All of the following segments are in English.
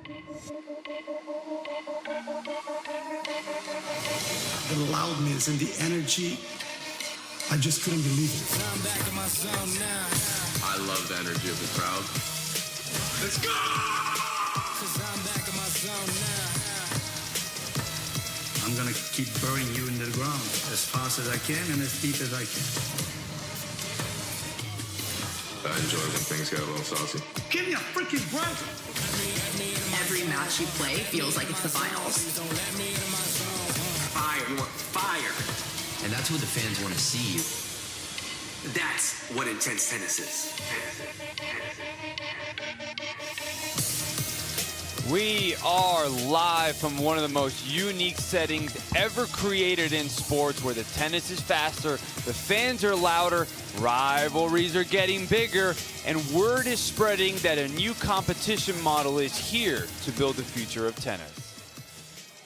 The loudness and the energy, I just couldn't believe it. I love the energy of the crowd. Let's go! I'm gonna keep burying you in the ground as fast as I can and as deep as I can. I enjoy when things get a little saucy. Give me a freaking break! Every match you play feels like it's the finals. Fire. You want fire. And that's what the fans want to see. That's what intense tennis is. We are live from one of the most unique settings ever created in sports, where the tennis is faster, the fans are louder, rivalries are getting bigger, and word is spreading that a new competition model is here to build the future of tennis.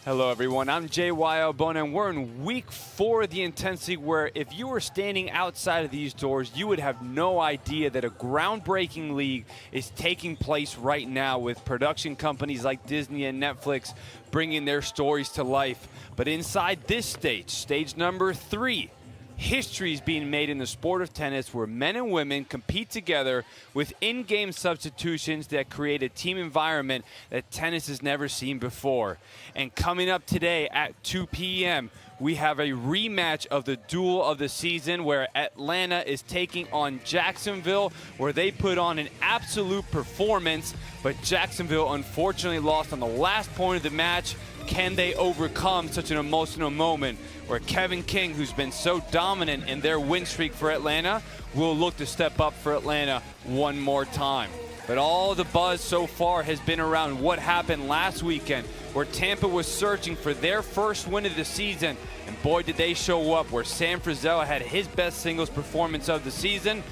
Hello everyone, I'm JY Albona, and we're in week 4 of the Intensity, where if you were standing outside of these doors, you would have no idea that a groundbreaking league is taking place right now, with production companies like Disney and Netflix bringing their stories to life. But inside this stage, stage number 3, history is being made in the sport of tennis, where men and women compete together with in-game substitutions that create a team environment that tennis has never seen before. And coming up today at 2 p.m., we have a rematch of the duel of the season, where Atlanta is taking on Jacksonville, where they put on an absolute performance, but Jacksonville unfortunately lost on the last point of the match. Can they overcome such an emotional moment, where Kevin King, who's been so dominant in their win streak for Atlanta, will look to step up for Atlanta one more time? But all the buzz so far has been around what happened last weekend, where Tampa was searching for their first win of the season, and boy did they show up, where Sam Frizzele had his best singles performance of the season.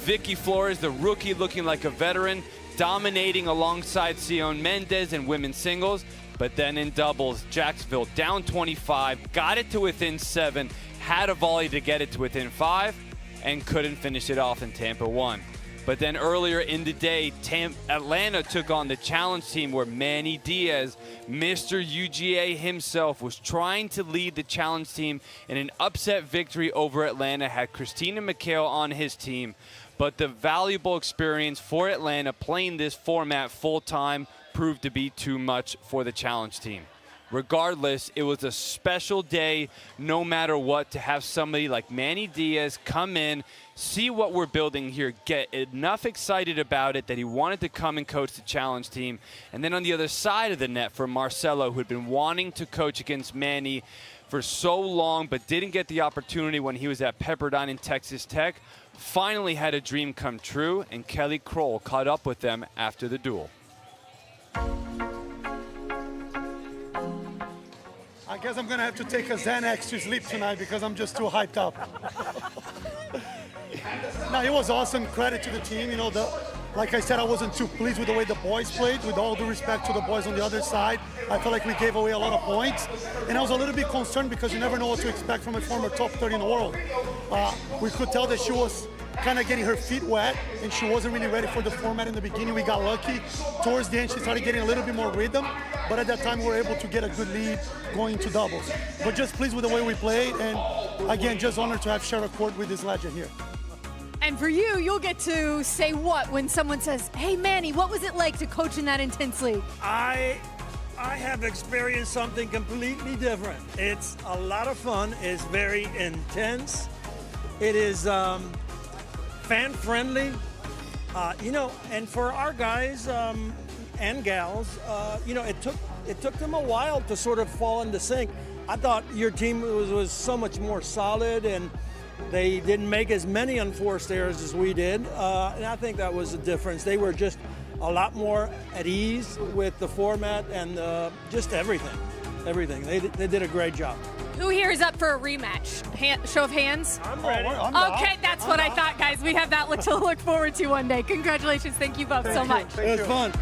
Vicky Flores, the rookie, looking like a veteran, dominating alongside Sion Mendez in women's singles. But then in doubles, Jacksonville down 25, got it to within 7, had a volley to get it to within 5, and couldn't finish it off, and Tampa won. But then earlier in the day, Atlanta took on the challenge team, where Manny Diaz, Mr. UGA himself, was trying to lead the challenge team in an upset victory over Atlanta, had Christina Michaela on his team. But the valuable experience for Atlanta playing this format full-time proved to be too much for the challenge team. Regardless, it was a special day, no matter what, to have somebody like Manny Diaz come in, see what we're building here, get enough excited about it that he wanted to come and coach the challenge team. And then on the other side of the net for Marcelo, who had been wanting to coach against Manny for so long but didn't get the opportunity when he was at Pepperdine and Texas Tech, finally had a dream come true, and Kelly Kroll caught up with them after the duel. I guess I'm gonna have to take a Xanax to sleep tonight because I'm just too hyped up. No, it was awesome. Credit to the team. You know, like I said, I wasn't too pleased with the way the boys played. With all due respect to the boys on the other side, I felt like we gave away a lot of points. And I was a little bit concerned because you never know what to expect from a former top 30 in the world. We could tell that she was kind of getting her feet wet, and she wasn't really ready for the format in the beginning. We got lucky. Towards the end, she started getting a little bit more rhythm, but at that time, we were able to get a good lead going to doubles. But just pleased with the way we played, and again, just honored to have shared a court with this legend here. And for you, you'll get to say what when someone says, hey, Manny, what was it like to coach in that intense league? I have experienced something completely different. It's a lot of fun. It's very intense. It is fan-friendly, you know, and for our guys and gals, you know, it took them a while to sort of fall into sync. I thought your team was so much more solid, and they didn't make as many unforced errors as we did, and I think that was the difference. They were just a lot more at ease with the format and just everything. They did a great job. Who here is up for a rematch? Show of hands? I'm ready. Okay, that's what I thought, guys. We have that to look forward to one day. Congratulations. Thank you both so much. It was fun.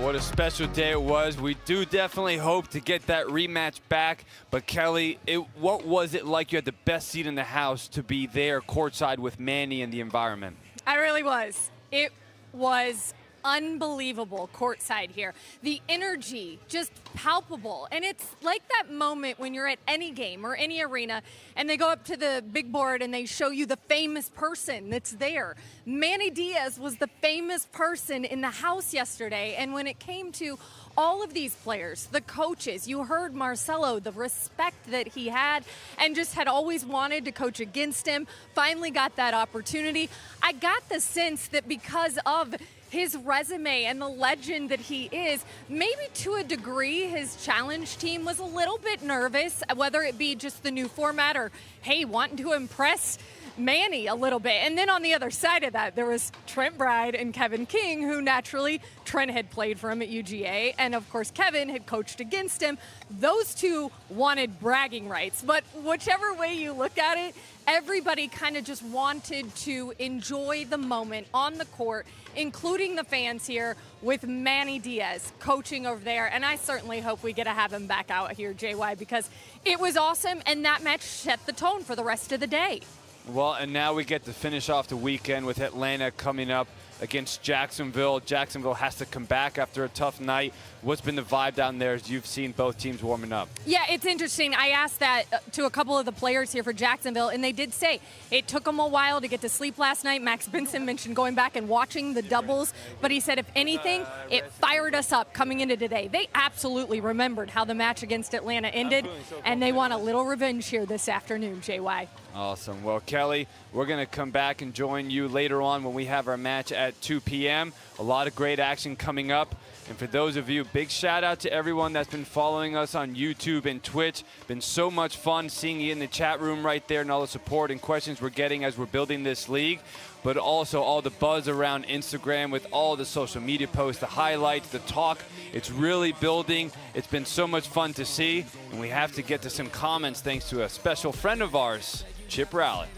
What a special day it was. We do definitely hope to get that rematch back. But Kelly, what was it like? You had the best seat in the house to be there courtside with Manny and the environment. I really was. It was unbelievable courtside here. The energy just palpable. And it's like that moment when you're at any game or any arena and they go up to the big board and they show you the famous person that's there. Manny Diaz was the famous person in the house yesterday. And when it came to all of these players, the coaches, you heard Marcelo, the respect that he had and just had always wanted to coach against him, finally got that opportunity. I got the sense that because of his resume and the legend that he is, maybe to a degree his challenge team was a little bit nervous, whether it be just the new format or, hey, wanting to impress Manny a little bit. And then on the other side of that, there was Trent Bryde and Kevin King, who naturally Trent had played for him at UGA, and of course Kevin had coached against him. Those two wanted bragging rights, but whichever way you look at it, everybody kind of just wanted to enjoy the moment on the court, including the fans here with Manny Diaz coaching over there. And I certainly hope we get to have him back out here, JY, because it was awesome, and that match set the tone for the rest of the day. Well, and now we get to finish off the weekend with Atlanta coming up against Jacksonville. Jacksonville has to come back after a tough night. What's been the vibe down there as you've seen both teams warming up? Yeah, it's interesting. I asked that to a couple of the players here for Jacksonville, and they did say it took them a while to get to sleep last night. Max Benson mentioned going back and watching the doubles, but he said, if anything, it fired us up coming into today. They absolutely remembered how the match against Atlanta ended, and they want a little revenge here this afternoon, JY. Awesome. Well, Kelly, we're going to come back and join you later on when we have our match at 2 p.m. A lot of great action coming up. And for those of you, big shout out to everyone that's been following us on YouTube and Twitch. Been so much fun seeing you in the chat room right there and all the support and questions we're getting as we're building this league. But also all the buzz around Instagram with all the social media posts, the highlights, the talk. It's really building. It's been so much fun to see. And we have to get to some comments thanks to a special friend of ours, Chip Rowley.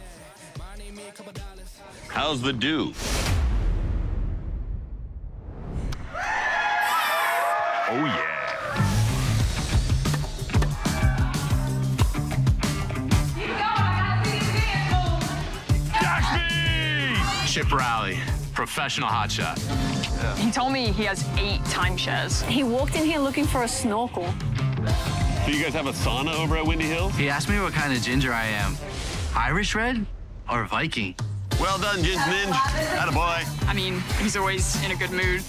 How's the dew? Oh, yeah. Chip Rowley, professional hotshot. He told me he has 8 timeshares. He walked in here looking for a snorkel. Do you guys have a sauna over at Windy Hills? He asked me what kind of ginger I am. Irish red or Viking? Well done, Ginge Ninja. Attaboy. I mean, he's always in a good mood.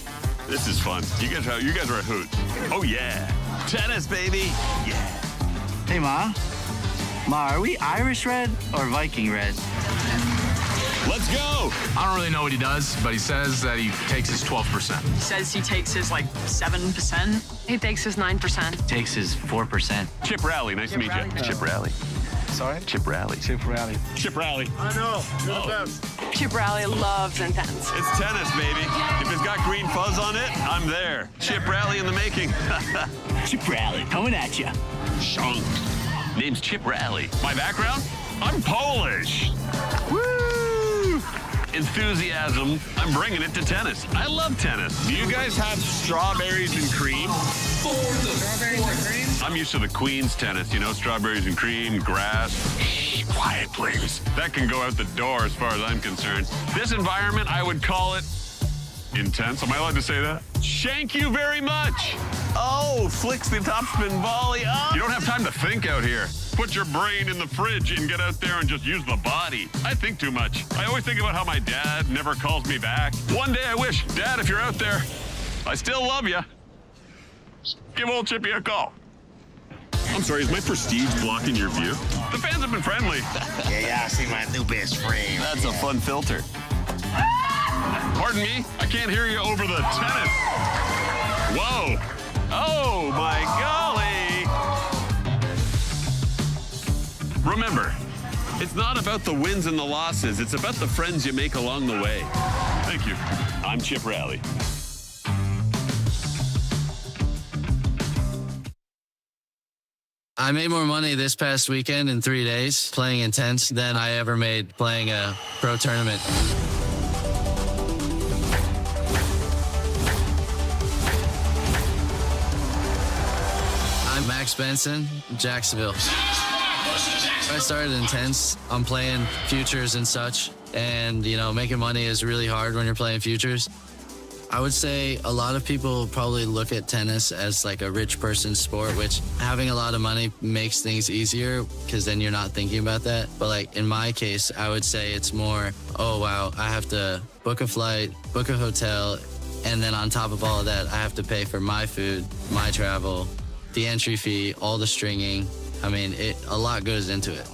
This is fun. You guys are a hoot. Oh, yeah. Tennis, baby. Yeah. Hey, Ma. Ma, are we Irish red or Viking red? Let's go. I don't really know what he does, but he says that he takes his 12%. He says he takes his, 7%. He takes his 9%. Takes his 4%. Chip Rowley. Nice to meet you. Chip Rowley. Sorry? Chip Rowley. Chip Rowley. Chip Rowley. I know, you're the best. Chip Rowley loves Intense. It's tennis, baby. If it's got green fuzz on it, I'm there. Chip Rowley in the making. Chip Rowley, coming at you. Shunk. Name's Chip Rowley. My background? I'm Polish. Woo! Enthusiasm. I'm bringing it to tennis. I love tennis. Do you guys have strawberries and cream? Strawberries and cream? I'm used to the Queen's tennis, strawberries and cream, grass. Shh, quiet, please. That can go out the door as far as I'm concerned. This environment, I would call it intense. Am I allowed to say that? Shank you very much. Oh, flicks the topspin volley. Oh. You don't have time to think out here. Put your brain in the fridge and get out there and just use the body. I think too much. I always think about how my dad never calls me back. One day I wish, Dad, if you're out there, I still love you. Give old Chippy a call. I'm sorry, is my prestige blocking your view? The fans have been friendly. Yeah, I see my new best friend. That's a fun filter. Pardon me, I can't hear you over the tennis. Whoa. Oh, my golly. Remember, it's not about the wins and the losses. It's about the friends you make along the way. Thank you. I'm Chip Rowley. I made more money this past weekend in 3 days playing Intense than I ever made playing a pro tournament. I'm Max Benson, Jacksonville. I started Intense. I'm playing futures and such. and, you know, making money is really hard when you're playing futures. I would say a lot of people probably look at tennis as like a rich person's sport, which having a lot of money makes things easier because then you're not thinking about that. But like in my case, I would say it's more, oh, wow, I have to book a flight, book a hotel, and then on top of all of that, I have to pay for my food, my travel, the entry fee, all the stringing. I mean, a lot goes into it.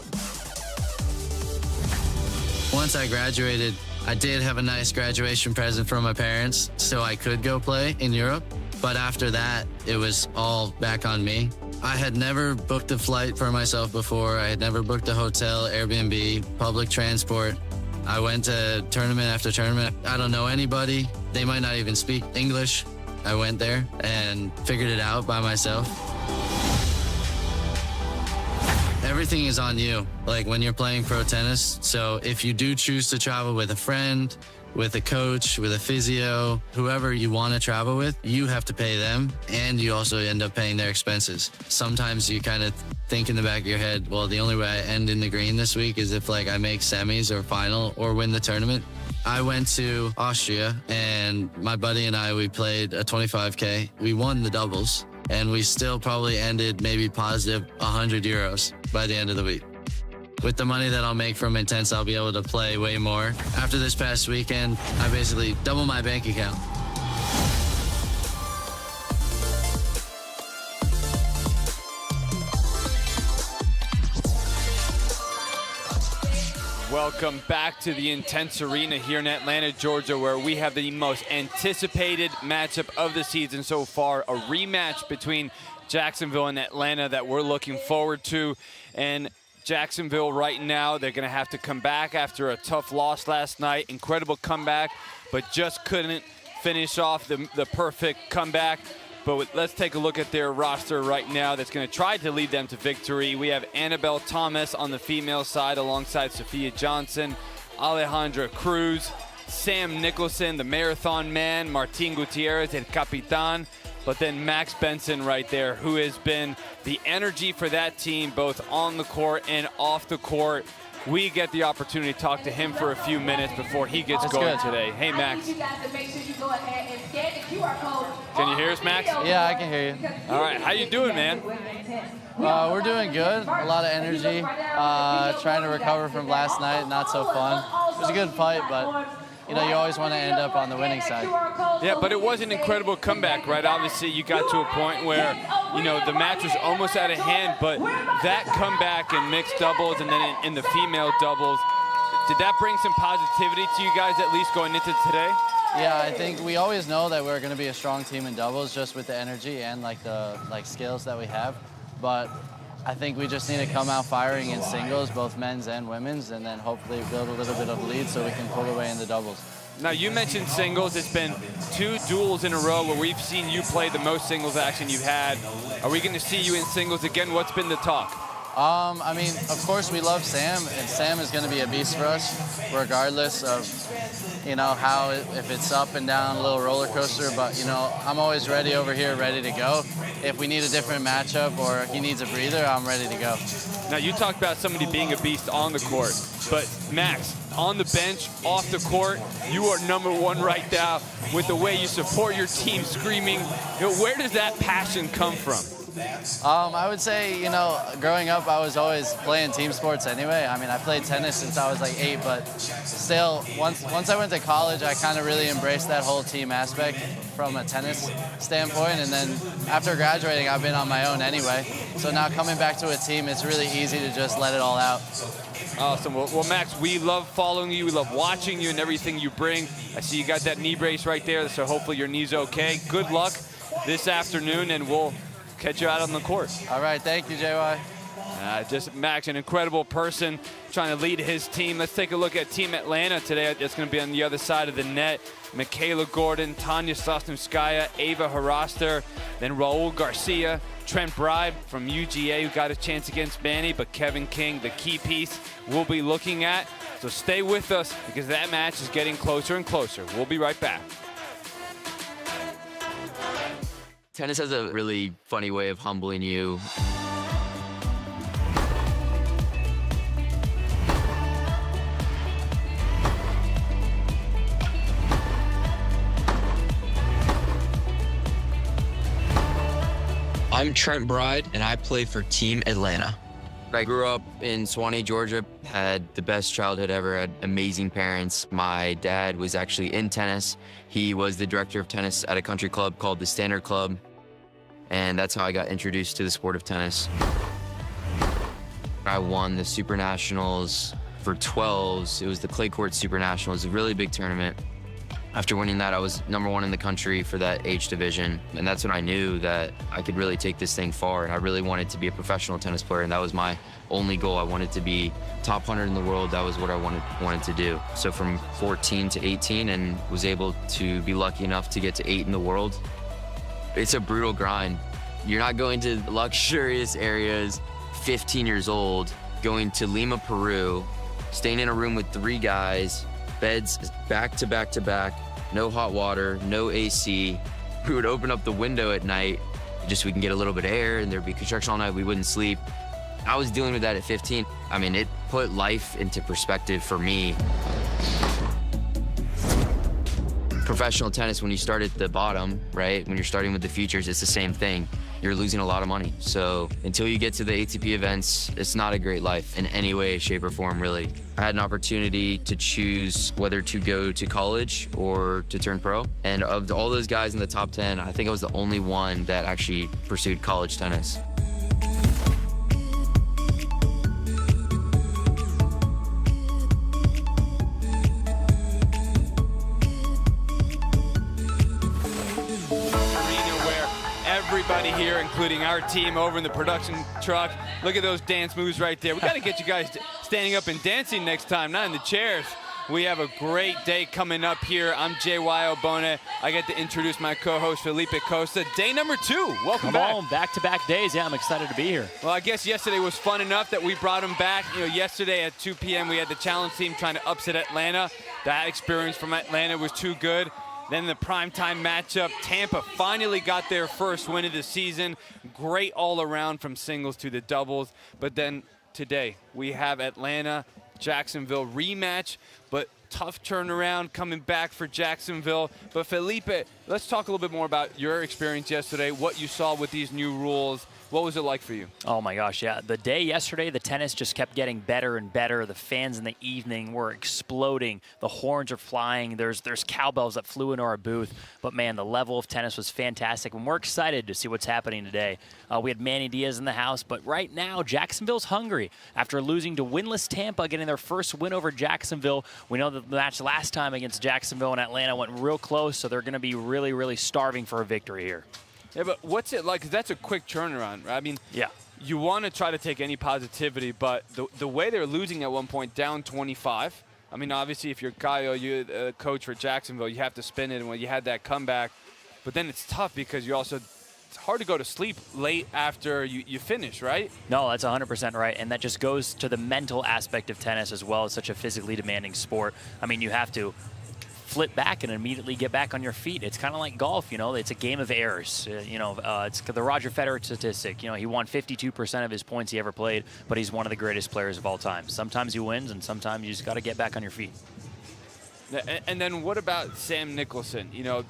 Once I graduated, I did have a nice graduation present from my parents, so I could go play in Europe. But after that, it was all back on me. I had never booked a flight for myself before. I had never booked a hotel, Airbnb, public transport. I went to tournament after tournament. I don't know anybody. They might not even speak English. I went there and figured it out by myself. Everything is on you, like when you're playing pro tennis. So if you do choose to travel with a friend, with a coach, with a physio, whoever you want to travel with, you have to pay them, and you also end up paying their expenses. Sometimes you kind of think in the back of your head, well, the only way I end in the green this week is if like I make semis or final or win the tournament. I went to Austria, and my buddy and I, we played a 25K. We won the doubles, and we still probably ended maybe positive 100 euros by the end of the week. With the money that I'll make from Intense, I'll be able to play way more. After this past weekend, I basically doubled my bank account. Welcome back to the Intense Arena here in Atlanta, Georgia, where we have the most anticipated matchup of the season so far, a rematch between Jacksonville and Atlanta that we're looking forward to. And Jacksonville right now, they're going to have to come back after a tough loss last night. Incredible comeback, but just couldn't finish off the perfect comeback. But let's take a look at their roster right now that's going to try to lead them to victory. We have Annabelle Thomas on the female side alongside Sophia Johnson, Alejandra Cruz, Sam Nicholson, the marathon man, Martin Gutierrez, El Capitan, but then Max Benson right there, who has been the energy for that team both on the court and off the court. We get the opportunity to talk to him for a few minutes before he gets going today. Hey, Max. Can you hear us, Max? Yeah, I can hear you. All right, how you doing, man? We're doing good. A lot of energy. Trying to recover from last night. Not so fun. It was a good fight, but you know, you always want to end up on the winning side. Yeah, but it was an incredible comeback, right? Obviously, you got to a point where, you know, the match was almost out of hand, but that comeback in mixed doubles and then in the female doubles, did that bring some positivity to you guys, at least going into today? Yeah, I think we always know that we're going to be a strong team in doubles just with the energy and like the skills that we have. But I think we just need to come out firing in singles, both men's and women's, and then hopefully build a little bit of lead so we can pull away in the doubles. Now, you mentioned singles. It's been 2 duels in a row where we've seen you play the most singles action you've had. Are we going to see you in singles again? What's been the talk? I mean, of course we love Sam, and Sam is going to be a beast for us, regardless of, you know, how, if it's up and down, a little roller coaster. But, you know, I'm always ready over here, ready to go. If we need a different matchup or he needs a breather, I'm ready to go. Now, you talked about somebody being a beast on the court, but Max, on the bench, off the court, you are #1 right now with the way you support your team, screaming. You know, where does that passion come from? I would say, you know, growing up, I was always playing team sports anyway. I mean, I played tennis since I was like 8, but still, once I went to college, I kind of really embraced that whole team aspect from a tennis standpoint. And then after graduating, I've been on my own anyway. So now coming back to a team, it's really easy to just let it all out. Awesome. Well, Max, we love following you. We love watching you and everything you bring. I see you got that knee brace right there, so hopefully your knee's okay. Good luck this afternoon, and we'll catch you out on the court. All right, thank you, JY. Just Max, an incredible person trying to lead his team. Let's take a look at Team Atlanta today. It's going to be on the other side of the net. Michaela Gordon, Tanya Sosnowskaya, Ava Haraster, then Raul Garcia, Trent Bryde from UGA, who got a chance against Manny, but Kevin King, the key piece we'll be looking at. So stay with us because that match is getting closer and closer. We'll be right back. Tennis has a really funny way of humbling you. I'm Trent Bryde, and I play for Team Atlanta. I grew up in Swanee, Georgia, had the best childhood ever, had amazing parents. My dad was actually in tennis. He was the director of tennis at a country club called the Standard Club, and that's how I got introduced to the sport of tennis. I won the Super Nationals for 12s. It was the clay court Super Nationals, a really big tournament. After winning that, I was #1 in the country for that age division. And that's when I knew that I could really take this thing far. And I really wanted to be a professional tennis player. And that was my only goal. I wanted to be top 100 in the world. That was what I wanted to do. So from 14 to 18, and was able to be lucky enough to get to 8 in the world. It's a brutal grind. You're not going to luxurious areas, 15 years old, going to Lima, Peru, staying in a room with 3 guys, beds back to back to back, no hot water, no AC. We would open up the window at night, just we can get a little bit of air, and there'd be construction all night, we wouldn't sleep. I was dealing with that at 15. I mean, it put life into perspective for me. Professional tennis, when you start at the bottom, right? When you're starting with the futures, it's the same thing. You're losing a lot of money. So until you get to the ATP events, it's not a great life in any way, shape, or form, really. I had an opportunity to choose whether to go to college or to turn pro. And of all those guys in the top 10, I think I was the only one that actually pursued college tennis. Everybody here, including our team over in the production truck. Look at those dance moves right there. We got to get you guys standing up and dancing next time, not in the chairs. We have a great day coming up here. I'm J.Y. Obone. I get to introduce my co-host, Felipe Costa. Day number 2. Welcome back. Come on, back-to-back days. Yeah, I'm excited to be here. Well, I guess yesterday was fun enough that we brought him back. You know, yesterday at 2 p.m. we had the challenge team trying to upset Atlanta. That experience from Atlanta was too good. Then the primetime matchup, Tampa finally got their first win of the season. Great all around from singles to the doubles. But then today we have Atlanta, Jacksonville rematch, but tough turnaround coming back for Jacksonville. But Felipe, let's talk a little bit more about your experience yesterday, what you saw with these new rules. What was it like for you? Oh my gosh, yeah. The day yesterday, the tennis just kept getting better and better. The fans in the evening were exploding. The horns are flying. There's cowbells that flew into our booth. But man, the level of tennis was fantastic, and we're excited to see what's happening today. We had Manny Diaz in the house, but right now, Jacksonville's hungry. After losing to winless Tampa, getting their first win over Jacksonville, we know that the match last time against Jacksonville and Atlanta went real close, so they're going to be really, really starving for a victory here. Yeah, but what's it like? 'Cause that's a quick turnaround, right? I mean, yeah, you want to try to take any positivity, but the way they're losing at one point, down 25. I mean, obviously, if you're Caio, you're the coach for Jacksonville, you have to spin it. And when you had that comeback, but then it's tough because you also, it's hard to go to sleep late after you finish, right? No, that's 100% right, and that just goes to the mental aspect of tennis as well. It's such a physically demanding sport. I mean, you have to flip back and immediately get back on your feet. It's kind of like golf, you know. It's a game of errors. It's the Roger Federer statistic. You know, he won 52% of his points he ever played, but he's one of the greatest players of all time. Sometimes he wins, and sometimes you just got to get back on your feet. And then what about Sam Nicholson? You know,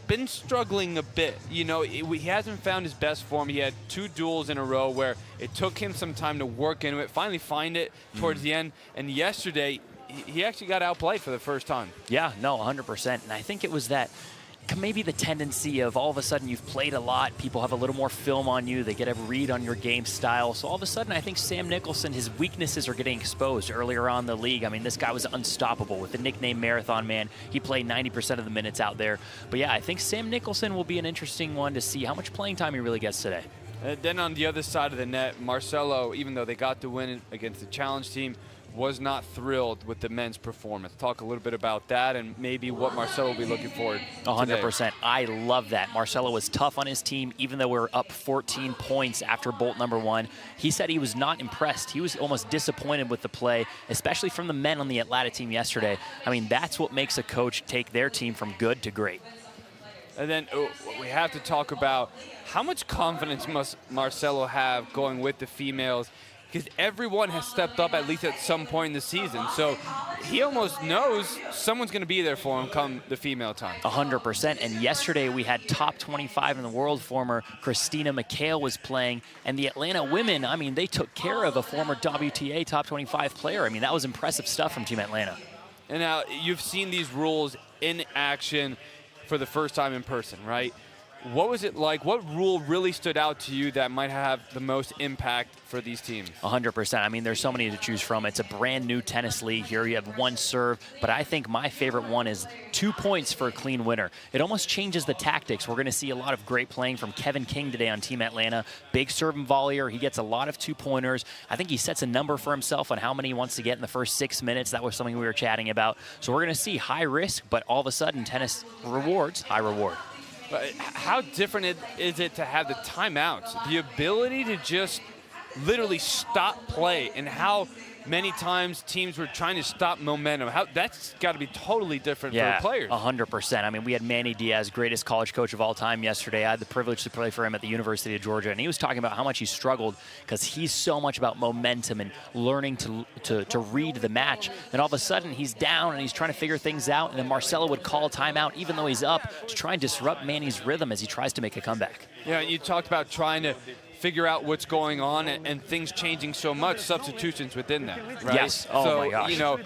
been struggling a bit. You know, he hasn't found his best form. He had 2 duels in a row where it took him some time to work into it, finally find it towards the end. And yesterday, he actually got outplayed for the first time. Yeah, no, 100%. And I think it was that maybe the tendency of all of a sudden you've played a lot, people have a little more film on you, they get a read on your game style. So all of a sudden I think Sam Nicholson, his weaknesses are getting exposed earlier on in the league. I mean, this guy was unstoppable with the nickname Marathon Man. He played 90% of the minutes out there. But yeah, I think Sam Nicholson will be an interesting one to see how much playing time he really gets today. Then on the other side of the net, Marcelo, even though they got the win against the challenge team, was not thrilled with the men's performance. Talk a little bit about that and maybe what Marcelo will be looking for 100%. I love that. Marcelo was tough on his team, even though we were up 14 points after bolt number 1. He said he was not impressed. He was almost disappointed with the play, especially from the men on the Atlanta team yesterday. I mean, that's what makes a coach take their team from good to great. And then we have to talk about how much confidence must Marcelo have going with the females because everyone has stepped up at least at some point in the season. So he almost knows someone's going to be there for him come the female time. 100%. And yesterday we had top 25 in the world former Christina Michaela was playing, and the Atlanta women, I mean, they took care of a former WTA top 25 player. I mean, that was impressive stuff from Team Atlanta. And now you've seen these rules in action for the first time in person, right? What was it like? What rule really stood out to you that might have the most impact for these teams? 100%. I mean, there's so many to choose from. It's a brand new tennis league here. You have one serve, but I think my favorite one is 2 points for a clean winner. It almost changes the tactics. We're going to see a lot of great playing from Kevin King today on Team Atlanta. Big serve and volleyer. He gets a lot of 2-pointers. I think he sets a number for himself on how many he wants to get in the first 6 minutes. That was something we were chatting about. So we're going to see high risk, but all of a sudden tennis rewards high reward. But how different is it to have the timeouts, the ability to just literally stop play, and how many times teams were trying to stop momentum? That's got to be totally different for players. 100%. I mean, we had Manny Diaz, greatest college coach of all time, yesterday. I had the privilege to play for him at the University of Georgia, and he was talking about how much he struggled because he's so much about momentum and learning to read the match. And all of a sudden, he's down and he's trying to figure things out, and then Marcelo would call a timeout even though he's up to try and disrupt Manny's rhythm as he tries to make a comeback. Yeah, you talked about trying to figure out what's going on and things changing so much, substitutions within that, right? Yes. Oh, my gosh. You know,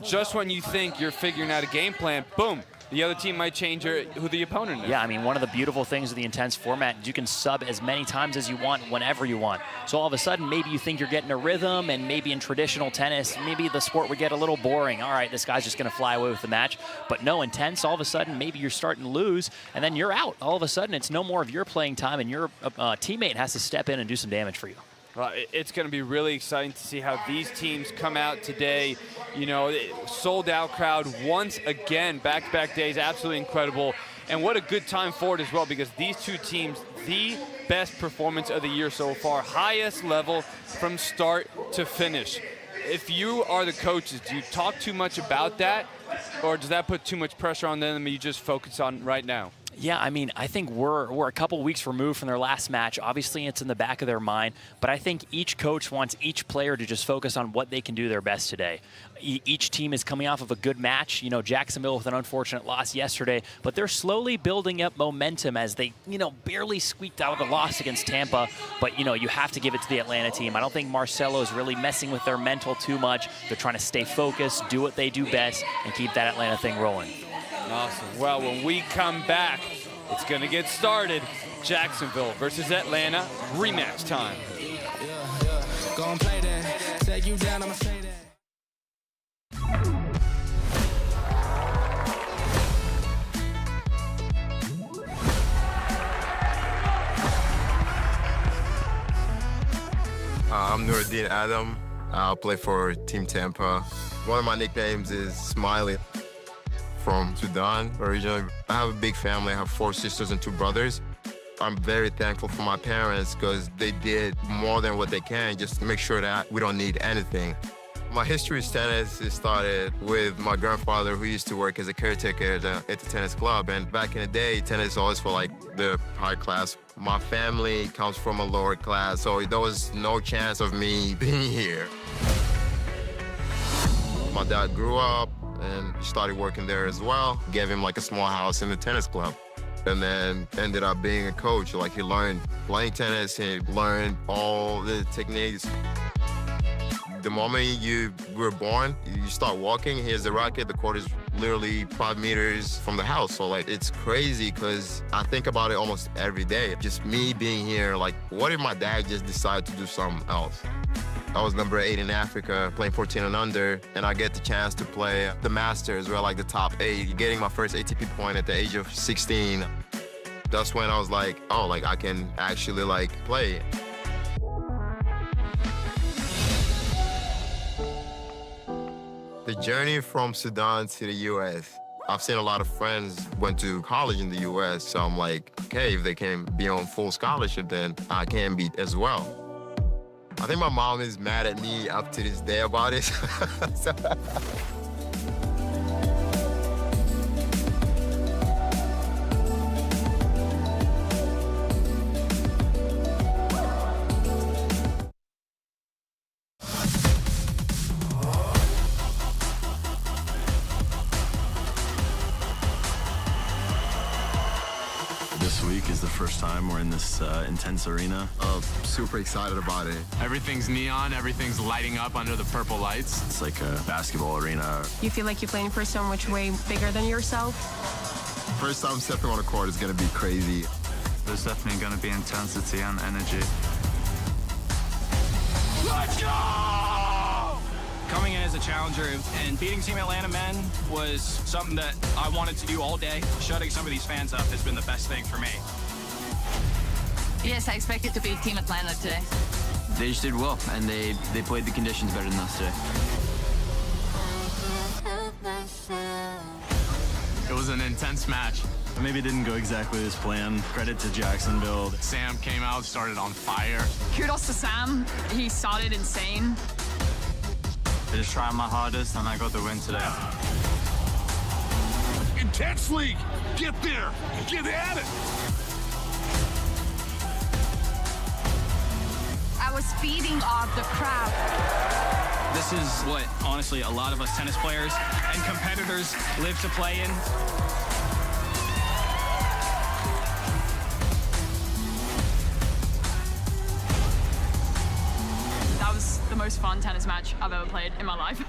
just when you think you're figuring out a game plan, boom, the other team might change who the opponent is. Yeah, I mean, one of the beautiful things of the intense format is you can sub as many times as you want, whenever you want. So all of a sudden, maybe you think you're getting a rhythm, and maybe in traditional tennis, maybe the sport would get a little boring. All right, this guy's just going to fly away with the match. But no, intense, all of a sudden, maybe you're starting to lose, and then you're out. All of a sudden, it's no more of your playing time, and your teammate has to step in and do some damage for you. Well, it's going to be really exciting to see how these teams come out today. You know, sold-out crowd once again, back-to-back days, absolutely incredible. And what a good time for it as well, because these two teams, the best performance of the year so far, highest level from start to finish. If you are the coaches, do you talk too much about that, or does that put too much pressure on them and you just focus on right now? Yeah, I mean, I think we're a couple weeks removed from their last match. Obviously, it's in the back of their mind, but I think each coach wants each player to just focus on what they can do their best today. Each team is coming off of a good match. You know, Jacksonville with an unfortunate loss yesterday, but they're slowly building up momentum as they, barely squeaked out the loss against Tampa. But, you have to give it to the Atlanta team. I don't think Marcelo is really messing with their mental too much. They're trying to stay focused, do what they do best, and keep that Atlanta thing rolling. Awesome. Well, when we come back, it's going to get started. Jacksonville versus Atlanta, rematch time. Gonna play that. Take you down, I'ma say that. I'm Nurin Adam. I play for Team Tampa. One of my nicknames is Smiley. From Sudan originally. I have a big family. I have 4 sisters and 2 brothers. I'm very thankful for my parents because they did more than what they can just to make sure that we don't need anything. My history with tennis, it started with my grandfather who used to work as a caretaker at the tennis club. And back in the day, tennis always for like the high class. My family comes from a lower class, so there was no chance of me being here. My dad grew up and started working there as well. Gave him like a small house in the tennis club. And then ended up being a coach. Like he learned playing tennis, he learned all the techniques. The moment you were born, you start walking, here's the racket, the court is literally 5 meters from the house. So like, it's crazy because I think about it almost every day. Just me being here, like, what if my dad just decided to do something else? I was number 8 in Africa, playing 14 and under, and I get the chance to play the Masters, where like the top 8, getting my first ATP point at the age of 16. That's when I was like, oh, like I can actually like play. The journey from Sudan to the US, I've seen a lot of friends went to college in the US, so I'm like, okay, if they can be on full scholarship, then I can be as well. I think my mom is mad at me up to this day about it. This week is the first time we're in this INTENNSE Arena. Super excited about it. Everything's neon, everything's lighting up under the purple lights. It's like a basketball arena. You feel like you're playing for so much way bigger than yourself? First time stepping on the court is going to be crazy. There's definitely going to be intensity and energy. Let's go! Coming in as a challenger and beating Team Atlanta men was something that I wanted to do all day. Shutting some of these fans up has been the best thing for me. Yes, I expected to beat Team Atlanta today. They just did well, and they played the conditions better than us today. It was an intense match. Maybe it didn't go exactly as planned. Credit to Jacksonville. Sam came out, started on fire. Kudos to Sam. He started insane. I just tried my hardest, and I got the win today. Intense League, get there, get at it. I was feeding off the crowd. This is what, honestly, a lot of us tennis players and competitors live to play in. That was the most fun tennis match I've ever played in my life.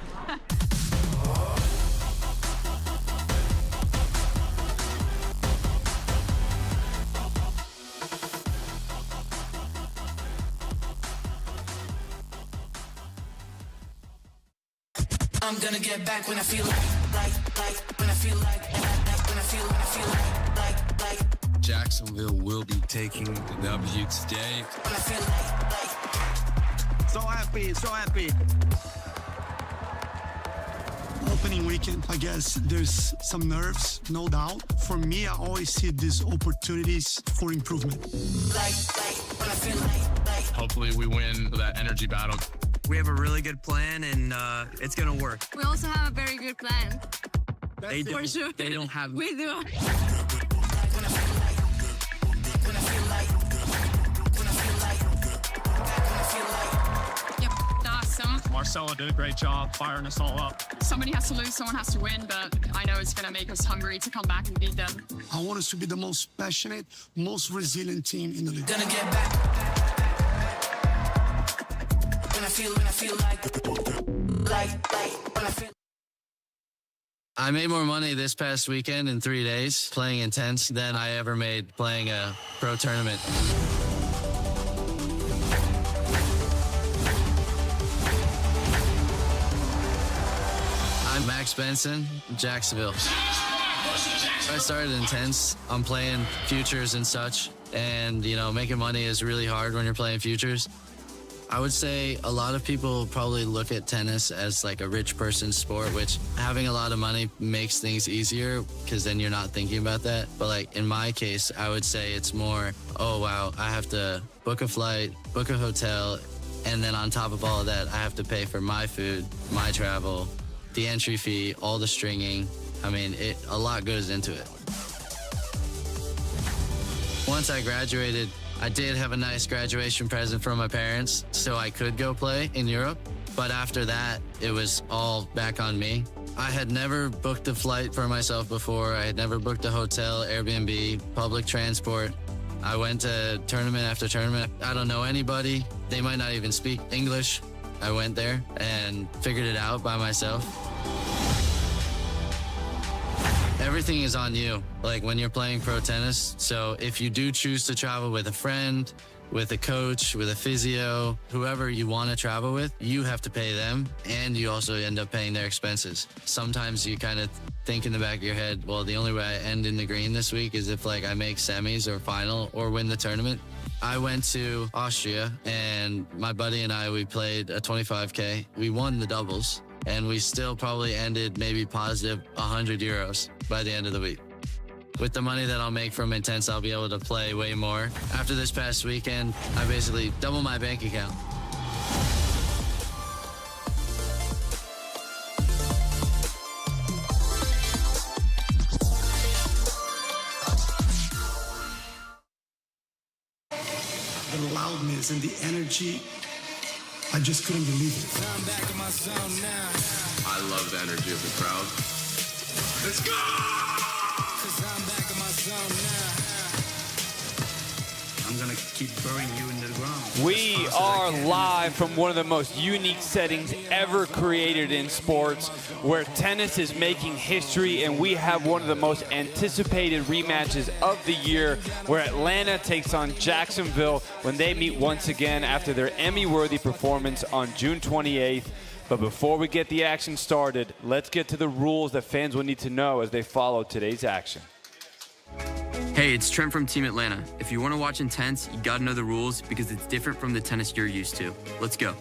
I'm gonna get back when I feel like when I feel like when I feel like. Jacksonville will be taking the W today. When I feel like. So happy. Opening weekend, I guess there's some nerves, no doubt. For me, I always see these opportunities for improvement. Like when I feel like. Hopefully we win that energy battle. We have a really good plan, and it's going to work. We also have a very good plan. They do. For sure. They don't have... We do. When I feel like. When I feel like. When I feel like. When I feel like. Yep, awesome. Marcelo did a great job firing us all up. Somebody has to lose, someone has to win, but I know it's going to make us hungry to come back and beat them. I want us to be the most passionate, most resilient team in the league. Gonna get back. When I feel like when I feel. I made more money this past weekend in 3 days playing Intense than I ever made playing a pro tournament. I'm Max Benson, Jacksonville. I started Intense. I'm playing futures and such, and making money is really hard when you're playing futures. I would say a lot of people probably look at tennis as like a rich person's sport, which having a lot of money makes things easier because then you're not thinking about that. But like in my case, I would say it's more, oh wow, I have to book a flight, book a hotel, and then on top of all of that, I have to pay for my food, my travel, the entry fee, all the stringing. I mean, a lot goes into it. Once I graduated, I did have a nice graduation present from my parents, so I could go play in Europe. But after that, it was all back on me. I had never booked a flight for myself before. I had never booked a hotel, Airbnb, public transport. I went to tournament after tournament. I don't know anybody. They might not even speak English. I went there and figured it out by myself. Everything is on you, like when you're playing pro tennis. So if you do choose to travel with a friend, with a coach, with a physio, whoever you want to travel with, you have to pay them, and you also end up paying their expenses. Sometimes you kind of think in the back of your head, well, the only way I end in the green this week is if like I make semis or final or win the tournament. I went to Austria, and my buddy and I, we played a 25K. We won the doubles, and we still probably ended maybe positive 100 euros by the end of the week. With the money that I'll make from Intense, I'll be able to play way more. After this past weekend, I basically doubled my bank account. The loudness and the energy, I just couldn't believe it. I'm back in my zone now. I love the energy of the crowd. Let's go! 'Cause I'm back in my zone now. going to keep burying you in the ground. We are live from one of the most unique settings ever created in sports, where tennis is making history, and we have one of the most anticipated rematches of the year, where Atlanta takes on Jacksonville when they meet once again after their Emmy-worthy performance on June 28th. But before we get the action started, let's get to the rules that fans will need to know as they follow today's action. Hey, it's Trent from Team Atlanta. If you want to watch Intense, you gotta know the rules because it's different from the tennis you're used to. Let's go.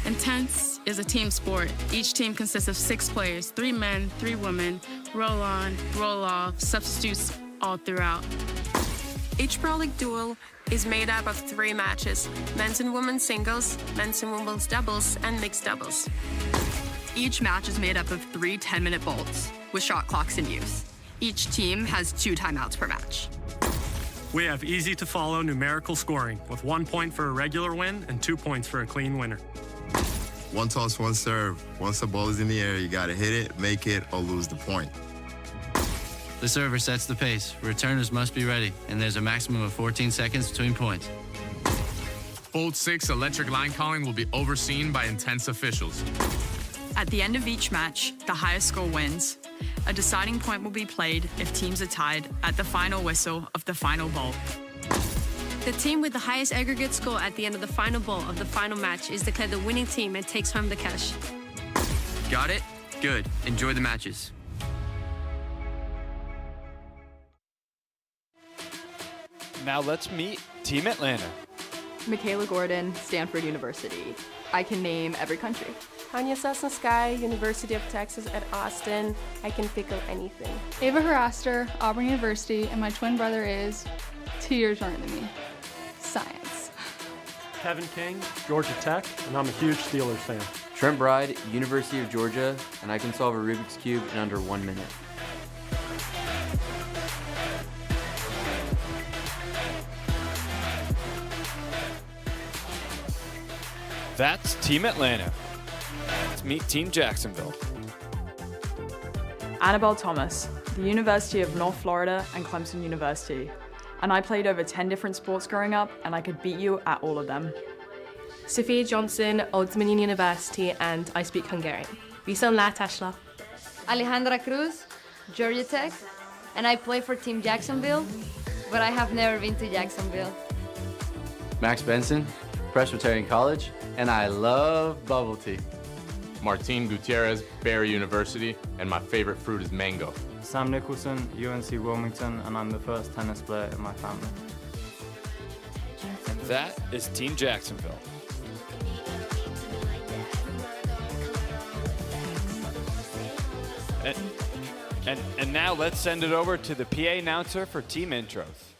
Intense is a team sport. Each team consists of 6 players, 3 men, 3 women, roll on, roll off, substitutes all throughout. Each Pro League duel is made up of 3 matches: men's and women's singles, men's and women's doubles, and mixed doubles. Each match is made up of 3 10-minute bolts with shot clocks in use. Each team has 2 timeouts per match. We have easy-to-follow numerical scoring with 1 point for a regular win and 2 points for a clean winner. One toss, one serve. Once the ball is in the air, you got to hit it, make it, or lose the point. The server sets the pace. Returners must be ready, and there's a maximum of 14 seconds between points. Bolt 6 electric line calling will be overseen by Intense officials. At the end of each match, the highest score wins. A deciding point will be played if teams are tied at the final whistle of the final bolt. The team with the highest aggregate score at the end of the final ball of the final match is declared the winning team and takes home the cash. Got it? Good. Enjoy the matches. Now let's meet Team Atlanta. Michaela Gordon, Stanford University. I can name every country. Tanya Sosnowski, University of Texas at Austin. I can pick up anything. Ava Haraster, Auburn University, and my twin brother is 2 years younger than me. Science. Kevin King, Georgia Tech, and I'm a huge Steelers fan. Trent Bryde, University of Georgia, and I can solve a Rubik's Cube in under 1 minute. That's Team Atlanta. Let's meet Team Jacksonville. Annabelle Thomas, the University of North Florida and Clemson University. And I played over 10 different sports growing up, and I could beat you at all of them. Sophia Johnson, Old Dominion University, and I speak Hungarian. Viszont látásra. Alejandra Cruz, Georgia Tech, and I play for Team Jacksonville, but I have never been to Jacksonville. Max Benson, Presbyterian College, and I love bubble tea. Martin Gutierrez, Barry University, and my favorite fruit is mango. Sam Nicholson, UNC Wilmington, and I'm the first tennis player in my family. And that is Team Jacksonville. And now let's send it over to the PA announcer for team intros.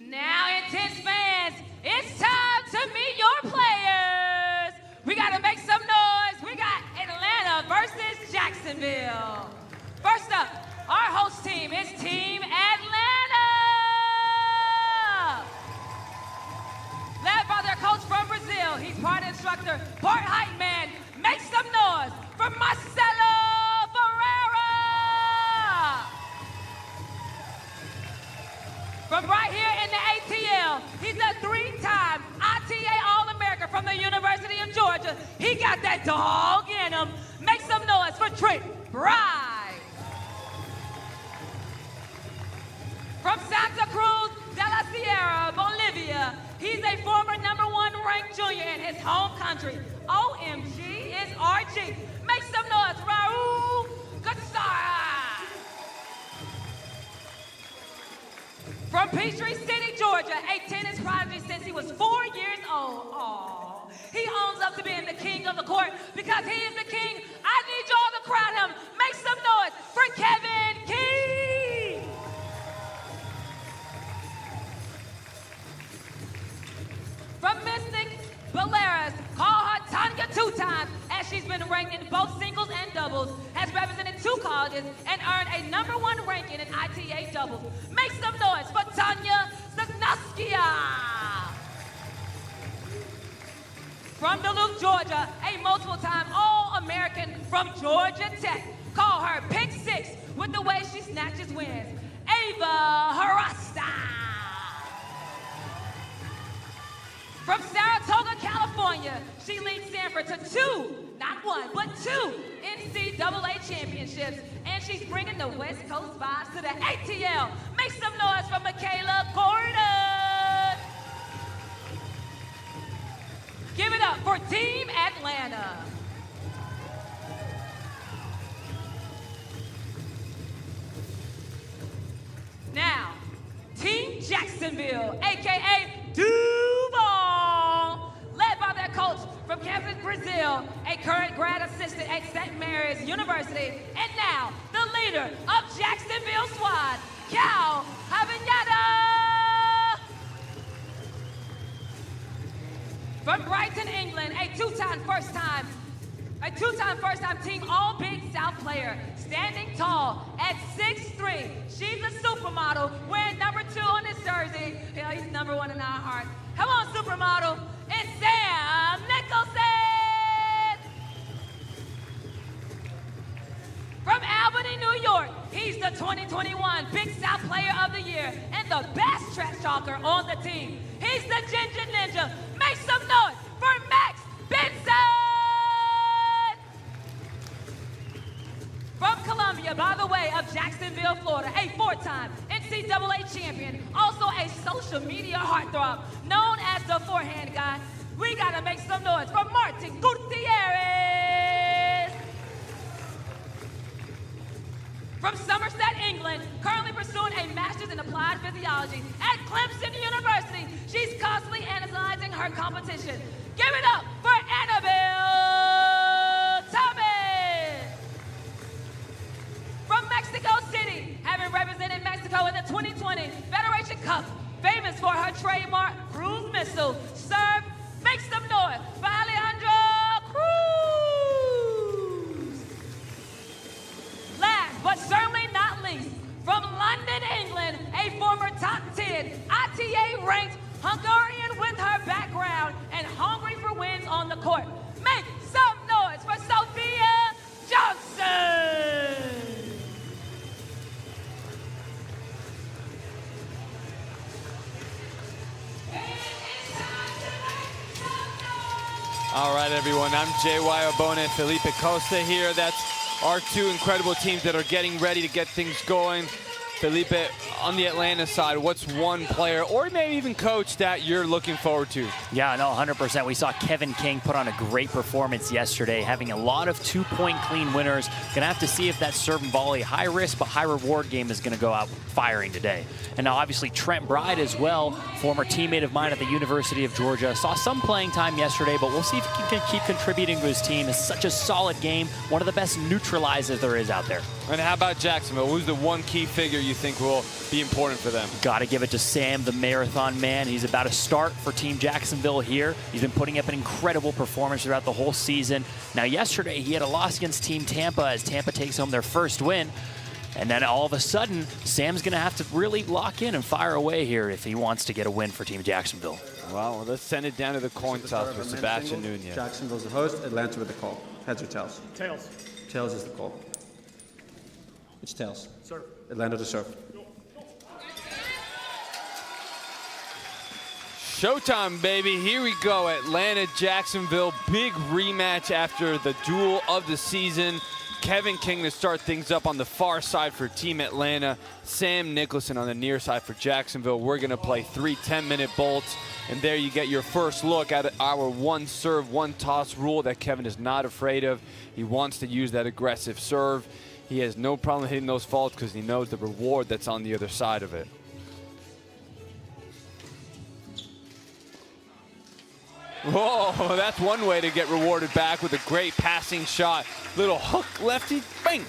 Now, Intense fans, it's time to meet your players. We got to make some noise. We got Atlanta versus Jacksonville. First up, our host team is Team Atlanta. Led by their coach from Brazil. He's part instructor, part hype man. Make some noise for Marcelo Ferreira. From right here in the ATL, he's a 3-time ITA All-America from the University of Georgia. He got that dog in him. Make some noise for Trent Bryde. From Santa Cruz de la Sierra, Bolivia, he's a former #1 ranked junior in his home country. OMG is RG. Make some noise, Raul Gazzara. From Peachtree City, Georgia, a tennis prodigy since he was 4 years old. Aww. He owns up to being the king of the court because he is the king. I need y'all to crowd him. Make some noise for Kevin King. From Mystic, Belarus, call her Tanya 2 times, as she's been ranked in both singles and doubles, has represented 2 colleges, and earned a #1 ranking in ITA doubles. Make some noise for Tanya Sosnowski. From Duluth, Georgia, a multiple-time All-American from Georgia Tech. Call her Pick 6 with the way she snatches wins. Ava Harasta. From Saratoga, California, she leads Sanford to 2, not 1, but 2 NCAA championships. And she's bringing the West Coast vibes to the ATL. Make some noise for Michaela Gordon. Give it up for Team Atlanta. Now, Team Jacksonville, AKA Duval, led by their coach from campus Frizzele, a current grad assistant at St. Mary's University, and now the leader of Jacksonville squad, Cal Havignata. From Brighton, England, a two-time first-time Team All-Big South player, standing tall at 6'3". She's a supermodel, wearing number 2 on his jersey. You know, he's number 1 in our hearts. Come on, supermodel. It's Sam Nicholson. From Albany, New York, he's the 2021 Big South Player of the Year and the best trash talker on the team. He's the Ginger Ninja. Make some noise for Max Benson. From Columbia, by the way, of Jacksonville, Florida, a 4-time NCAA champion, also a social media heartthrob, known as the forehand guy. We gotta make some noise for Martin Gutierrez. From Somerset, England, currently pursuing a master's in applied physiology at Clemson University, she's constantly analyzing her competition. Give it up for Annabelle Thomas. From Mexico City, having represented Mexico in the 2020 Federation Cup, famous for her trademark cruise missile serve. Make some noise for Alejandra Cruz. Last but certainly not least, from London, England, a former top 10 ITA ranked Hungarian with her background and hungry for wins on the court. Make some noise for Sophia Johnson. All right, everyone, I'm J.Y. Obona and Felipe Costa here. That's our 2 incredible teams that are getting ready to get things going. Felipe, on the Atlanta side, what's one player or maybe even coach that you're looking forward to? Yeah, no, 100%. We saw Kevin King put on a great performance yesterday, having a lot of 2-point clean winners. Gonna have to see if that serve and volley, high risk but high reward game is gonna go out firing today. And now obviously Trent Bryde as well, former teammate of mine at the University of Georgia. Saw some playing time yesterday, but we'll see if he can keep contributing to his team. It's such a solid game, one of the best neutralizers there is out there. And how about Jacksonville? Who's the one key figure you think will be important for them? Got to give it to Sam, the marathon man. He's about to start for Team Jacksonville here. He's been putting up an incredible performance throughout the whole season. Now, yesterday, he had a loss against Team Tampa as Tampa takes home their first win. And then all of a sudden, Sam's going to have to really lock in and fire away here if he wants to get a win for Team Jacksonville. Well, let's send it down to the coin toss for Sebastian Nunez. Jacksonville's the host, Atlanta with the call. Heads or tails? Tails. Tails is the call. It's tails. Serve. Atlanta to serve. Showtime, baby. Here we go. Atlanta, Jacksonville. Big rematch after the duel of the season. Kevin King to start things up on the far side for Team Atlanta. Sam Nicholson on the near side for Jacksonville. We're going to play 3 10-minute bolts. And there you get your first look at our 1 serve, 1 toss rule that Kevin is not afraid of. He wants to use that aggressive serve. He has no problem hitting those faults because he knows the reward that's on the other side of it. Whoa, that's one way to get rewarded back with a great passing shot. Little hook lefty, bang.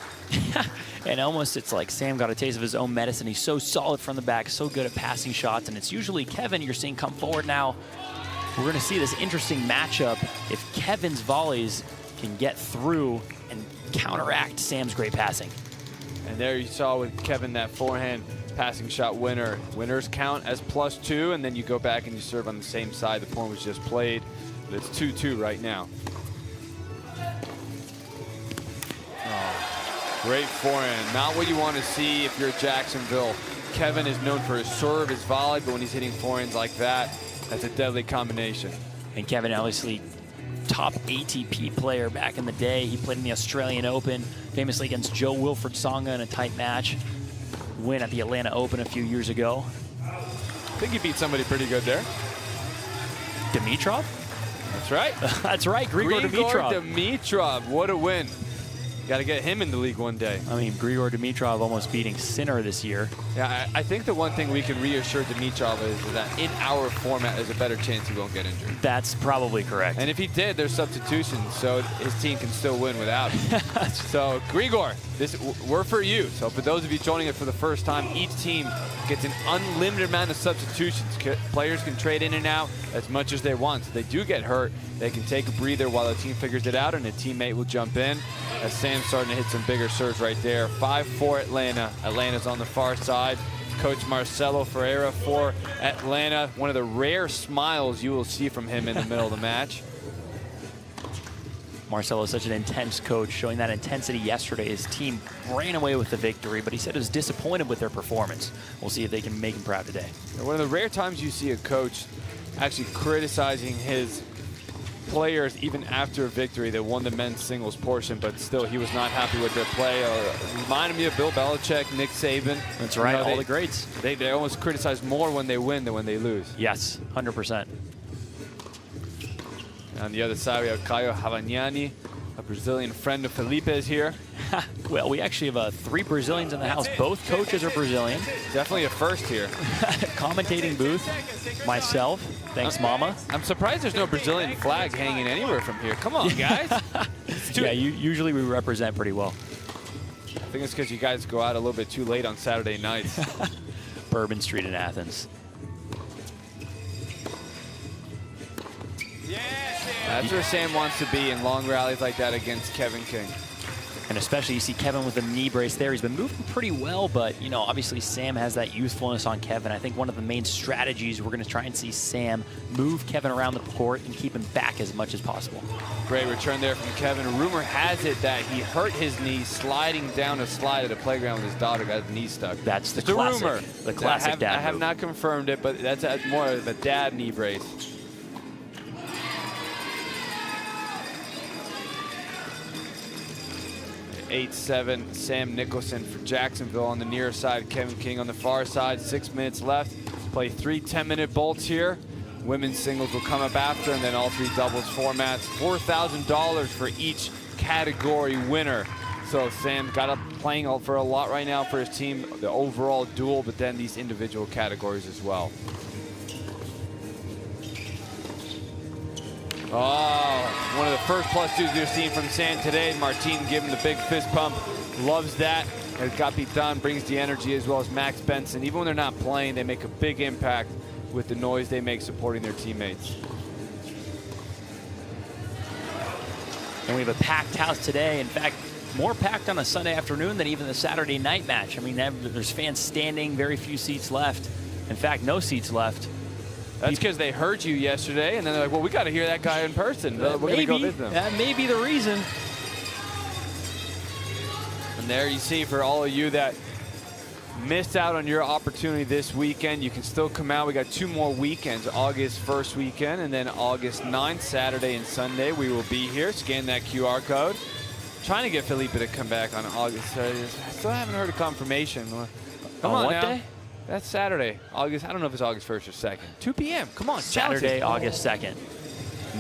And almost it's like Sam got a taste of his own medicine. He's so solid from the back, so good at passing shots. And it's usually Kevin you're seeing come forward now. We're going to see this interesting matchup if Kevin's volleys can get through and counteract Sam's great passing. And there you saw with Kevin that forehand passing shot winner. Winners count as +2, and then you go back and you serve on the same side. The point was just played, but it's 2-2 right now. Oh, great forehand. Not what you want to see if you're Jacksonville. Kevin is known for his serve, his volley, but when he's hitting forehands like that, That's a deadly combination. And Kevin, obviously, top ATP player back in the day. He played in the Australian Open, famously against Joe Wilfred Tsonga in a tight match. Win at the Atlanta Open a few years ago. I think he beat somebody pretty good there. Dimitrov? That's right. That's right, Grigor Dimitrov. What a win. Got to get him in the league one day. I mean, Grigor Dimitrov almost beating Sinner this year. Yeah, I think the one thing we can reassure Dimitrov is that in our format, there's a better chance he won't get injured. That's probably correct. And if he did, there's substitutions, so his team can still win without him. So, Grigor, we're for you. So for those of you joining us for the first time, each team gets an unlimited amount of substitutions. Players can trade in and out as much as they want. So they do get hurt, they can take a breather while the team figures it out, and a teammate will jump in. As Sam's starting to hit some bigger serves right there. 5-4 Atlanta. Atlanta's on the far side. Coach Marcelo Ferreira for Atlanta. One of the rare smiles you will see from him in the middle of the match. Marcelo is such an intense coach, showing that intensity yesterday. His team ran away with the victory, but he said he was disappointed with their performance. We'll see if they can make him proud today. One of the rare times you see a coach actually criticizing his players even after a victory. They won the men's singles portion, but still he was not happy with their play. Reminded me of Bill Belichick, Nick Saban. That's right, all the greats. They almost criticize more when they win than when they lose. Yes, 100%. On the other side, we have Caio Havagnani, a Brazilian friend of Felipe's here. Well, we actually have 3 Brazilians in the house. Both coaches are Brazilian. Definitely a first here. Commentating booth, myself. Thanks, Mama. I'm surprised there's no Brazilian flag hanging anywhere from here. Come on, guys. Yeah, usually we represent pretty well. I think it's because you guys go out a little bit too late on Saturday nights. Bourbon Street in Athens. That's where Sam wants to be in long rallies like that against Kevin King. And especially you see Kevin with the knee brace there. He's been moving pretty well, but you know, obviously Sam has that youthfulness on Kevin. I think one of the main strategies, we're going to try and see Sam move Kevin around the court and keep him back as much as possible. Great return there from Kevin. Rumor has it that he hurt his knee sliding down a slide at a playground with his daughter, got his knee stuck. That's the classic, rumor. The classic dad I have move. not confirmed it, but that's more of a dad knee brace. 8-7 Sam Nicholson for Jacksonville on the near side. Kevin King on the far side. 6 minutes left. Play 3 10-minute bolts here. Women's singles will come up after, and then all 3 doubles formats. $4,000 for each category winner. So Sam got up playing for a lot right now for his team. The overall duel, but then these individual categories as well. Oh, one of the first plus 2s we've seen from Sam today. Martin giving the big fist pump. Loves that. It got beat done, brings the energy, as well as Max Benson. Even when they're not playing, they make a big impact with the noise they make supporting their teammates. And we have a packed house today. In fact, more packed on a Sunday afternoon than even the Saturday night match. I mean, there's fans standing, very few seats left. In fact, no seats left. That's because they heard you yesterday, and then they're like, well, we got to hear that guy in person. We're going to go visit them. That may be the reason. And there you see, for all of you that missed out on your opportunity this weekend, you can still come out. We got 2 more weekends, August 1st weekend, and then August 9th, Saturday and Sunday. We will be here. Scan that QR code. Trying to get Felipe to come back on August. I still haven't heard a confirmation. Come on what now. day? That's Saturday, August. I don't know if it's August 1st or 2nd. 2 p.m. Come on, Saturday, August 2nd.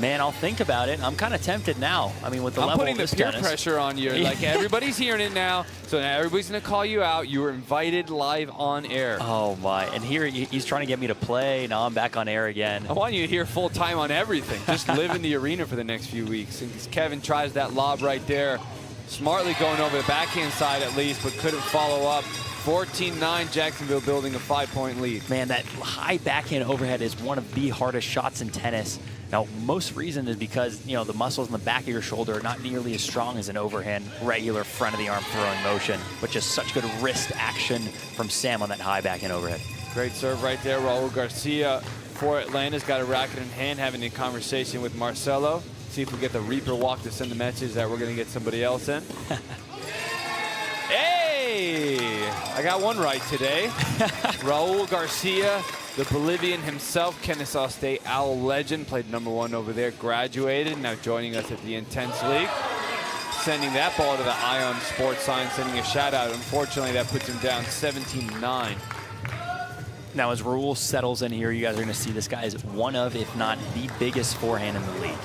Man, I'll think about it. I'm kind of tempted now. I mean, with the level of this I'm putting the peer tennis. pressure on you. Like, everybody's hearing it now, so now everybody's going to call you out. You were invited live on air. Oh, my. And here he's trying to get me to play. Now I'm back on air again. I want you here full time on everything. Just live in the arena for the next few weeks. And Kevin tries that lob right there. Smartly going over the backhand side at least, but couldn't follow up. 14-9, Jacksonville building a 5-point lead. Man, that high backhand overhead is one of the hardest shots in tennis. Now, most reason is because, you know, the muscles in the back of your shoulder are not nearly as strong as an overhand, regular front of the arm throwing motion, but just such good wrist action from Sam on that high backhand overhead. Great serve right there. Raul Garcia for Atlanta's got a racket in hand, having a conversation with Marcelo. See if we get the Reaper walk to send the message that we're going to get somebody else in. Hey, I got one right today. Raul Garcia The Bolivian himself, Kennesaw State Owl legend, played #1 over there, graduated, now joining us at the Intense League. Sending that ball to the Ion Sports Science, sending a shout out. Unfortunately, that puts him down 17-9. Now, as Raul settles in here, you guys are going to see this guy is one of, if not the biggest forehand in the league.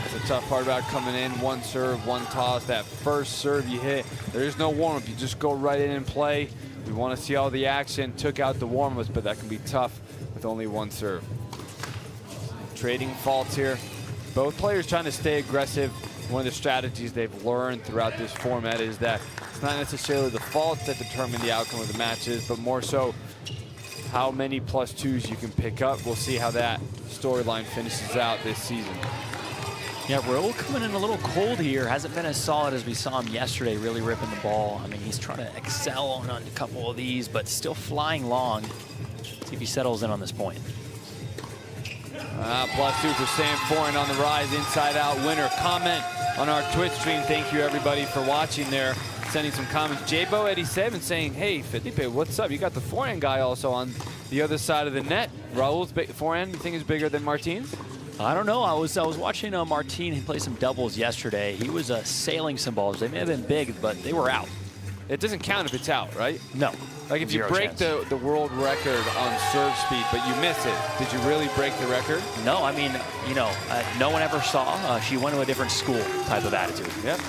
That's the tough part about coming in. One serve, one toss. That first serve you hit, there is no warm-up. You just go right in and play. We want to see all the action. Took out the warm-ups, but that can be tough with only one serve. Trading faults here. Both players trying to stay aggressive. One of the strategies they've learned throughout this format is that it's not necessarily the faults that determine the outcome of the matches, but more so how many +2s you can pick up. We'll see how that storyline finishes out this season. Yeah, Raul coming in a little cold here. Hasn't been as solid as we saw him yesterday, really ripping the ball. I mean, he's trying to excel on a couple of these, but still flying long. See if he settles in on this point. +2 for Sam Foreign on the rise, inside out winner. Comment on our Twitch stream. Thank you everybody for watching there. Sending some comments. Jbo87 saying, hey, Felipe, what's up? You got the forehand guy also on the other side of the net. Raul's forehand, you think is bigger than Martin's? I don't know. I was watching Martin play some doubles yesterday. He was sailing some balls. They may have been big, but they were out. It doesn't count if it's out, right? No. Like if you break the world record on serve speed, but you miss it, did you really break the record? No, I mean, you know, no one ever saw. She went to a different school type of attitude. Yep.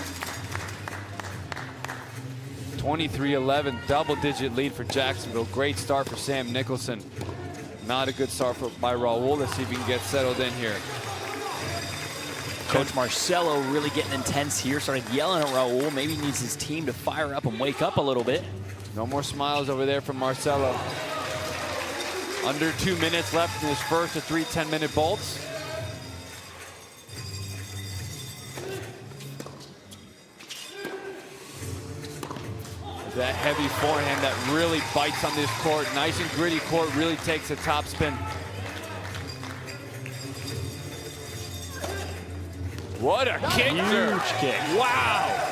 23-11, double-digit lead for Jacksonville. Great start for Sam Nicholson. Not a good start by Raul. Let's see if he can get settled in here. Coach Marcelo really getting intense here. Started yelling at Raul. Maybe he needs his team to fire up and wake up a little bit. No more smiles over there from Marcelo. Under 2 minutes left in his first of 3 10-minute bolts. That heavy forehand that really bites on this court. Nice and gritty court, really takes a top spin. What a kick! Huge kick. Wow!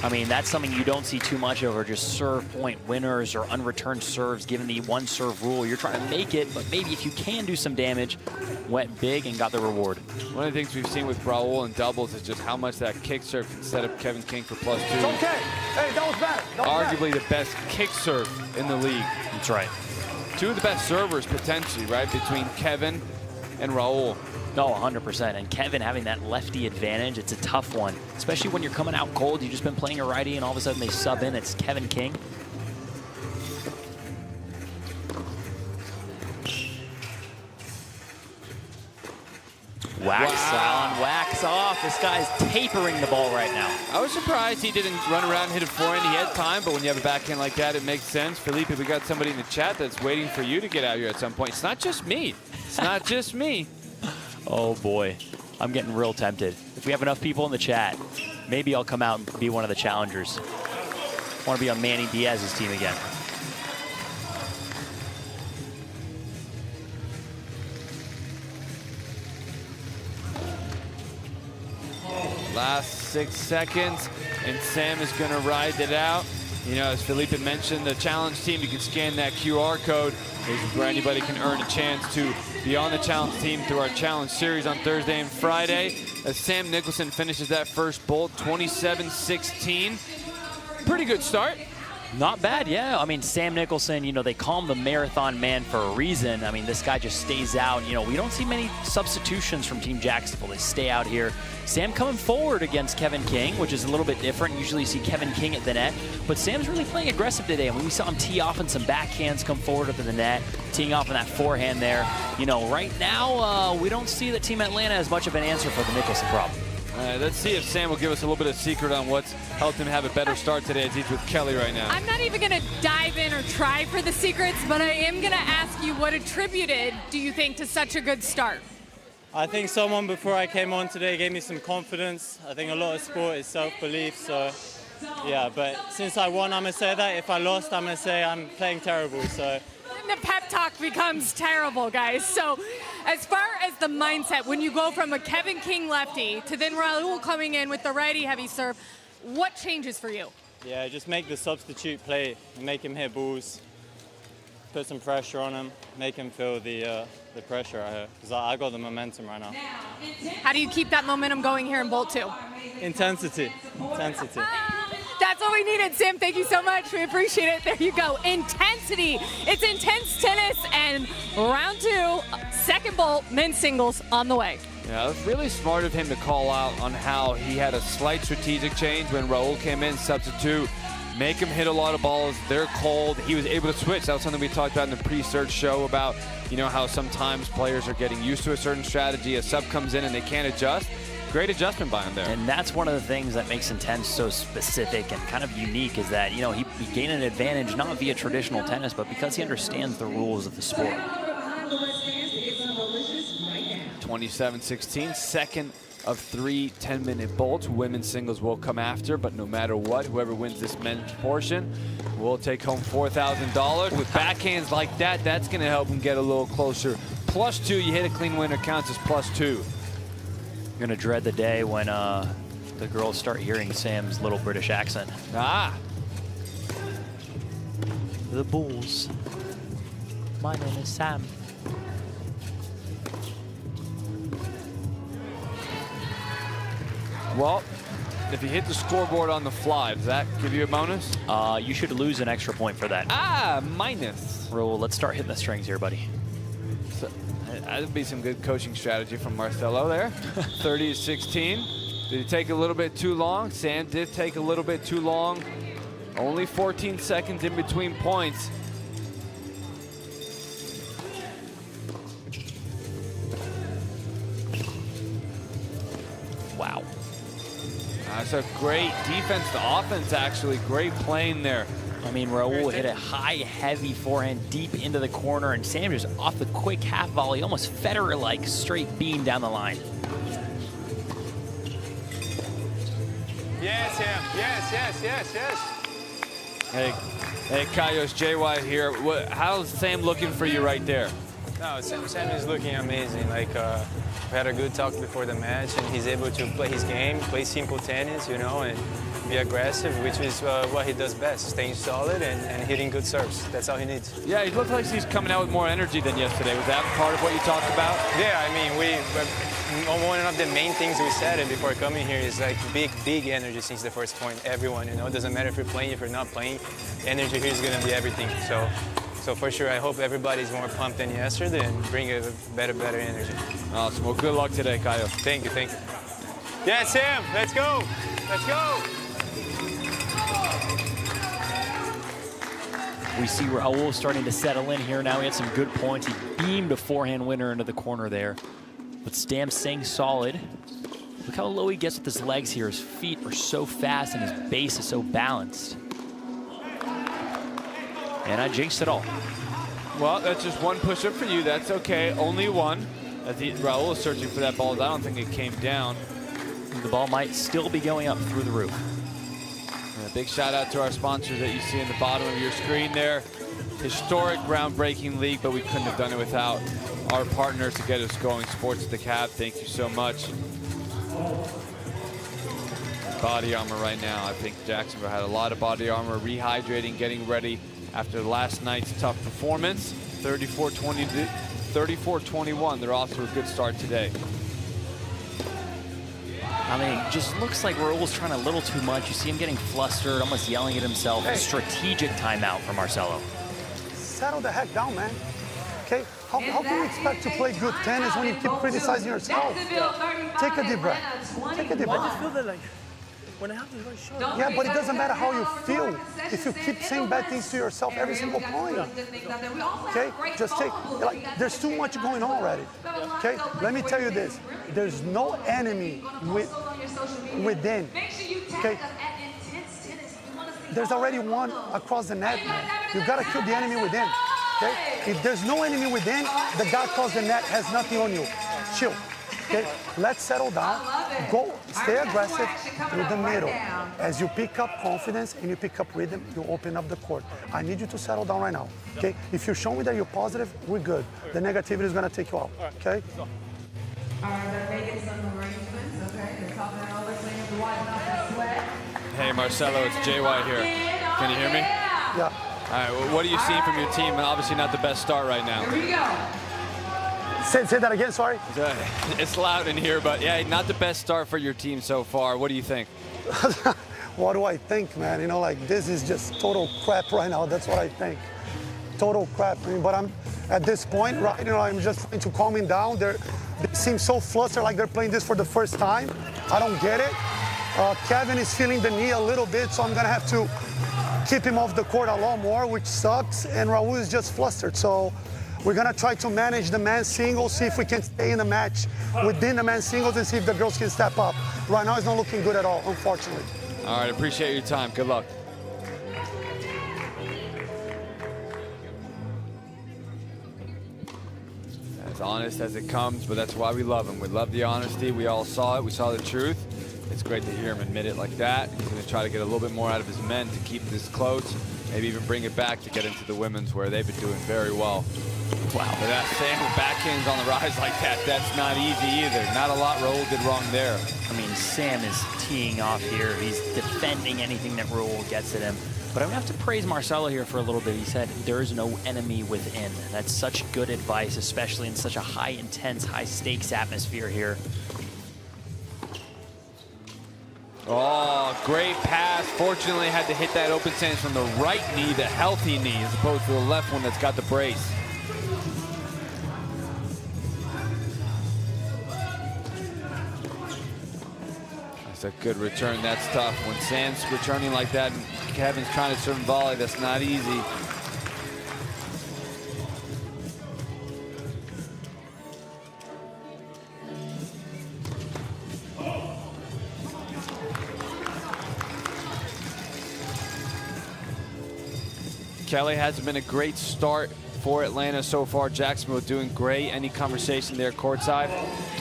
I mean, that's something you don't see too much over just serve point winners or unreturned serves, given the one serve rule. You're trying to make it, but maybe if you can do some damage, went big and got the reward. One of the things we've seen with Raul in doubles is just how much that kick serve can set up Kevin King for +2. It's okay. Hey, that was bad. Arguably the best kick serve in the league. That's right. Two of the best servers potentially, right, between Kevin and Raul. No, 100%. And Kevin having that lefty advantage, it's a tough one. Especially when you're coming out cold, you've just been playing a righty and all of a sudden they sub in, it's Kevin King. Wax on, wax off. This guy's tapering the ball right now. I was surprised he didn't run around and hit a forehand. He had time, but when you have a backhand like that, it makes sense. Felipe, we got somebody in the chat that's waiting for you to get out here at some point. It's not just me. It's not just me. Oh boy, I'm getting real tempted. If we have enough people in the chat, maybe I'll come out and be one of the challengers. I want to be on Manny Diaz's team again. Last 6 seconds, and Sam is going to ride it out. You know, as Felipe mentioned, the challenge team, you can scan that QR code. This is where anybody can earn a chance to be on the challenge team through our challenge series on Thursday and Friday. As Sam Nicholson finishes that first bolt, 27-16. Pretty good start. Not bad, yeah. I mean, Sam Nicholson, you know, they call him the marathon man for a reason. I mean, this guy just stays out. You know, we don't see many substitutions from Team Jacksonville. They stay out here. Sam coming forward against Kevin King, which is a little bit different. Usually you see Kevin King at the net, but Sam's really playing aggressive today. I mean, we saw him tee off on some backhands, come forward up in the net, teeing off on that forehand there. You know, right now, we don't see that Team Atlanta has much of an answer for the Nicholson problem. All right, let's see if Sam will give us a little bit of secret on what's helped him have a better start today as he's with Kelly right now. I'm not even going to dive in or try for the secrets, but I am going to ask you what attributed, do you think, to such a good start? I think someone before I came on today gave me some confidence. I think a lot of sport is self-belief, so yeah, but since I won, I'm going to say that. If I lost, I'm going to say I'm playing terrible, so then the pep talk becomes terrible, guys. So as far as the mindset, when you go from a Kevin King lefty to then Raul coming in with the righty heavy serve, what changes for you? Yeah, just make the substitute play, make him hit balls, put some pressure on him, make him feel the pressure out here, because I got the momentum right now. How do you keep that momentum going here in Bolt 2? Intensity. That's what we needed, Sam. Thank you so much. We appreciate it. There you go. Intensity. It's intense tennis, and round 2, second Bolt, men's singles on the way. Yeah, it was really smart of him to call out on how he had a slight strategic change when Raul came in, substitute, make him hit a lot of balls. They're cold. He was able to switch. That was something we talked about in the pre-search show about, you know, how sometimes players are getting used to a certain strategy. A sub comes in and they can't adjust. Great adjustment by him there. And that's one of the things that makes Intense so specific and kind of unique is that, you know, he gained an advantage not via traditional tennis, but because he understands the rules of the sport. 27-16, second of 3 10-minute bolts. Women's singles will come after, but no matter what, whoever wins this men's portion will take home $4,000. With backhands like that, that's going to help him get a little closer. +2, you hit a clean winner, counts as +2. You're going to dread the day when the girls start hearing Sam's little British accent. The Bulls. My name is Sam. Well, if you hit the scoreboard on the fly, does that give you a bonus? You should lose an extra point for that. Minus. Raul, let's start hitting the strings here, buddy. So, that would be some good coaching strategy from Marcelo there. 30-16. Did he take a little bit too long? Sam did take a little bit too long. Only 14 seconds in between points. Wow. That's a great defense to offense, actually. Great playing there. I mean, Raul hit a high, heavy forehand deep into the corner, and Sam just off the quick half volley, almost Federer-like straight beam down the line. Yes, Sam. Yes. Hey, Kaios, JY here. How's Sam looking for you right there? No, Sam is looking amazing. Like, we had a good talk before the match, and he's able to play his game, play simple tennis, you know, and be aggressive, which is what he does best, staying solid and hitting good serves. That's all he needs. Yeah, he looks like he's coming out with more energy than yesterday. Was that part of what you talked about? Yeah, I mean, one of the main things we said before coming here is like big energy since the first point. Everyone, you know, it doesn't matter if you're playing, if you're not playing, energy here is going to be everything. So for sure, I hope everybody's more pumped than yesterday and bring a better energy. Awesome. Well, good luck today, Kyle. Thank you. Yeah, Sam, let's go. We see Raul starting to settle in here now. He had some good points. He beamed a forehand winner into the corner there. But Stam staying solid. Look how low he gets with his legs here. His feet are so fast and his base is so balanced. And I jinxed it all. Well, that's just one push-up for you. That's okay. Only one. As Raul is searching for that ball, I don't think it came down. The ball might still be going up through the roof. And a big shout out to our sponsors that you see in the bottom of your screen there. Historic, groundbreaking league, but we couldn't have done it without our partners to get us going. Sports at the Cab, thank you so much. Body armor right now. I think Jacksonville had a lot of body armor, rehydrating, getting ready after last night's tough performance. 34-21. They're off to a good start today. I mean, it just looks like Raul's trying a little too much. You see him getting flustered, almost yelling at himself. A strategic timeout for Marcelo. Settle the heck down, man. Okay? How can you expect to play good tennis when you keep criticizing yourself? Take a deep breath. Take a deep breath. I just feel that, like, when I have this very short. Yeah, but it doesn't matter how you feel if you keep saying bad things to yourself every single point. Okay? Just take, like, there's too much going on already. Okay? Let me tell you this. There's no enemy within. Okay? There's already one across the net, man. You gotta kill the enemy within. Okay? If there's no enemy within, the guy across the net has nothing on you. Chill. Okay, let's settle down. Go, stay aggressive through the middle. As you pick up confidence and you pick up rhythm, you open up the court. I need you to settle down right now. Okay, if you show me that you're positive, we're good. The negativity is going to take you out. Okay. All right, they're making some arrangements. Okay, they're talking it over, cleaning the white off the sweat. Hey, Marcelo, it's Jay White here. Can you hear me? Yeah. All right, well, what are you seeing from your team? And obviously not the best start right now. Here we go. Say that again, sorry. It's loud in here, but yeah, not the best start for your team so far. What do you think? What do I think, man? You know, like, this is just total crap right now. That's what I think. Total crap. I mean, but I'm at this point, right? You know, I'm just trying to calm him down. They seem so flustered, like they're playing this for the first time. I don't get it. Kevin is feeling the knee a little bit, so I'm gonna have to keep him off the court a lot more, which sucks. And Raul is just flustered. So we're gonna try to manage the men's singles, see if we can stay in the match within the men's singles and see if the girls can step up. Right now, it's not looking good at all, unfortunately. All right, appreciate your time. Good luck. As honest as it comes, but that's why we love him. We love the honesty. We all saw it. We saw the truth. It's great to hear him admit it like that. He's going to try to get a little bit more out of his men to keep this close. Maybe even bring it back to get into the women's where they've been doing very well. Wow. But that Sam with backhands on the rise like that, that's not easy either. Not a lot Raul did wrong there. I mean, Sam is teeing off here. He's defending anything that Raul gets at him. But I'm going to have to praise Marcelo here for a little bit. He said, there is no enemy within. That's such good advice, especially in such a high intense, high stakes atmosphere here. Oh, great pass. Fortunately, had to hit that open stance from the right knee, the healthy knee, as opposed to the left one that's got the brace. That's a good return. That's tough. When Sam's returning like that and Kevin's trying to serve and volley, that's not easy. Kelly, hasn't been a great start for Atlanta so far. Jacksonville doing great. Any conversation there courtside?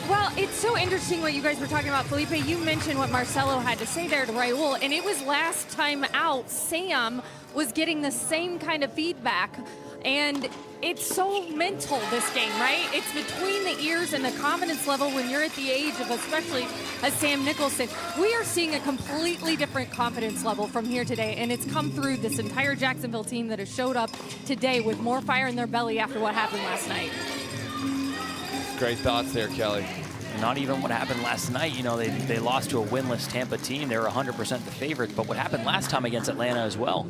Well, it's so interesting what you guys were talking about, Felipe. You mentioned what Marcelo had to say there to Raul, and it was last time out, Sam was getting the same kind of feedback. And it's so mental, this game, right? It's between the ears and the confidence level when you're at the age of, especially as Sam Nicholson. We are seeing a completely different confidence level from here today, and it's come through this entire Jacksonville team that has showed up today with more fire in their belly after what happened last night. Great thoughts there, Kelly. Not even what happened last night. You know, they lost to a winless Tampa team. They were 100% the favorites, but what happened last time against Atlanta as well.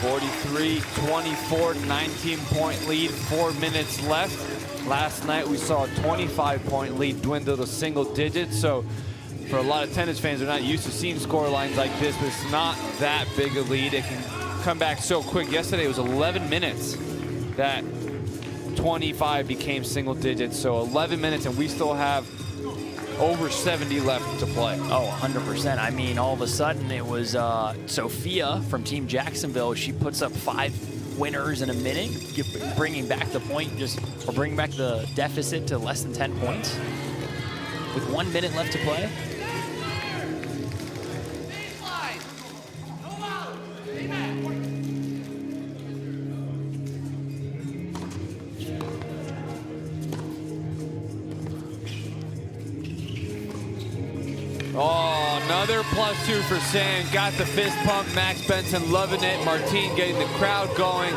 Forty-three, 24, 19-point lead, 4 minutes left. Last night we saw a 25-point lead dwindle to single digits. So for a lot of tennis fans, they're not used to seeing score lines like this, but it's not that big a lead. It can come back so quick. Yesterday it was 11 minutes that 25 became single digits. So 11 minutes and we still have over 70 left to play. Oh, 100%. I mean, all of a sudden it was Sophia from Team Jacksonville. She puts up 5 winners in a minute, bringing back the point, or bringing back the deficit to less than 10 points with 1 minute left to play. Oh, another +2 for Sam. Got the fist pump. Max Benson loving it. Martine getting the crowd going.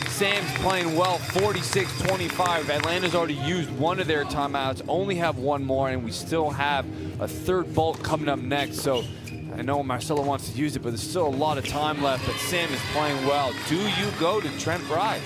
Sam's playing well, 46-25. Atlanta's already used one of their timeouts, only have one more, and we still have a third bolt coming up next. So I know Marcelo wants to use it, but there's still a lot of time left, but Sam is playing well. Do you go to Trent Bryde?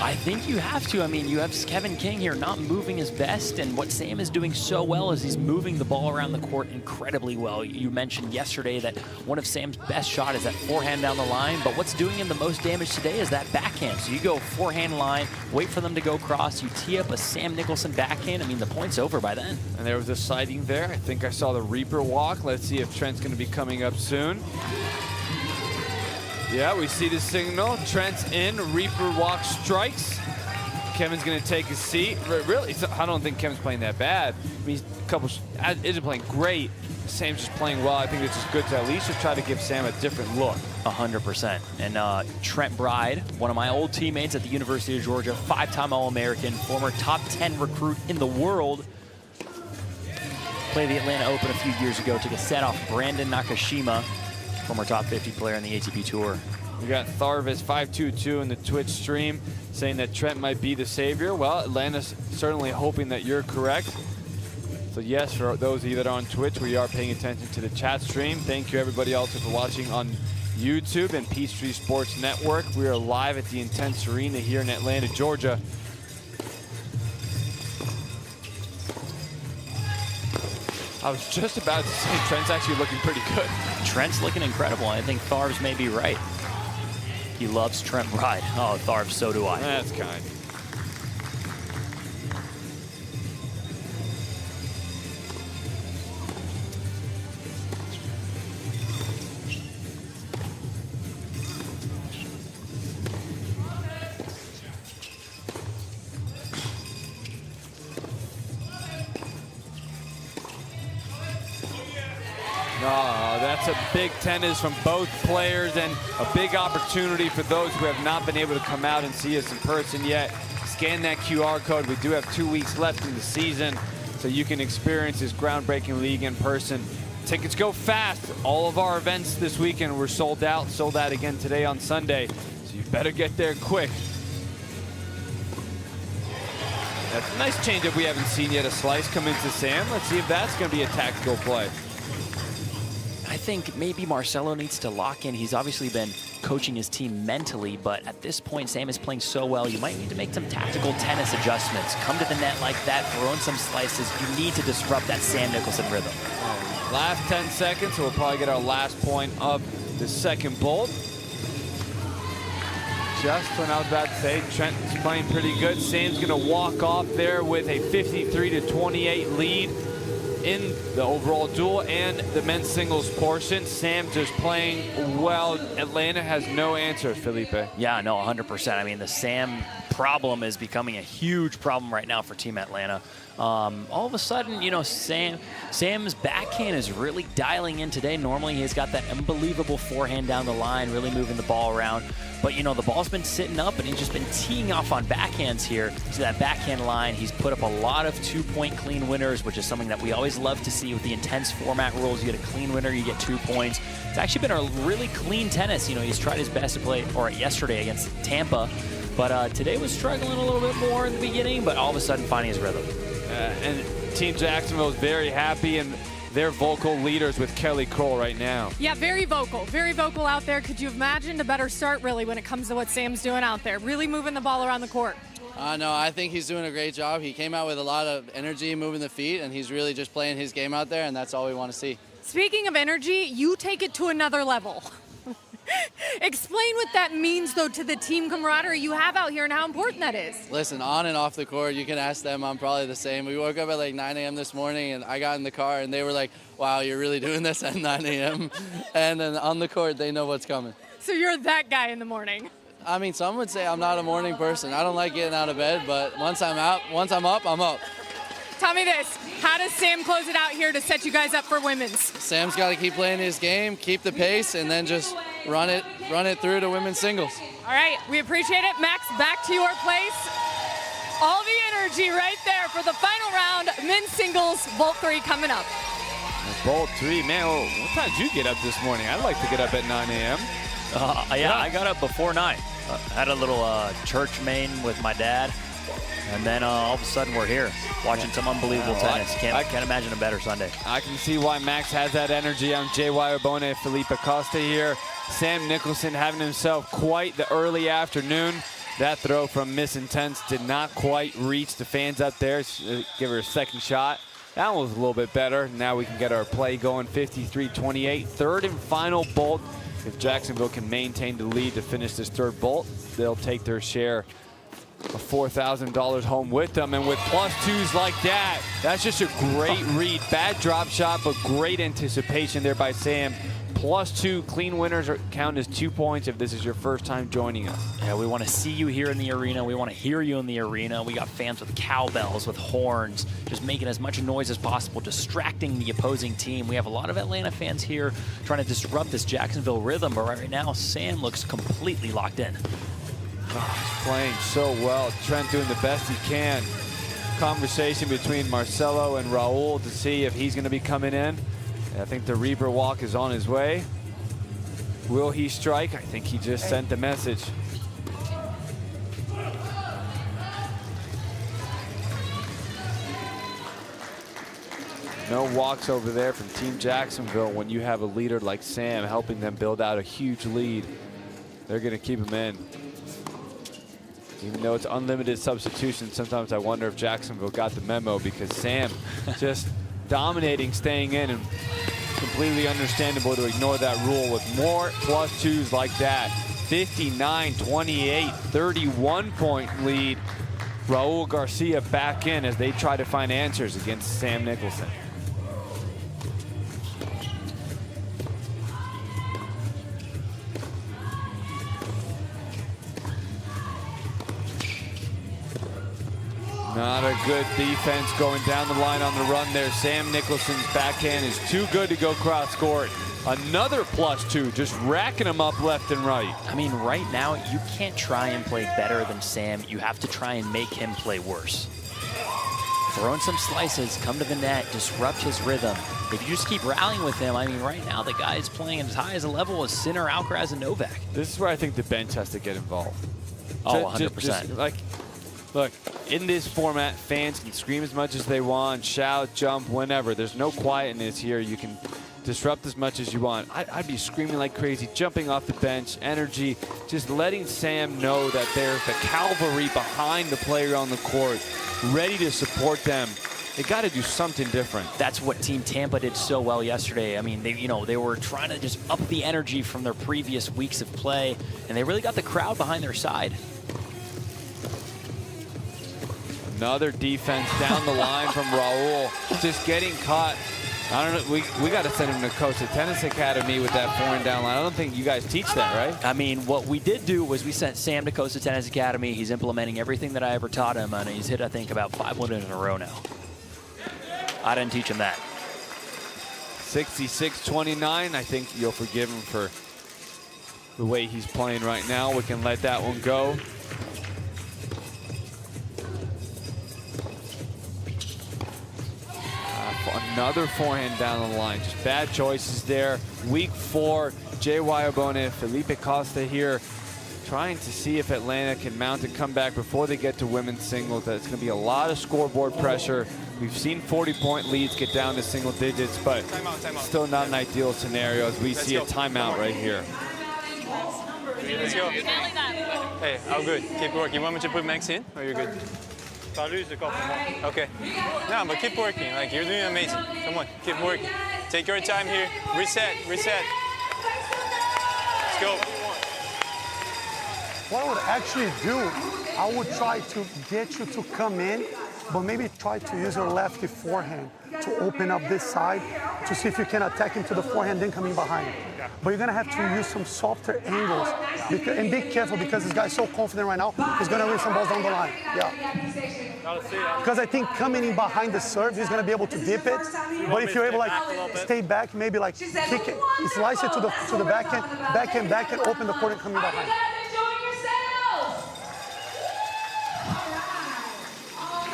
I think you have to. I mean, you have Kevin King here not moving his best, and what Sam is doing so well is he's moving the ball around the court incredibly well. You mentioned yesterday that one of Sam's best shot is that forehand down the line, but what's doing him the most damage today is that backhand. So you go forehand line, wait for them to go cross, you tee up a Sam Nicholson backhand. I mean, the point's over by then. And there was a sighting there. I think I saw the Reaper walk. Let's see if Trent's going to be coming up soon. Yeah, we see the signal. Trent's in. Reaper walk strikes. Kevin's going to take his seat. Really, I don't think Kevin's playing that bad. I mean, isn't playing great. Sam's just playing well. I think it's just good to at least just try to give Sam a different look. 100%. And Trent Bryde, one of my old teammates at the University of Georgia, 5-time All-American, former top 10 recruit in the world, played the Atlanta Open a few years ago, took a set off Brandon Nakashima, former top 50 player in the ATP Tour. We got Tharvis522 in the Twitch stream saying that Trent might be the savior. Well, Atlanta's certainly hoping that you're correct. So yes, for those of you that are on Twitch, we are paying attention to the chat stream. Thank you everybody also for watching on YouTube and Peachtree Sports Network. We are live at the Intense Arena here in Atlanta, Georgia. I was just about to say Trent's actually looking pretty good. Trent's looking incredible. I think Tharves may be right. He loves Trent Bryde. Oh, Tharves, so do I. That's kind. Oh, that's a big tennis from both players and a big opportunity for those who have not been able to come out and see us in person yet. Scan that QR code. We do have 2 weeks left in the season, so you can experience this groundbreaking league in person. Tickets go fast. All of our events this weekend were sold out again today on Sunday, so you better get there quick. That's a nice change that we haven't seen yet. A slice come into Sam. Let's see if that's going to be a tactical play. I think maybe Marcelo needs to lock in. He's obviously been coaching his team mentally, but at this point, Sam is playing so well, you might need to make some tactical tennis adjustments. Come to the net like that, throw in some slices. You need to disrupt that Sam Nicholson rhythm. Last 10 seconds, so we'll probably get our last point of the second bolt. Just when I was about to say, Trent is playing pretty good. Sam's going to walk off there with a 53-28 lead in the overall duel and the men's singles portion. Sam just playing well. Atlanta has no answer, Felipe. Yeah, no, 100%. I mean, the Sam problem is becoming a huge problem right now for Team Atlanta. All of a sudden, you know, Sam's backhand is really dialing in today. Normally, he's got that unbelievable forehand down the line, really moving the ball around. But, you know, the ball's been sitting up, and he's just been teeing off on backhands here to that backhand line. He's put up a lot of 2-point clean winners, which is something that we always love to see with the intense format rules. You get a clean winner, you get 2 points. It's actually been a really clean tennis. You know, he's tried his best to play, or yesterday against Tampa, but today was struggling a little bit more in the beginning, but all of a sudden finding his rhythm. And Team Jacksonville is very happy, and they're vocal leaders with Kelly Kroll right now. Yeah, very vocal out there. Could you imagine a better start, really, when it comes to what Sam's doing out there? Really moving the ball around the court. No, I think he's doing a great job. He came out with a lot of energy, moving the feet, and he's really just playing his game out there, and that's all we want to see. Speaking of energy, you take it to another level. Explain what that means, though, to the team camaraderie you have out here and how important that is. Listen, on and off the court, you can ask them. I'm probably the same. We woke up at like 9 a.m. this morning, and I got in the car, and they were like, wow, you're really doing this at 9 a.m.? And then on the court, they know what's coming. So you're that guy in the morning. I mean, some would say I'm not a morning person. I don't like getting out of bed, but once I'm up, I'm up. Tell me this, how does Sam close it out here to set you guys up for women's? Sam's got to keep playing his game, keep the pace, and then just run it through to women's singles. All right, we appreciate it. Max, back to your place. All the energy right there for the final round, men's singles, Bolt 3 coming up. Bolt 3, man, what time did you get up this morning? I'd like to get up at 9 a.m. Yeah, I got up before 9. Had a little church main with my dad. And then all of a sudden we're here watching some unbelievable tennis. Can't imagine a better Sunday. I can see why Max has that energy. I'm J.Y. Obone, Felipe Acosta here. Sam Nicholson having himself quite the early afternoon. That throw from Miss Intense did not quite reach the fans up there. Give her a second shot. That one was a little bit better. Now we can get our play going. 53-28. Third and final bolt. If Jacksonville can maintain the lead to finish this third bolt, they'll take their share of $4,000 home with them. And with +2s like that, that's just a great read. Bad drop shot, but great anticipation there by Sam. +2 clean winners count as 2 points if this is your first time joining us. Yeah, we want to see you here in the arena. We want to hear you in the arena. We got fans with cowbells, with horns, just making as much noise as possible, distracting the opposing team. We have a lot of Atlanta fans here trying to disrupt this Jacksonville rhythm, but right now, Sam looks completely locked in. Oh, he's playing so well. Trent doing the best he can. Conversation between Marcelo and Raul to see if he's going to be coming in. I think the Reaper walk is on his way. Will he strike? I think he just sent the message. No walks over there from Team Jacksonville when you have a leader like Sam helping them build out a huge lead. They're going to keep him in. Even though it's unlimited substitution, sometimes I wonder if Jacksonville got the memo because Sam just dominating, staying in, and completely understandable to ignore that rule with more +2s like that. 59-28, 31-point lead. Raul Garcia back in as they try to find answers against Sam Nicholson. Not a good defense going down the line on the run there. Sam Nicholson's backhand is too good to go cross court. Another +2, just racking him up left and right. I mean, right now, you can't try and play better than Sam. You have to try and make him play worse. Throw in some slices, come to the net, disrupt his rhythm. If you just keep rallying with him, I mean, right now, the guy is playing as high as a level as Sinner, Alcaraz, and Novak. This is where I think the bench has to get involved. Oh, 100%. Look, in this format, fans can scream as much as they want, shout, jump, whenever. There's no quietness here. You can disrupt as much as you want. I'd be screaming like crazy, jumping off the bench, energy, just letting Sam know that there's the cavalry behind the player on the court, ready to support them. They got to do something different. That's what Team Tampa did so well yesterday. I mean, they were trying to just up the energy from their previous weeks of play, and they really got the crowd behind their side. Another defense down the line from Raul, just getting caught. I don't know, we got to send him to Courtside Tennis Academy with that forehand down line. I don't think you guys teach that, right? I mean, what we did do was we sent Sam to Courtside Tennis Academy. He's implementing everything that I ever taught him, and he's hit, I think, about 5 winners in a row now. I didn't teach him that. 66-29, I think you'll forgive him for the way he's playing right now. We can let that one go. Another forehand down the line. Just bad choices there. Week 4, Jay Wayabone, Felipe Costa here, trying to see if Atlanta can mount a comeback before they get to women's singles. That's going to be a lot of scoreboard pressure. We've seen 40-point leads get down to single digits, but still not an ideal scenario as we see a timeout right here. Let's go. Hey, all good. Keep working. You want me to put Max in, or you're good? Okay. No, but keep working. Like, you're doing amazing. Come on, keep working. Take your time here. Reset. Let's go. What I would actually do, I would try to get you to come in, but maybe try to use your lefty forehand to open up this side to see if you can attack into the forehand, then coming behind. But you're gonna have to use some softer angles. And be careful because this guy's so confident right now, he's gonna win some balls down the line. Yeah. Because I think coming in behind the serve, he's gonna be able to dip it. But if you're able like stay back, maybe like kick it, slice it to the backhand, open the court and coming behind.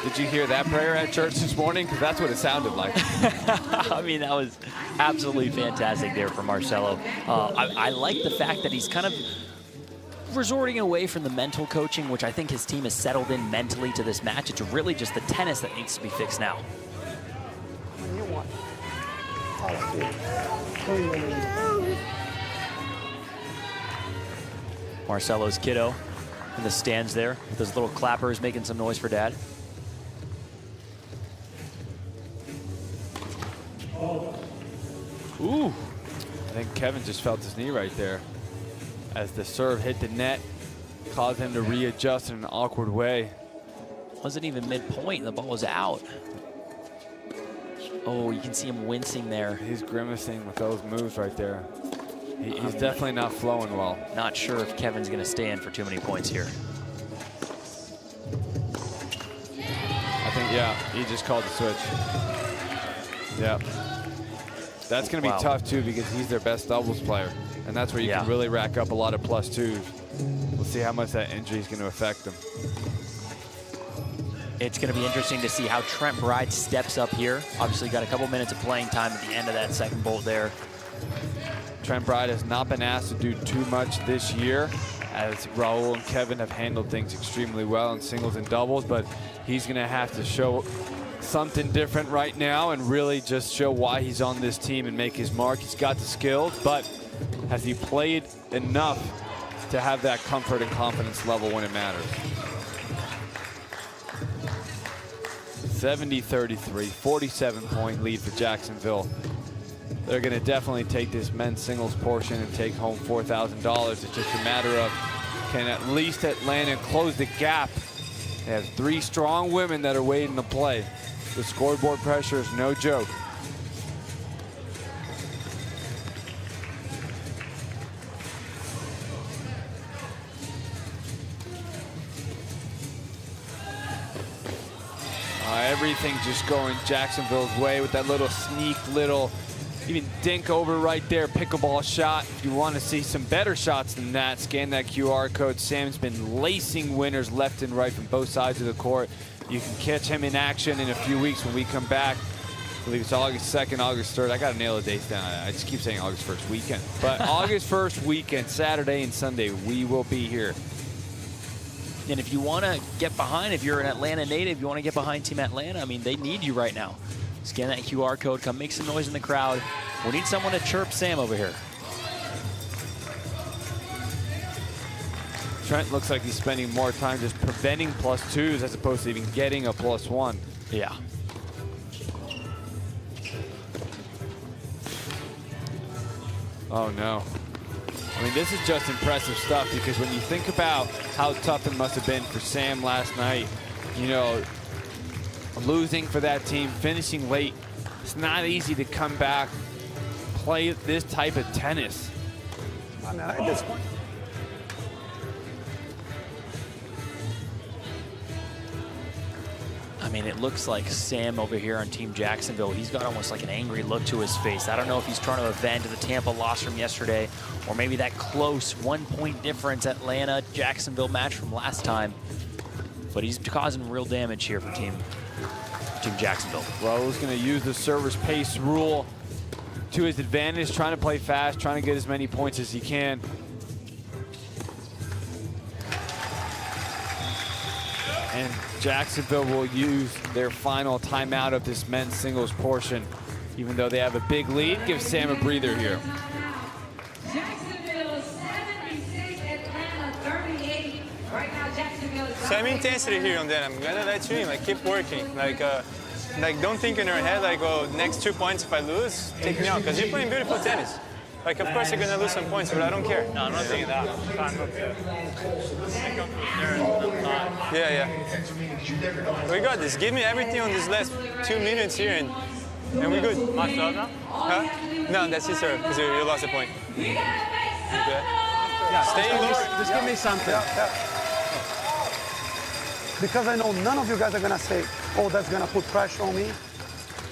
Did you hear that prayer at church this morning? Because that's what it sounded like. I mean, that was absolutely fantastic there from Marcelo. I like the fact that he's kind of resorting away from the mental coaching, which I think his team has settled in mentally to this match. It's really just the tennis that needs to be fixed now. Marcelo's kiddo in the stands there. Those little clappers making some noise for Dad. Ooh, I think Kevin just felt his knee right there as the serve hit the net, caused him to readjust in an awkward way. Wasn't even midpoint, the ball was out. Oh, you can see him wincing there. He's grimacing with those moves right there. He's definitely not flowing well. Not sure if Kevin's gonna stay in for too many points here. I think, yeah, he just called the switch. Yeah. That's gonna be tough too because he's their best doubles player. And that's where you can really rack up a lot of +2s. We'll see how much that injury is gonna affect him. It's going to be interesting to see how Trent Bryde steps up here. Obviously got a couple minutes of playing time at the end of that second bolt there. Trent Bryde has not been asked to do too much this year, as Raul and Kevin have handled things extremely well in singles and doubles, but he's going to have to show something different right now and really just show why he's on this team and make his mark. He's got the skills, but has he played enough to have that comfort and confidence level when it matters? 70-33, 47-point lead for Jacksonville. They're going to definitely take this men's singles portion and take home $4,000. It's just a matter of can at least Atlanta close the gap. They have 3 strong women that are waiting to play. The scoreboard pressure is no joke. Everything just going Jacksonville's way with that little sneak, even dink over right there, pickleball shot. If you want to see some better shots than that, scan that QR code. Sam's been lacing winners left and right from both sides of the court. You can catch him in action in a few weeks when we come back. I believe it's August 2nd, August 3rd. I got to nail the dates down. I just keep saying August 1st weekend. But August 1st weekend, Saturday and Sunday, we will be here. And if you want to get behind, if you're an Atlanta native, you want to get behind Team Atlanta, I mean, they need you right now. Scan that QR code, come make some noise in the crowd. We need someone to chirp Sam over here. Trent looks like he's spending more time just preventing +2s as opposed to even getting a +1. Yeah. Oh no. I mean, this is just impressive stuff because when you think about how tough it must have been for Sam last night, you know, losing for that team, finishing late, it's not easy to come back, play this type of tennis. I mean, at this point. I mean, it looks like Sam over here on Team Jacksonville, he's got almost like an angry look to his face. I don't know if he's trying to avenge the Tampa loss from yesterday or maybe that close 1-point difference Atlanta-Jacksonville match from last time. But he's causing real damage here for Team Jacksonville. Raul's going to use the server's pace rule to his advantage, trying to play fast, trying to get as many points as he can. And Jacksonville will use their final timeout of this men's singles portion. Even though they have a big lead, give Sam a breather here. Jacksonville 76, Atlanta 38. Right now, Jacksonville is Same intensity here on that. I'm gonna let you in. Like, keep working. Like don't think in your head like, oh, next 2 points if I lose, take me out. Because you're playing beautiful tennis. Like, of course you're gonna lose some points, but I don't care. No, I'm not thinking that. I'm trying not to. Yeah. We got this. Give me everything on these last 2 minutes here, and we're good. My serve now? Huh? No, that's his serve, because you lost a point. Okay. Stay low. Just give me something. Because I know none of you guys are gonna say, oh, that's gonna put pressure on me.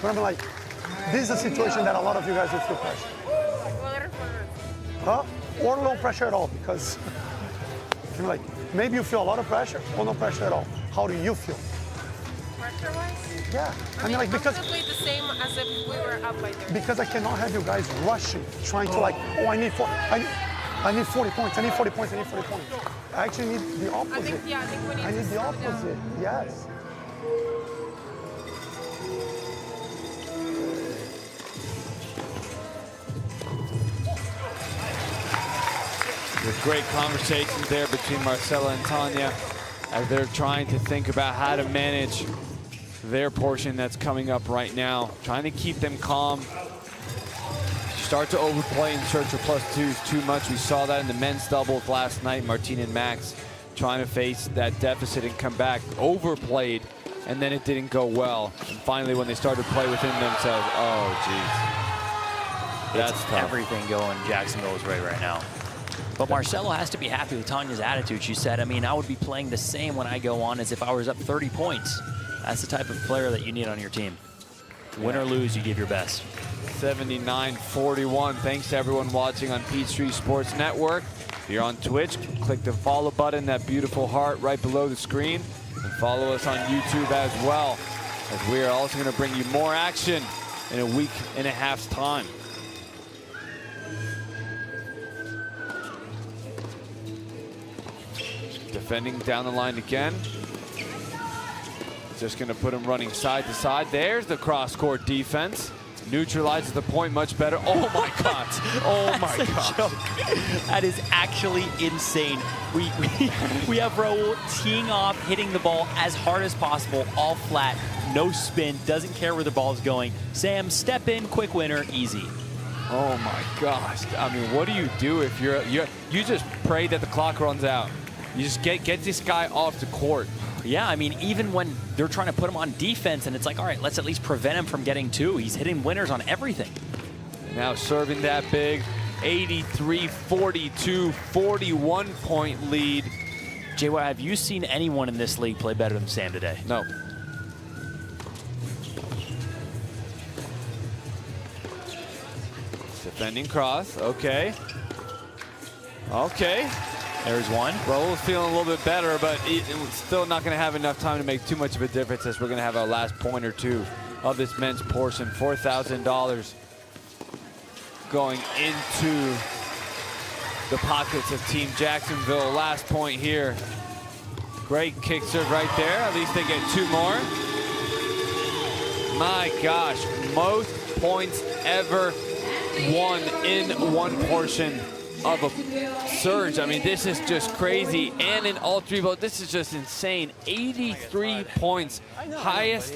But I'm like, this is a situation that a lot of you guys will feel pressure. Huh? Or low pressure at all, because you're like, maybe you feel a lot of pressure or no pressure at all. How do you feel? Pressure-wise? Yeah. I mean, like, because the same as if we were up by 30. Because I cannot have you guys rushing, trying to like, oh, I need 40 points, I need 40 points, I need 40 points. I actually need the opposite. I think we need I need the slow opposite, down. yes. The With great conversations there between Marcela and Tanya as they're trying to think about how to manage their portion that's coming up right now. Trying to keep them calm. Start to overplay and search for +2s too much. We saw that in the men's doubles last night. Martina and Max trying to face that deficit and come back. Overplayed, and then it didn't go well. And finally, when they started to play within themselves, oh, geez. That's tough. Everything going Jacksonville's way right now. But Marcelo has to be happy with Tanya's attitude. She said, I mean, I would be playing the same when I go on as if I was up 30 points. That's the type of player that you need on your team. Win or lose, you give your best. 79-41. Thanks to everyone watching on Peachtree Sports Network. If you're on Twitch, click the follow button, that beautiful heart right below the screen. And follow us on YouTube as well, as we are also going to bring you more action in a week and a half's time. Defending down the line again. Just going to put him running side to side. There's the cross-court defense. Neutralizes the point much better. Oh my God. Oh my God. That is actually insane. We have Raul teeing off, hitting the ball as hard as possible, all flat, no spin, doesn't care where the ball is going. Sam, step in, quick winner, easy. Oh my gosh. I mean, what do you do if you just pray that the clock runs out? You just get this guy off the court. Yeah, I mean, even when they're trying to put him on defense and it's like, all right, let's at least prevent him from getting two. He's hitting winners on everything. Now serving that big 83-42, 41-point lead. JY, have you seen anyone in this league play better than Sam today? No. Defending cross, okay. Okay. There's one. Raul's feeling a little bit better, but it's still not going to have enough time to make too much of a difference as we're going to have our last point or two of this men's portion. $4,000 going into the pockets of Team Jacksonville. Last point here. Great kick serve right there. At least they get two more. My gosh, most points ever won in one portion of a surge. I mean, this is just crazy. And in all three votes, this is just insane. 83 points. Highest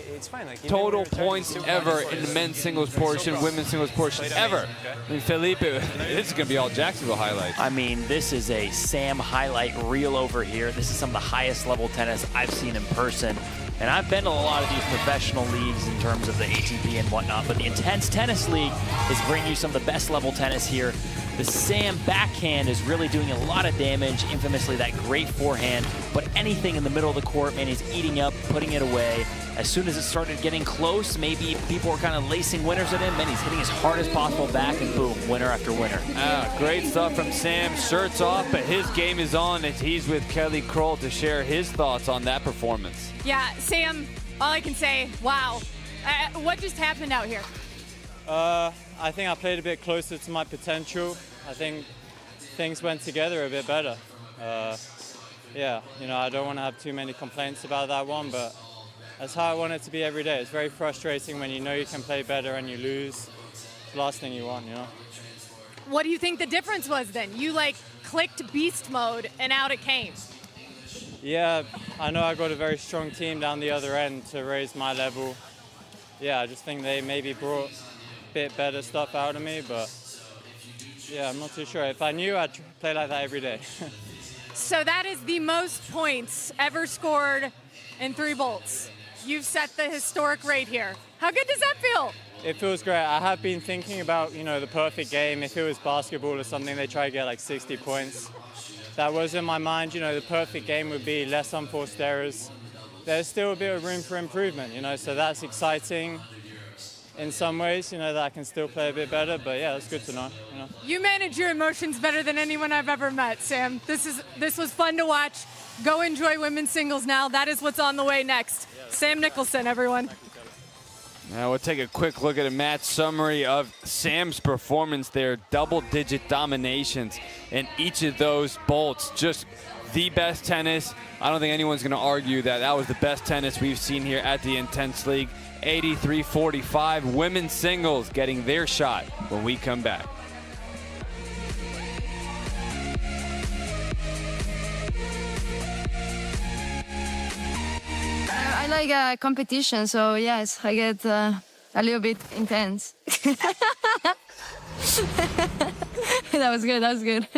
total points ever in the men's singles portion, women's singles portion ever. I mean, Felipe, this is going to be all Jacksonville highlights. I mean, this is a Sam highlight reel over here. This is some of the highest level tennis I've seen in person. And I've been to a lot of these professional leagues in terms of the ATP and whatnot, but the Intense Tennis League is bringing you some of the best level tennis here. The Sam backhand is really doing a lot of damage, infamously that great forehand, but anything in the middle of the court, man, he's eating up, putting it away. As soon as it started getting close, maybe people were kind of lacing winners at him, and he's hitting as hard as possible back, and boom, winner after winner. Great stuff from Sam. Shirts off, but his game is on as he's with Kelly Kroll to share his thoughts on that performance. Yeah, Sam, all I can say, wow. What just happened out here? I think I played a bit closer to my potential. I think things went together a bit better. Yeah, you know, I don't want to have too many complaints about that one, but that's how I want it to be every day. It's very frustrating when you know you can play better and you lose. It's the last thing you want, you know? What do you think the difference was then? You like clicked beast mode and out it came. Yeah, I know I got a very strong team down the other end to raise my level. Yeah, I just think they maybe brought a bit better stuff out of me, but yeah, I'm not too sure. If I knew, I'd play like that every day. So that is the most points ever scored in 3 bolts. You've set the historic rate here. How good does that feel? It feels great. I have been thinking about, you know, the perfect game. If it was basketball or something, they try to get like 60 points. That was in my mind, you know, the perfect game would be less unforced errors. There's still a bit of room for improvement, you know, so that's exciting in some ways, you know, that I can still play a bit better, but yeah, that's good to know, you know. You manage your emotions better than anyone I've ever met, Sam. This was fun to watch. Go enjoy women's singles now. That is what's on the way next. Sam Nicholson, everyone. Now we'll take a quick look at a match summary of Sam's performance there. Double-digit dominations in each of those bolts. Just the best tennis. I don't think anyone's going to argue that that was the best tennis we've seen here at the Intense League. 83-45. Women's singles getting their shot when we come back. I like competition, so yes, I get a little bit intense. That was good, that was good.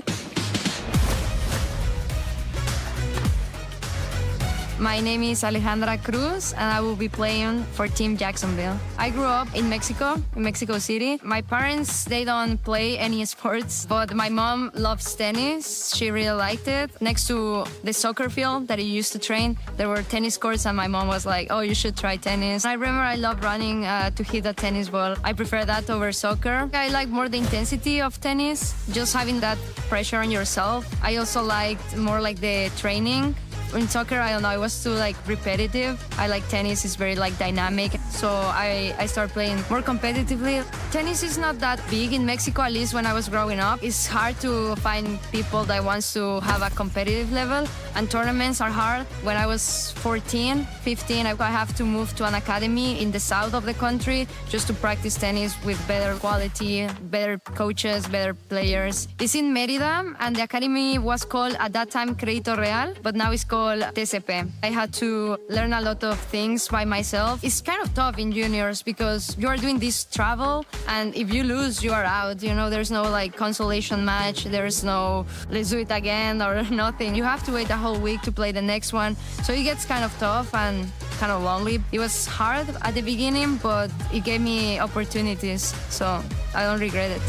My name is Alejandra Cruz, and I will be playing for Team Jacksonville. I grew up in Mexico City. My parents, they don't play any sports, but my mom loves tennis. She really liked it. Next to the soccer field that I used to train, there were tennis courts, and my mom was like, oh, you should try tennis. I remember I loved running to hit a tennis ball. I prefer that over soccer. I like more the intensity of tennis, just having that pressure on yourself. I also liked more like the training. In soccer, I don't know, it was too like repetitive. I like tennis, it's very like dynamic. So I started playing more competitively. Tennis is not that big in Mexico, at least when I was growing up. It's hard to find people that wants to have a competitive level, and tournaments are hard. When I was 14, 15, I have to move to an academy in the south of the country just to practice tennis with better quality, better coaches, better players. It's in Mérida, and the academy was called at that time Crédito Real, but now it's called TCP. I had to learn a lot of things by myself. It's kind of tough in juniors because you are doing this travel, and if you lose, you are out. You know, there's no like consolation match. There's no let's do it again or nothing. You have to wait a whole week to play the next one. So it gets kind of tough and kind of lonely. It was hard at the beginning, but it gave me opportunities. So I don't regret it.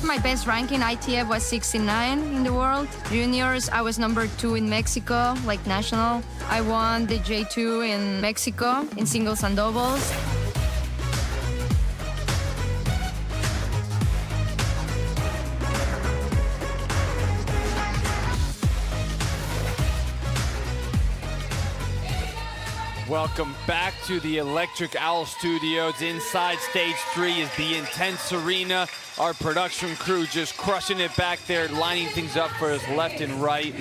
My best ranking ITF was 69 in the world. Juniors, I was number 2 in Mexico, like national. I won the J2 in Mexico in singles and doubles. Welcome back to the Electric Owl Studios. Inside stage 3 is the INTENNSE Arena. Our production crew just crushing it back there, lining things up for us left and right.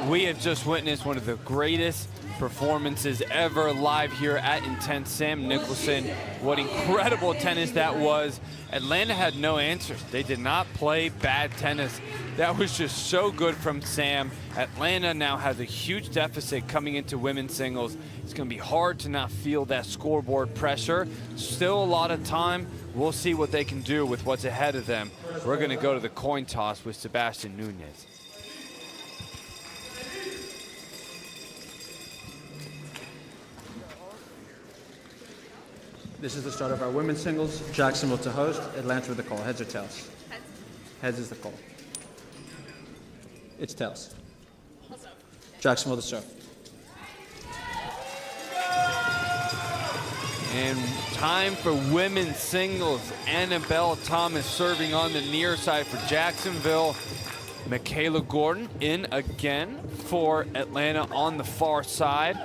We have just witnessed one of the greatest performances ever live here at INTENNSE. Sam Nicholson, what incredible tennis that was. Atlanta had no answers. They did not play bad tennis. That was just so good from Sam. Atlanta now has a huge deficit coming into women's singles. It's going to be hard to not feel that scoreboard pressure. Still a lot of time. We'll see what they can do with what's ahead of them. We're going to go to the coin toss with Sebastian Nunez. This is the start of our women's singles. Jacksonville to host, Atlanta with the call. Heads or tails? Heads is the call. It's tails. Jacksonville to serve. And time for women's singles. Annabelle Thomas serving on the near side for Jacksonville. Michaela Gordon in again for Atlanta on the far side.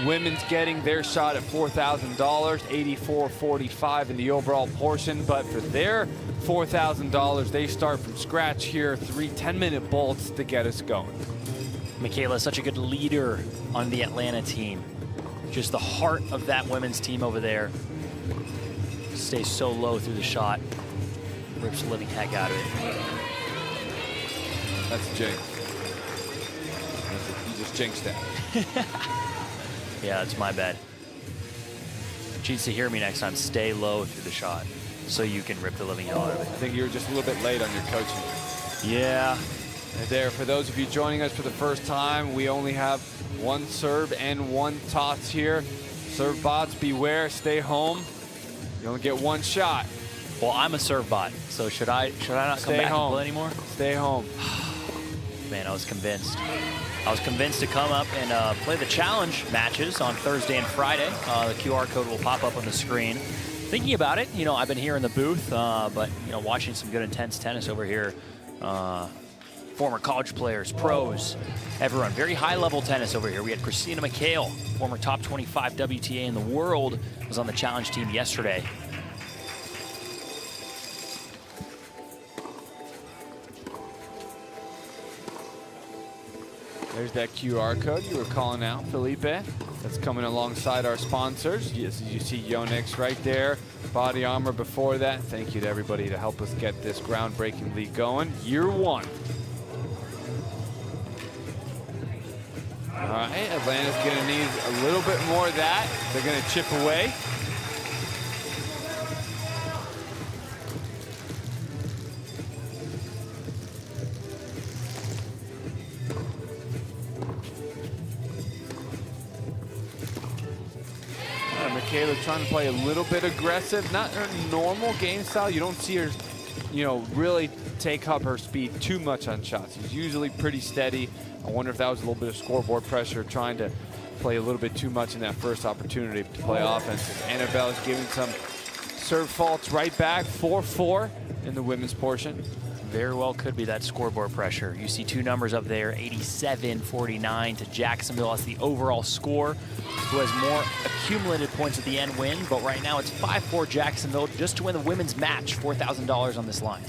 Women's getting their shot at $4,000, $84.45 in the overall portion. But for their $4,000, they start from scratch here. 3 10-minute bolts to get us going. Michaela is such a good leader on the Atlanta team. Just the heart of that women's team over there. Stays so low through the shot. Rips the living heck out of it. That's a jinx. You just jinxed that. Yeah, that's my bad. She needs to hear me next time. Stay low through the shot so you can rip the living hell out of it. I think you were just a little bit late on your coaching. Yeah. And there, for those of you joining us for the first time, we only have 1 serve and 1 toss here. Serve bots, beware, stay home. You only get 1 shot. Well, I'm a serve bot, so should I not come back and play anymore? Stay home. Man, I was convinced. I was convinced to come up and play the challenge matches on Thursday and Friday. The QR code will pop up on the screen. Thinking about it, you know, I've been here in the booth, but, you know, watching some good intense tennis over here. Former college players, pros, everyone. Very high-level tennis over here. We had Christina McHale, former top 25 WTA in the world, was on the challenge team yesterday. There's that QR code you were calling out, Felipe. That's coming alongside our sponsors. Yes, you see Yonex right there. Body Armor before that. Thank you to everybody to help us get this groundbreaking league going. Year 1. All right, Atlanta's going to need a little bit more of that. They're going to chip away. Michaela trying to play a little bit aggressive, not her normal game style. You don't see her, really take up her speed too much on shots. She's usually pretty steady. I wonder if that was a little bit of scoreboard pressure, trying to play a little bit too much in that first opportunity to play offense. Annabelle is giving some serve faults right back, 4-4 in the women's portion. Very well could be that scoreboard pressure. You see two numbers up there, 87-49 to Jacksonville. That's the overall score. Who has more accumulated points at the end win, but right now it's 5-4 Jacksonville just to win the women's match, $4,000 on this line.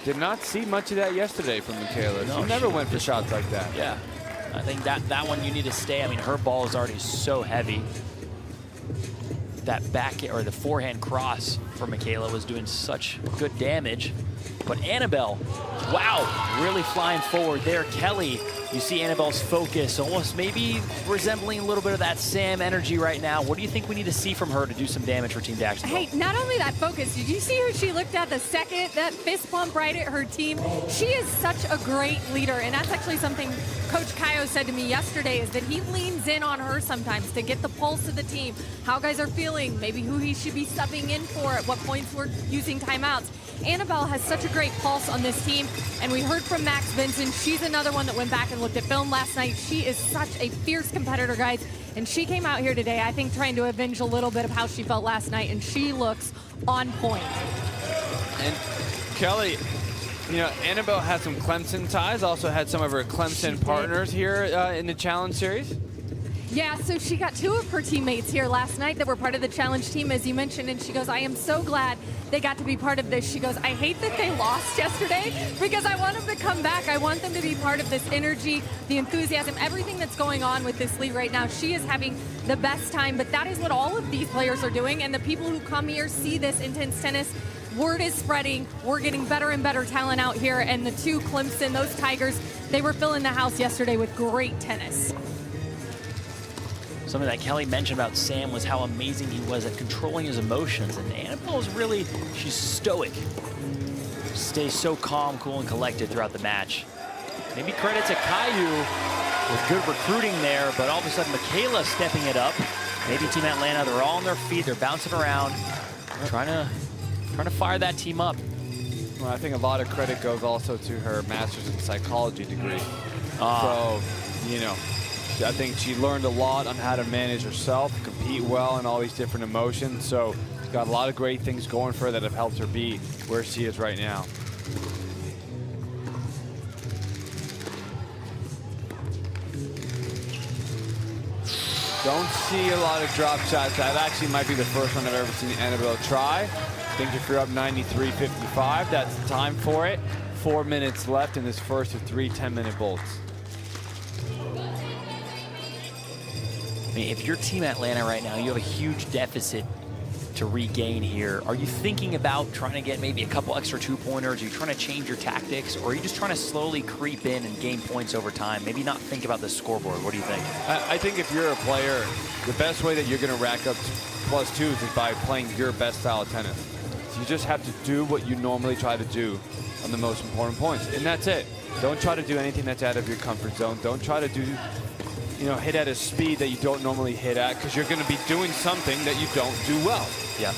Did not see much of that yesterday from Michaela. No, she never went for shots like that. Yeah, I think that one you need to stay. I mean, her ball is already so heavy. That back or the forehand cross for Michaela was doing such good damage. But Annabelle, wow, really flying forward there. Kelly, you see Annabelle's focus, almost maybe resembling a little bit of that Sam energy right now. What do you think we need to see from her to do some damage for Team Jacksonville? Hey, not only that focus, did you see who she looked at the second that fist bump right at her team? She is such a great leader, and that's actually something Coach Kayo said to me yesterday, is that he leans in on her sometimes to get the pulse of the team, how guys are feeling, maybe who he should be subbing in for, at what points we're using timeouts. Annabelle has such a great pulse on this team, and we heard from Max Benson. She's another one that went back and looked at film last night. She is such a fierce competitor, guys, and she came out here today, I think, trying to avenge a little bit of how she felt last night, and she looks on point. And Kelly, Annabelle had some Clemson ties, also had some of her Clemson partners here in the Challenge Series. Yeah, so she got two of her teammates here last night that were part of the challenge team, as you mentioned, and she goes, I am so glad they got to be part of this. She goes, I hate that they lost yesterday because I want them to come back. I want them to be part of this energy, the enthusiasm, everything that's going on with this league right now. She is having the best time, but that is what all of these players are doing, and the people who come here see this intense tennis. Word is spreading. We're getting better and better talent out here, and the two Clemson, those Tigers, they were filling the house yesterday with great tennis. Something that Kelly mentioned about Sam was how amazing he was at controlling his emotions. And Annabelle is really, she's stoic. Stays so calm, cool, and collected throughout the match. Maybe credit to Caillou with good recruiting there, but all of a sudden Michaela stepping it up. Maybe Team Atlanta, they're all on their feet, they're bouncing around, trying to fire that team up. Well, I think a lot of credit goes also to her master's in psychology degree. So, I think she learned a lot on how to manage herself, compete well in all these different emotions. So she's got a lot of great things going for her that have helped her be where she is right now. Don't see a lot of drop shots. That actually might be the first one I've ever seen Annabelle try. I think if you're up 93-55, that's the time for it. 4 minutes left in this first of 3 10-minute bolts. I mean, if you're Team Atlanta right now, you have a huge deficit to regain here. Are you thinking about trying to get maybe a couple extra two-pointers? Are you trying to change your tactics? Or are you just trying to slowly creep in and gain points over time? Maybe not think about the scoreboard. What do you think? I think if you're a player, the best way that you're going to rack up +2s is by playing your best style of tennis. So you just have to do what you normally try to do on the most important points. And that's it. Don't try to do anything that's out of your comfort zone. Don't try to do hit at a speed that you don't normally hit at, because you're going to be doing something that you don't do well. Yeah.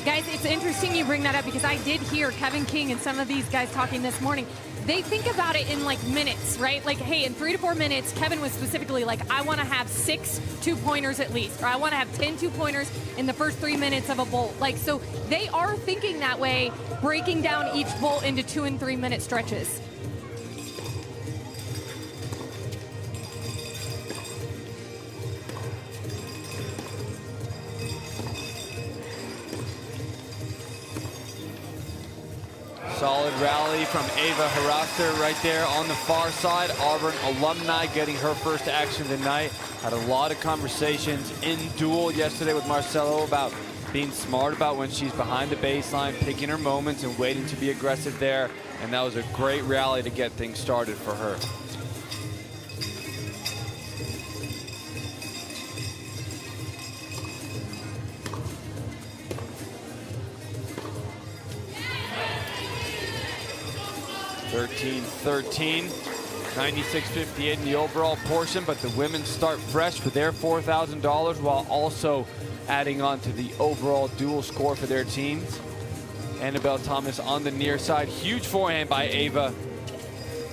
Guys, it's interesting you bring that up, because I did hear Kevin King and some of these guys talking this morning. They think about it in like minutes, right? Like, hey, in 3 to 4 minutes, Kevin was specifically like, I want to have 6 two-pointers at least, or I want to have 10 two-pointers in the first 3 minutes of a bolt. Like, so they are thinking that way, breaking down each bolt into 2 and 3 minute stretches. Solid rally from Ava Haraster right there on the far side. Auburn alumni getting her first action tonight. Had a lot of conversations in duel yesterday with Marcelo about being smart about when she's behind the baseline, picking her moments and waiting to be aggressive there. And that was a great rally to get things started for her. (13-13). 96.58 in the overall portion, but the women start fresh for their $4,000 while also adding on to the overall dual score for their teams. Annabelle Thomas on the near side. Huge forehand by Ava.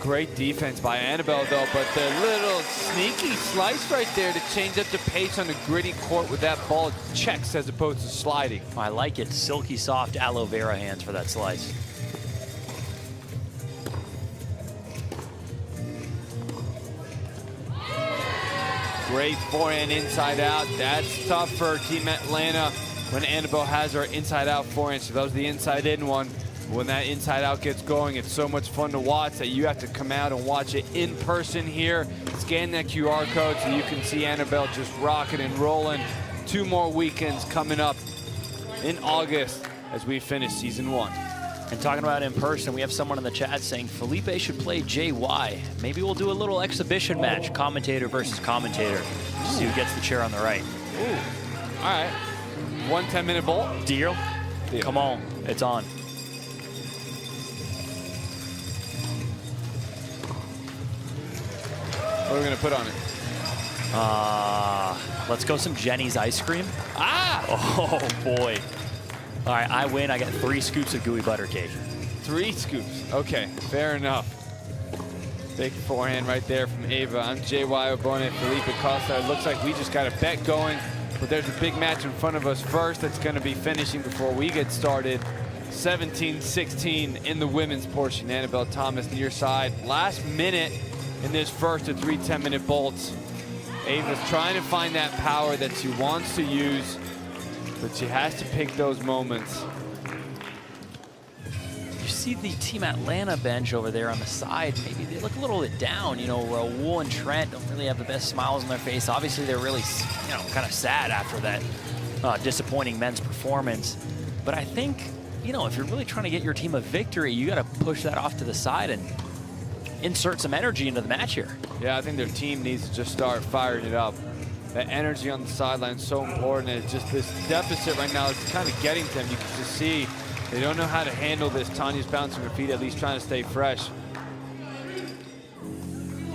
Great defense by Annabelle though, but the little sneaky slice right there to change up the pace on the gritty court with that ball checks as opposed to sliding. I like it. Silky soft aloe vera hands for that slice. Great forehand inside out. That's tough for Team Atlanta when Annabelle has her inside out forehand. So that was the inside in one. When that inside out gets going, it's so much fun to watch that you have to come out and watch it in person here. Scan that QR code so you can see Annabelle just rocking and rolling. 2 more weekends coming up in August as we finish season 1. And talking about in person, we have someone in the chat saying Felipe should play JY. Maybe we'll do a little exhibition match, commentator versus commentator. See who gets the chair on the right. Ooh. All right. 1 10-minute bolt. Deal? Come on, it's on. What are we gonna put on it? Let's go some Jenny's ice cream. Ah! Oh boy. All right, I win. I get 3 scoops of gooey butter cake. 3 scoops. Okay, fair enough. Big forehand right there from Ava. I'm JY Obone, Felipe Costa. It looks like we just got a bet going, but there's a big match in front of us first that's going to be finishing before we get started. 17-16 in the women's portion. Annabelle Thomas near side. Last minute in this first of 3 10-minute bolts. Ava's trying to find that power that she wants to use, but she has to pick those moments. You see the Team Atlanta bench over there on the side. Maybe they look a little bit down. You know, Wool and Trent don't really have the best smiles on their face. Obviously, they're really, you know, kind of sad after that disappointing men's performance. But I think, you know, if you're really trying to get your team a victory, you got to push that off to the side and insert some energy into the match here. Yeah, I think their team needs to just start firing it up. That energy on the sideline is so important. It's just this deficit right now is kind of getting to them. You can just see they don't know how to handle this. Tanya's bouncing her feet, at least trying to stay fresh.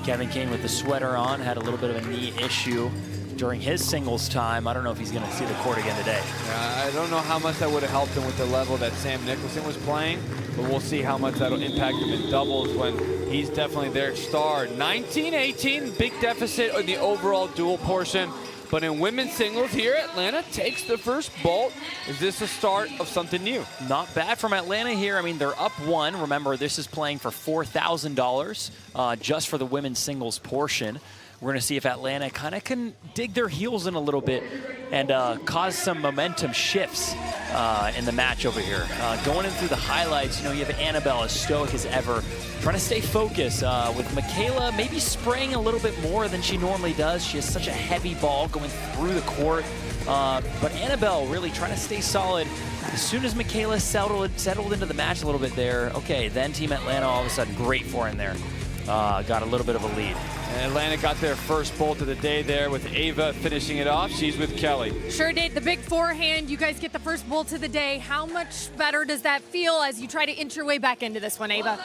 Kevin King with the sweater on had a little bit of a knee issue during his singles time. I don't know if he's going to see the court again today. I don't know how much that would have helped him with the level that Sam Nicholson was playing, but we'll see how much that'll impact him in doubles when he's definitely their star. 19-18, big deficit in the overall dual portion. But in women's singles here, Atlanta takes the first bolt. Is this a start of something new? Not bad from Atlanta here. I mean, they're up 1. Remember, this is playing for $4,000 just for the women's singles portion. We're going to see if Atlanta kind of can dig their heels in a little bit and cause some momentum shifts in the match over here. Going in through the highlights, you know, you have Annabelle as stoic as ever, trying to stay focused with Michaela maybe spraying a little bit more than she normally does. She has such a heavy ball going through the court. But Annabelle really trying to stay solid. As soon as Michaela settled into the match a little bit there, okay, then Team Atlanta all of a sudden great forehand there. Got a little bit of a lead. And Atlanta got their first bolt of the day there with Ava finishing it off. She's with Kelly. Sure did. The big forehand. You guys get the first bolt of the day. How much better does that feel as you try to inch your way back into this one, Ava?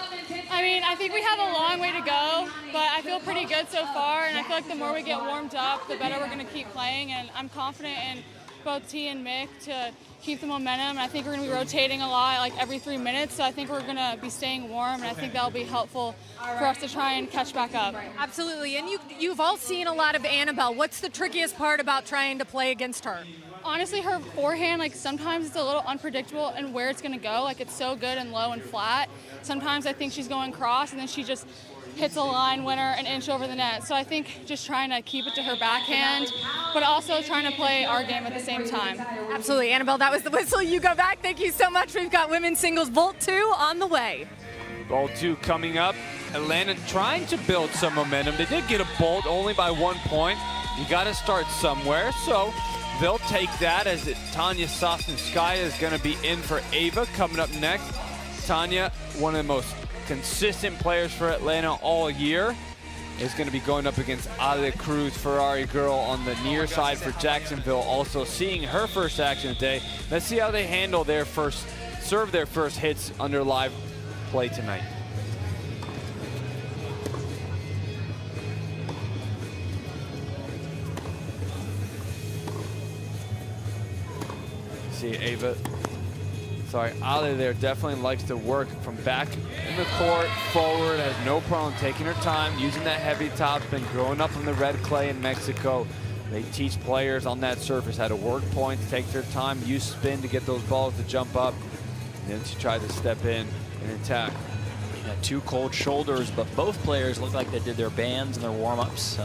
I mean, I think we have a long way to go, but I feel pretty good so far. And I feel like the more we get warmed up, the better we're going to keep playing. And I'm confident in both T and Mick to keep the momentum. And I think we're going to be rotating a lot, like every 3 minutes. So I think we're going to be staying warm, and I think that'll be helpful for us to try and catch back up. Absolutely. And you've all seen a lot of Annabelle. What's the trickiest part about trying to play against her? Honestly, her forehand, like sometimes it's a little unpredictable and where it's going to go. Like it's so good and low and flat. Sometimes I think she's going cross, and then she just hits a line winner an inch over the net. So I think just trying to keep it to her backhand, but also trying to play our game at the same time. Absolutely. Annabelle, that was the whistle. You go back. Thank you so much. We've got women's singles vault 2 on the way. Vault 2 coming up. Atlanta trying to build some momentum. They did get a bolt only by 1 point. You got to start somewhere, so they'll take that as Tanya Sosnskaya is going to be in for Ava coming up next. Tanya, one of the most consistent players for Atlanta all year, is going to be going up against Ale Cruz, Ferrari girl on the near side for Jacksonville, also seeing her first action today. Let's see how they handle their first hits under live play tonight. See Ale there definitely likes to work from back in the court, forward, has no problem taking her time, using that heavy top spin, growing up on the red clay in Mexico. They teach players on that surface how to work points, take their time, use spin to get those balls to jump up, and then she tried to step in and attack. Yeah, 2 cold shoulders, but both players look like they did their bands and their warm-ups.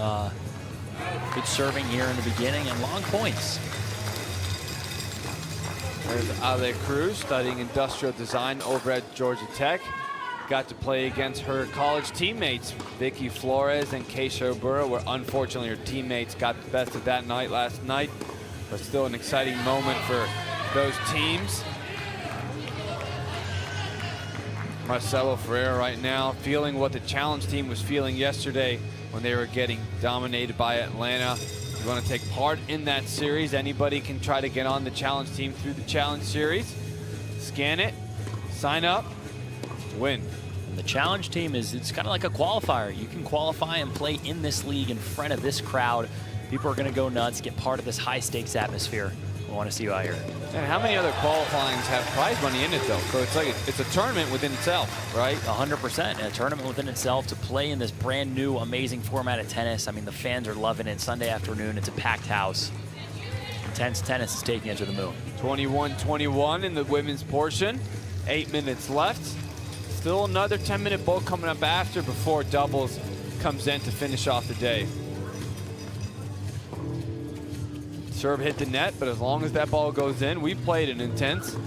Good serving here in the beginning and long points. There's Ale Cruz studying industrial design over at Georgia Tech. Got to play against her college teammates, Vicky Flores and Keisha Obura, where unfortunately her teammates got the best of that night last night, but still an exciting moment for those teams. Marcelo Ferreira right now feeling what the challenge team was feeling yesterday when they were getting dominated by Atlanta. You want to take part in that series. Anybody can try to get on the challenge team through the challenge series. Scan it, sign up, win. And the challenge team it's kind of like a qualifier. You can qualify and play in this league in front of this crowd. People are going to go nuts, get part of this high stakes atmosphere. We want to see you out here. And how many other qualifyings have prize money in it though? So it's a tournament within itself, right? 100%, a tournament within itself to play in this brand new, amazing format of tennis. I mean, the fans are loving it. Sunday afternoon, it's a packed house. Intense tennis is taking it to the moon. 21-21 in the women's portion. 8 minutes left. Still another 10-minute bowl coming up after before doubles comes in to finish off the day. Serve hit the net, but as long as that ball goes in, we played an intense.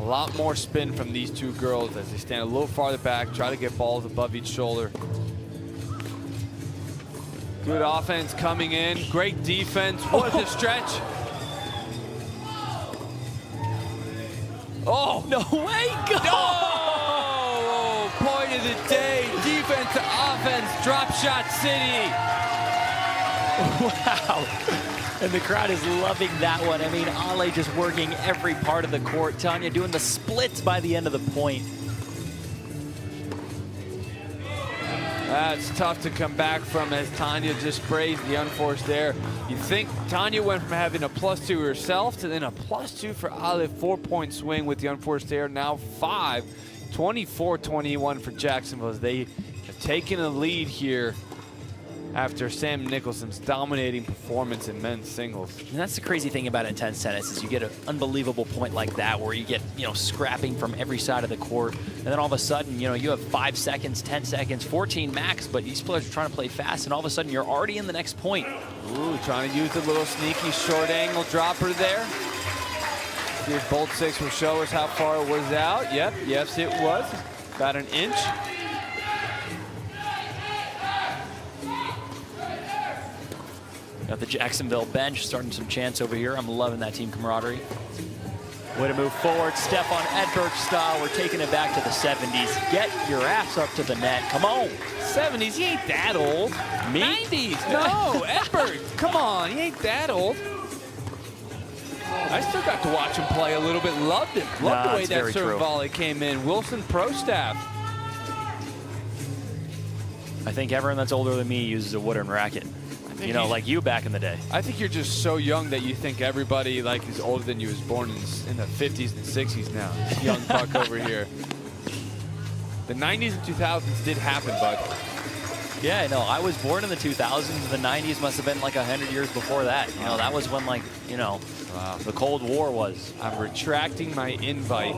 A lot more spin from these two girls as they stand a little farther back, try to get balls above each shoulder. Good offense coming in, great defense. What a stretch. Oh, no way, go! Oh, point of the day, defense to offense, drop shot city. Wow. And the crowd is loving that one. I mean, Ale just working every part of the court. Tanya doing the splits by the end of the point. That's tough to come back from as Tanya just sprays the unforced there. You think Tanya went from having a +2 herself to then a +2 for Ale. 4-point swing with the unforced air, now 5. 24-21 for Jacksonville as they have taken a lead here after Sam Nicholson's dominating performance in men's singles. And that's the crazy thing about intense tennis is you get an unbelievable point like that where you get, scrapping from every side of the court. And then all of a sudden, you have 5 seconds, 10 seconds, 14 max, but these players are trying to play fast and all of a sudden you're already in the next point. Ooh, trying to use the little sneaky short angle dropper there. See if bolt 6 will show us how far it was out. Yep, yes it was. About an inch. Got the Jacksonville bench starting some chants over here. I'm loving that team camaraderie. Way to move forward. Stefan Edberg style. We're taking it back to the 70s. Get your ass up to the net. Come on. 70s? He ain't that old. Me? 90s. No, Edberg. Come on. He ain't that old. I still got to watch him play a little bit. Loved it. Loved the way that serve volley came in. Wilson Pro Staff. I think everyone that's older than me uses a wooden racket. Like you back in the day. I think you're just so young that you think everybody is older than you was born in the 50s and 60s now. Young buck over here. The 90s and 2000s did happen, bud. Yeah, no, I was born in the 2000s. The 90s must have been like 100 years before that. That was when wow. The Cold War was. I'm retracting my invite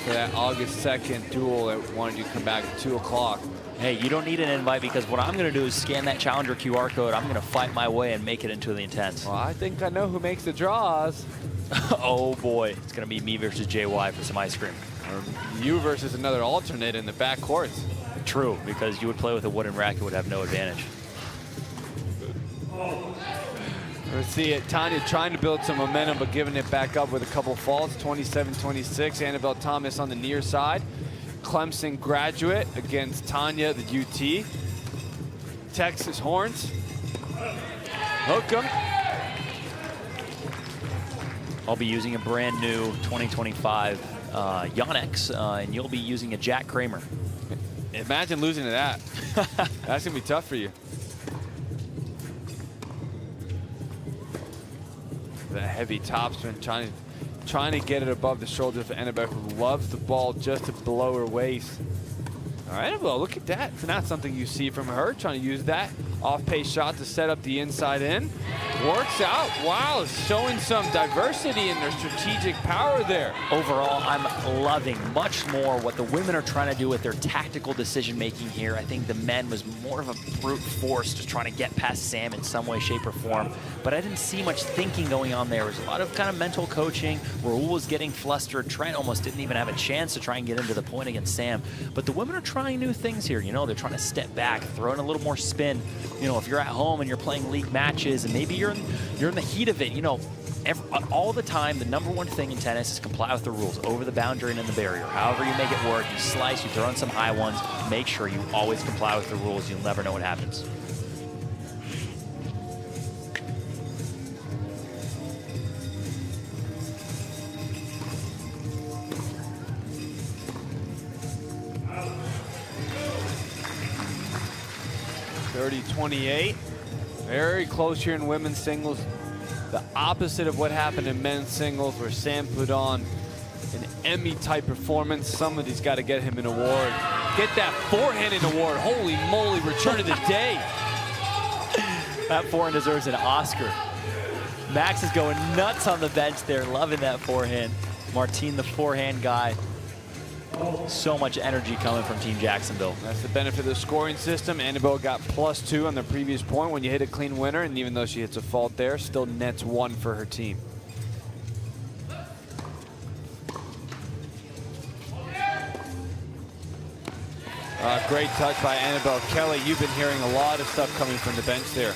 for that August 2nd duel that wanted you to come back at 2 o'clock. Hey, you don't need an invite because what I'm going to do is scan that Challenger QR code. I'm going to fight my way and make it into the Intense. Well, I think I know who makes the draws. Oh boy, it's going to be me versus JY for some ice cream. Or you versus another alternate in the back courts. True, because you would play with a wooden racket, would have no advantage. Let's see it. Tanya trying to build some momentum, but giving it back up with a couple faults. 27-26. Annabelle Thomas on the near side. Clemson graduate against Tanya, the UT. Texas Horns. Hook 'em. I'll be using a brand new 2025 Yonex, and you'll be using a Jack Kramer. Imagine losing to that. That's going to be tough for you. The heavy topspin, trying to get it above the shoulders of Annabelle, who loves the ball just below her waist. All right, Annabelle, look at that. It's not something you see from her, trying to use that off-pace shot to set up the inside in. Works out. Wow, showing some diversity in their strategic power there. Overall, I'm loving much more what the women are trying to do with their tactical decision-making here. I think the men was more of a brute force just trying to get past Sam in some way, shape, or form. But I didn't see much thinking going on there. There was a lot of kind of mental coaching. Raul was getting flustered. Trent almost didn't even have a chance to try and get into the point against Sam. But the women are trying new things here. You know, they're trying to step back, throw in a little more spin. You know, if you're at home and you're playing league matches and maybe you're in the heat of it, you know, all the time, the #1 thing in tennis is comply with the rules, over the boundary and in the barrier. However you make it work, you slice, you throw in some high ones, make sure you always comply with the rules. You'll never know what happens. .30-28. Very close here in women's singles. The opposite of what happened in men's singles, where Sam put on an Emmy-type performance. Somebody's got to get him an award. Get that forehanded award. Holy moly, return of the day. That forehand deserves an Oscar. Max is going nuts on the bench there, loving that forehand. Martine, the forehand guy. So much energy coming from Team Jacksonville. That's the benefit of the scoring system. Annabelle got +2 on the previous point when you hit a clean winner, and even though she hits a fault there, still nets 1 for her team. Great touch by Annabelle. Kelly, you've been hearing a lot of stuff coming from the bench there.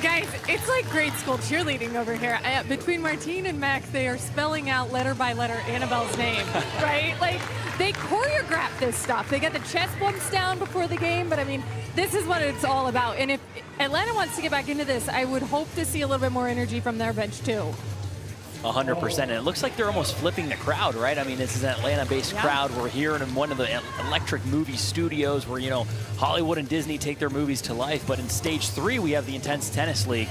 Guys, it's like grade school cheerleading over here. Between Martine and Max, they are spelling out letter by letter Annabelle's name, right? Like, they choreograph this stuff. They get the chest bumps down before the game, but I mean, this is what it's all about. And if Atlanta wants to get back into this, I would hope to see a little bit more energy from their bench too. 100%, and it looks like they're almost flipping the crowd, right? I mean, this is an Atlanta-based crowd. We're here in one of the electric movie studios where, you know, Hollywood and Disney take their movies to life. But in stage 3, we have the Intense Tennis League.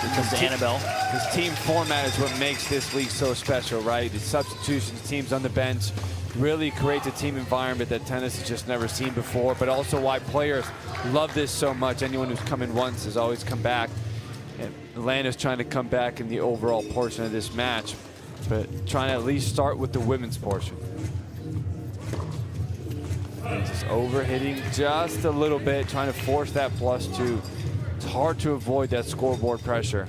Here comes Annabelle. This team format is what makes this league so special, right? The substitutions, teams on the bench, really creates a team environment that tennis has just never seen before, but also why players love this so much. Anyone who's come in once has always come back. And Atlanta's trying to come back in the overall portion of this match, but trying to at least start with the women's portion. And just overhitting just a little bit, trying to force that +2. It's hard to avoid that scoreboard pressure.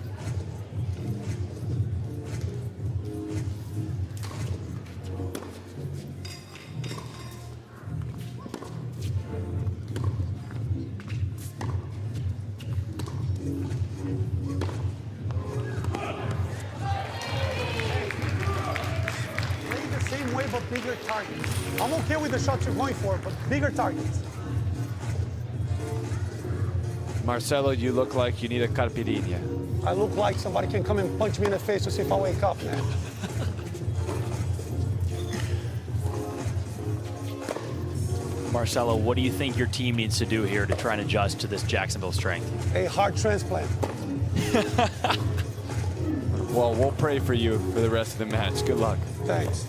But bigger targets. I'm okay with the shots you're going for, but bigger targets. Marcelo, you look like you need a caipirinha. I look like somebody can come and punch me in the face to see if I wake up, man. Marcelo, what do you think your team needs to do here to try and adjust to this Jacksonville strength? A heart transplant. Well, we'll pray for you for the rest of the match. Good luck. Thanks.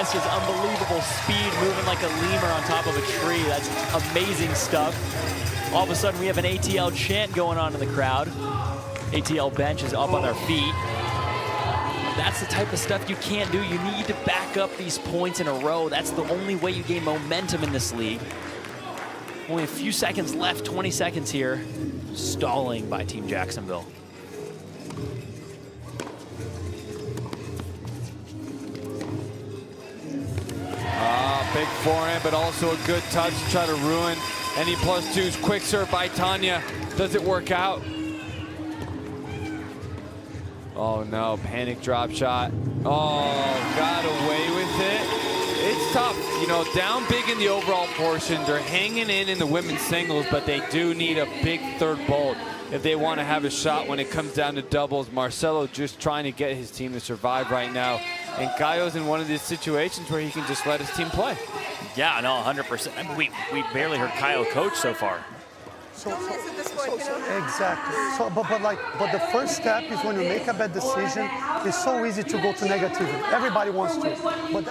That's just unbelievable speed, moving like a lemur on top of a tree. That's amazing stuff. All of a sudden, we have an ATL chant going on in the crowd. ATL bench is up on their feet. That's the type of stuff you can't do. You need to back up these points in a row. That's the only way you gain momentum in this league. Only a few seconds left, 20 seconds here. Stalling by Team Jacksonville. Big forehand, but also a good touch to try to ruin any +2s. Quick serve by Tanya. Does it work out? Oh no, panic drop shot. Oh, got away with it. It's tough, you know, down big in the overall portion. They're hanging in the women's singles, but they do need a big third bolt if they want to have a shot when it comes down to doubles. Marcelo just trying to get his team to survive right now. And Caio's in one of these situations where he can just let his team play. Yeah, no, 100%. I mean, we barely heard Caio coach so far. Exactly. So, but the first step is when you make a bad decision. It's so easy to go to negativity. Everybody wants to. But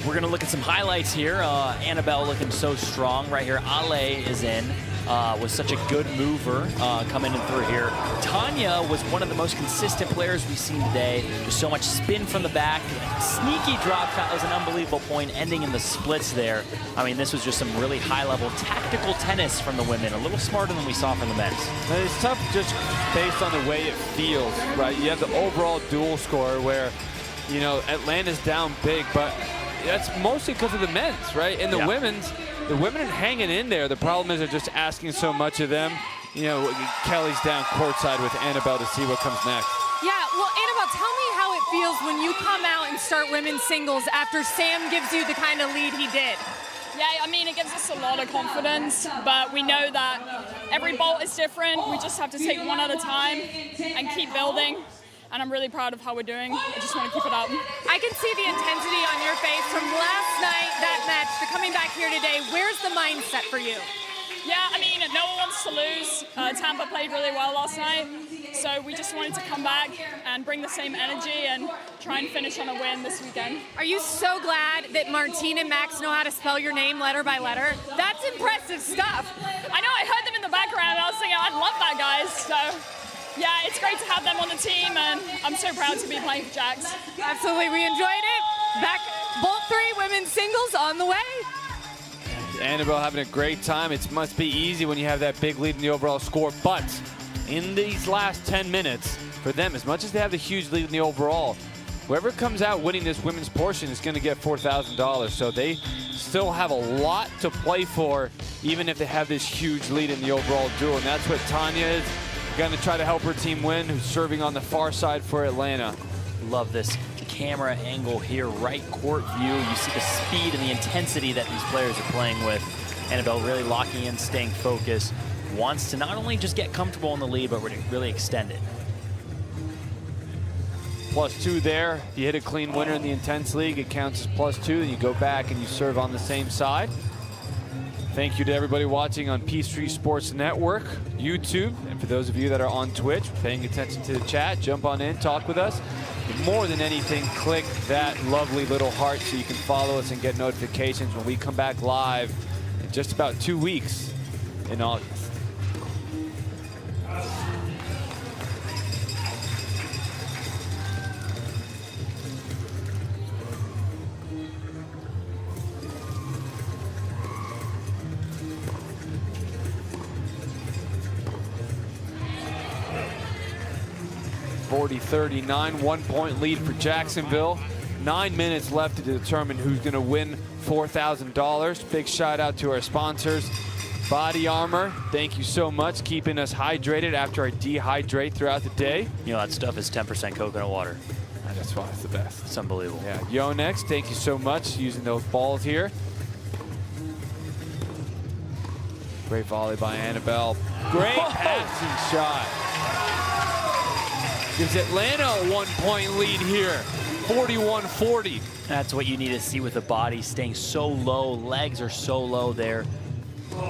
we're gonna look at some highlights here. Annabelle looking so strong right here. Ale is in. Was such a good mover coming in through here. Tanya was one of the most consistent players we've seen today. Just so much spin from the back. Sneaky drop shot was an unbelievable point, ending in the splits there. I mean, this was just some really high-level tactical tennis from the women. A little smarter than we saw from the men's. It's tough just based on the way it feels, right? You have the overall dual score where, you know, Atlanta's down big, but that's mostly because of the men's, right? And the women's, the women are hanging in there. The problem is they're just asking so much of them. You know, Kelly's down courtside with Annabelle to see what comes next. Yeah, well, Annabelle, tell me how it feels when you come out and start women's singles after Sam gives you the kind of lead he did. Yeah, I mean, it gives us a lot of confidence, but we know that every bolt is different. We just have to take one at a time and keep building. And I'm really proud of how we're doing. I just want to keep it up. I can see the intensity on your face from last night, that match, to coming back here today. Where's the mindset for you? Yeah, I mean, no one wants to lose. Tampa played really well last night, so we just wanted to come back and bring the same energy and try and finish on a win this weekend. Are you so glad that Martine and Max know how to spell your name letter by letter? That's impressive stuff. I know, I heard them in the background, and I was thinking, I'd love that, guys. So, yeah, it's great to have them on the team, and I'm so proud to be playing for JAX. Absolutely, we enjoyed it. Back, Bolt 3 women's singles on the way. Annabelle having a great time. It must be easy when you have that big lead in the overall score, but in these last 10 minutes, for them, as much as they have the huge lead in the overall, whoever comes out winning this women's portion is going to get $4,000. So they still have a lot to play for, even if they have this huge lead in the overall duel. And that's what Tanya is going to try to help her team win, who's serving on the far side for Atlanta. Love this camera angle here, right court view. You see the speed and the intensity that these players are playing with. Annabelle really locking in, staying focused. Wants to not only just get comfortable in the lead, but really extend it. +2 there. If you hit a clean winner in the Intense League, it counts as +2. Then you go back and you serve on the same side. Thank you to everybody watching on Peachtree Sports Network, YouTube, and for those of you that are on Twitch, paying attention to the chat, jump on in, talk with us. And more than anything, click that lovely little heart so you can follow us and get notifications when we come back live in just about 2 weeks in August. .40-39, 1 point lead for Jacksonville. 9 minutes left to determine who's going to win $4,000. Big shout out to our sponsors. Body Armor, thank you so much, keeping us hydrated after I dehydrate throughout the day. You know, that stuff is 10% coconut water. That's why it's the best. It's unbelievable. Yeah, Yonex, thank you so much, using those balls here. Great volley by Annabelle. Great passing shot. Gives Atlanta a 1 point lead here, 41-40. That's what you need to see with the body staying so low. Legs are so low there.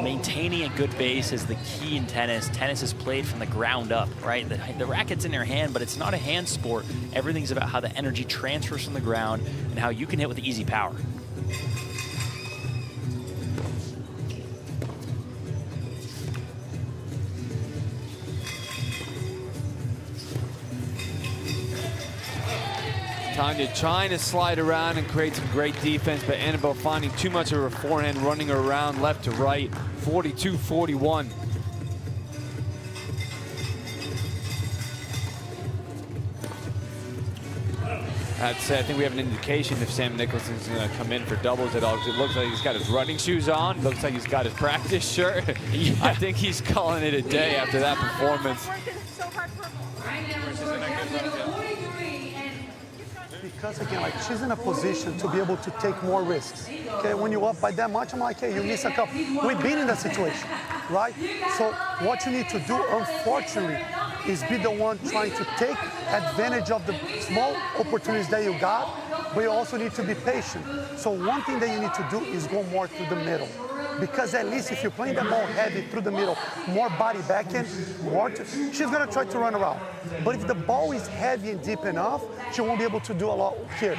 Maintaining a good base is the key in tennis. Tennis is played from the ground up, right? The racket's in your hand, but it's not a hand sport. Everything's about how the energy transfers from the ground and how you can hit with easy power. Tanya trying to slide around and create some great defense, but Annabelle finding too much of her forehand, running her around left to right, 42-41. I'd say I think we have an indication if Sam Nicholson's going to come in for doubles at all, because it looks like he's got his running shoes on, looks like he's got his practice shirt. Yeah. I think he's calling it a day after that performance. Because again, like she's in a position to be able to take more risks. Okay, when you're up by that much, I'm like, hey, you miss a couple. We've been in that situation, right? So what you need to do, unfortunately, is be the one trying to take advantage of the small opportunities that you got, but you also need to be patient. So one thing that you need to do is go more through the middle. Because at least if you're playing the ball heavy through the middle, more body backhand, she's gonna try to run around. But if the ball is heavy and deep enough, she won't be able to do a lot here.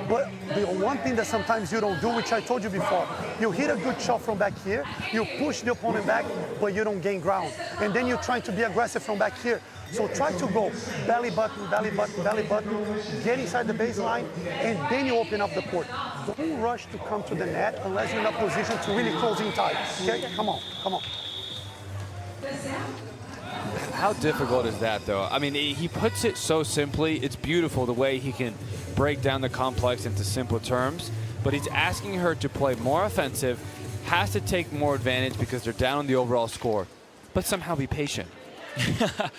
But the one thing that sometimes you don't do, which I told you before, you hit a good shot from back here, you push the opponent back, but you don't gain ground. And then you're trying to be aggressive from back here. So try to go belly button, belly button, belly button, get inside the baseline, and then you open up the court. Don't rush to come to the net unless you're in a position to really close in tight. Okay, come on, come on. How difficult is that, though? I mean, he puts it so simply. It's beautiful the way he can break down the complex into simple terms, but he's asking her to play more offensive, has to take more advantage because they're down on the overall score, but somehow be patient.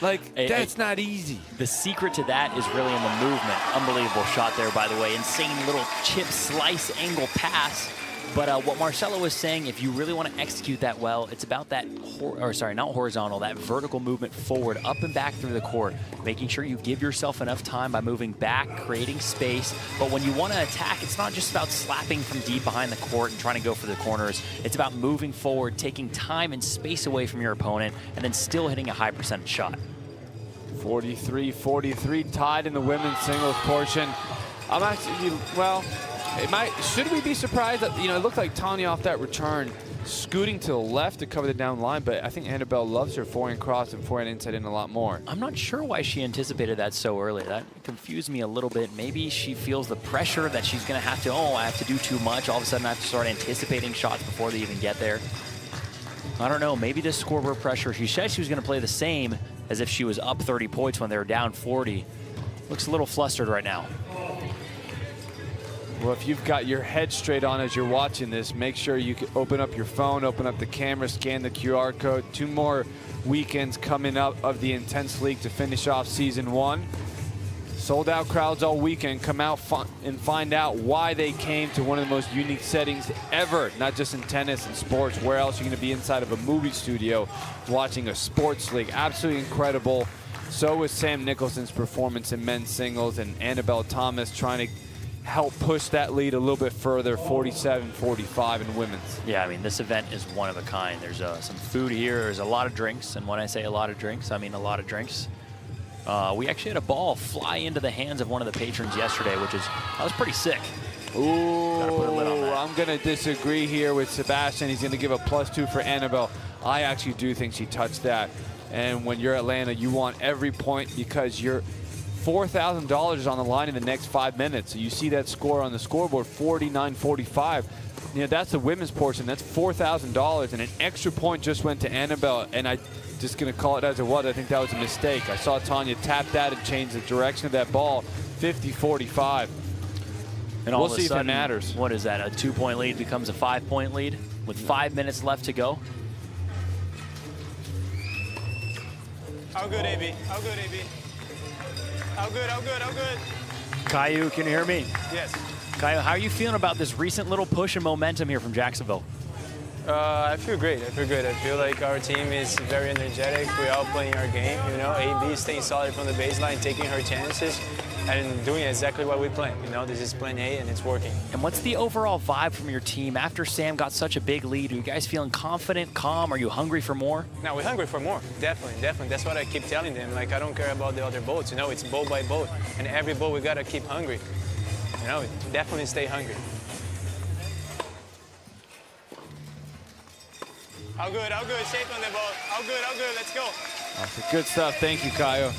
Like, that's not easy. The secret to that is really in the movement. Unbelievable shot there, by the way. Insane little chip slice angle pass. But what Marcelo was saying, if you really want to execute that well, it's about that, not horizontal, that vertical movement forward, up and back through the court, making sure you give yourself enough time by moving back, creating space. But when you want to attack, it's not just about slapping from deep behind the court and trying to go for the corners. It's about moving forward, taking time and space away from your opponent, and then still hitting a high percentage shot. 43-43, tied in the women's singles portion. I'm actually, well, should we be surprised that, it looked like Tanya off that return scooting to the left to cover the down line, but I think Annabelle loves her forehand cross and forehand inside in a lot more. I'm not sure why she anticipated that so early. That confused me a little bit. Maybe she feels the pressure that she's going to have to, I have to do too much. All of a sudden I have to start anticipating shots before they even get there. I don't know. Maybe this scoreboard pressure, she said she was going to play the same as if she was up 30 points when they were down 40. Looks a little flustered right now. Well, if you've got your head straight on as you're watching this, make sure you can open up your phone, open up the camera, scan the QR code. 2 more weekends coming up of the Intense League to finish off Season 1. Sold out crowds all weekend. Come out and find out why they came to one of the most unique settings ever, not just in tennis and sports. Where else are you going to be inside of a movie studio watching a sports league? Absolutely incredible. So was Sam Nicholson's performance in men's singles, and Annabelle Thomas trying to help push that lead a little bit further, 47-45 in women's. Yeah, I mean, this event is one of a kind. There's some food here. There's a lot of drinks. And when I say a lot of drinks, I mean a lot of drinks. We actually had a ball fly into the hands of one of the patrons yesterday, that was pretty sick. Ooh, I'm going to disagree here with Sebastian. He's going to give a +2 for Annabelle. I actually do think she touched that. And when you're Atlanta, you want every point because you're $4,000 on the line in the next 5 minutes. So you see that score on the scoreboard, 49-45. That's the women's portion. That's $4,000, and an extra point just went to Annabelle. And I just going to call it as it was. I think that was a mistake. I saw Tanya tap that and change the direction of that ball, 50-45. And all we'll of a see sudden, if it matters. What is that? A 2-point lead becomes a 5-point lead with 5 minutes left to go. How good, AB? How good, AB? How good, how good, how good? Caillou, can you hear me? Yes. Caillou, how are you feeling about this recent little push and momentum here from Jacksonville? I feel great. I feel good. I feel like our team is very energetic. We're all playing our game. AB staying solid from the baseline, taking her chances, and doing exactly what we planned. This is plan A, and it's working. And what's the overall vibe from your team after Sam got such a big lead? Are you guys feeling confident, calm? Are you hungry for more? No, we're hungry for more. Definitely, definitely. That's what I keep telling them. Like, I don't care about the other boats. It's boat by boat, and every boat we gotta keep hungry. Definitely stay hungry. How good, how good, safe on the boat. How good, let's go. That's good stuff. Thank you, Caillou.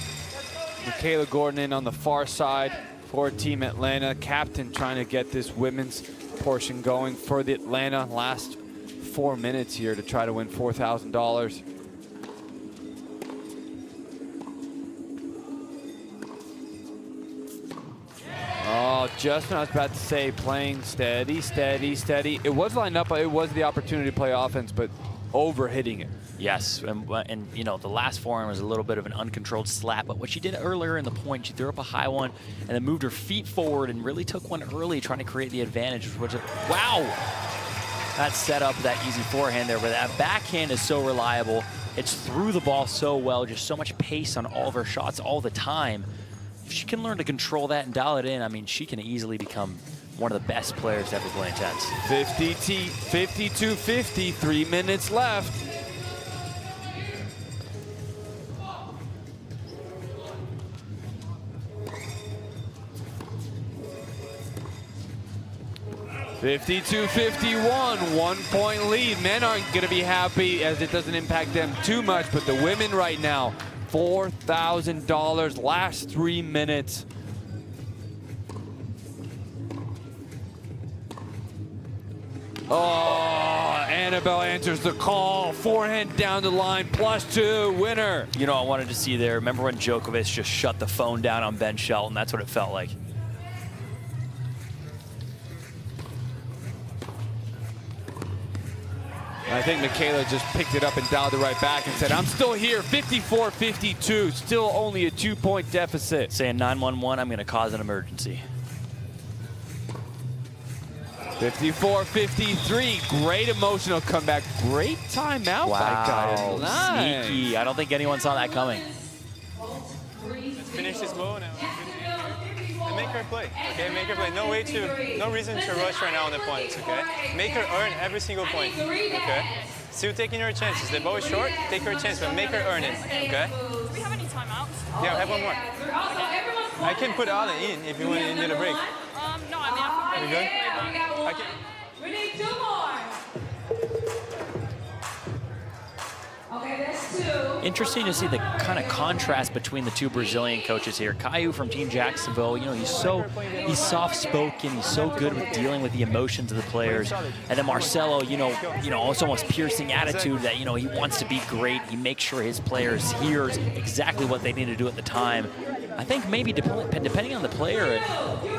Michaela Gordon in on the far side. for Team Atlanta. Captain trying to get this women's portion going for the Atlanta. Last 4 minutes here to try to win $4,000. Oh, just when I was about to say, playing steady, steady, steady. It was lined up, but it was the opportunity to play offense, but over-hitting it. Yes, and you know, the last forehand was a little bit of an uncontrolled slap, but what she did earlier in the point, she threw up a high one and then moved her feet forward and really took one early, trying to create the advantage. Which, wow! That set up that easy forehand there, but that backhand is so reliable. It's through the ball so well, just so much pace on all of her shots all the time. If she can learn to control that and dial it in, I mean, she can easily become one of the best players to ever play Intense. 52-50, 3 minutes left. (52-51), 1 point lead. Men aren't going to be happy as it doesn't impact them too much, but the women right now, $4,000, last 3 minutes. Oh, Annabelle answers the call. Forehand down the line, +2, winner. You know, I wanted to see there. Remember when Djokovic just shut the phone down on Ben Shelton? That's what it felt like. I think Michaela just picked it up and dialed it right back and said, I'm still here, 54-52, still only a 2-point deficit. Saying 911, I'm going to cause an emergency. 54-53, great emotional comeback, great timeout by Kyle. Nice. Sneaky. I don't think anyone saw that coming. Let's finish this ball now. And make her play, okay? Make her play. No reason to rush right now on the points, okay? Make her earn every single point, okay? Still taking her chances. The ball is short, take her chance, but make her earn it, okay? Do we have any timeouts? Yeah, I have one more. I can put Alan in if you want to need a break. No, I mean, I'm You good? We need 2 more. Okay, that's 2. Interesting to see the kind of contrast between the two Brazilian coaches here. Caio from Team Jacksonville, you know, he's soft-spoken, he's so good with dealing with the emotions of the players. And then Marcelo, you know, it's almost piercing attitude that, you know, he wants to be great. He makes sure his players hears exactly what they need to do at the time. I think maybe depending on the player,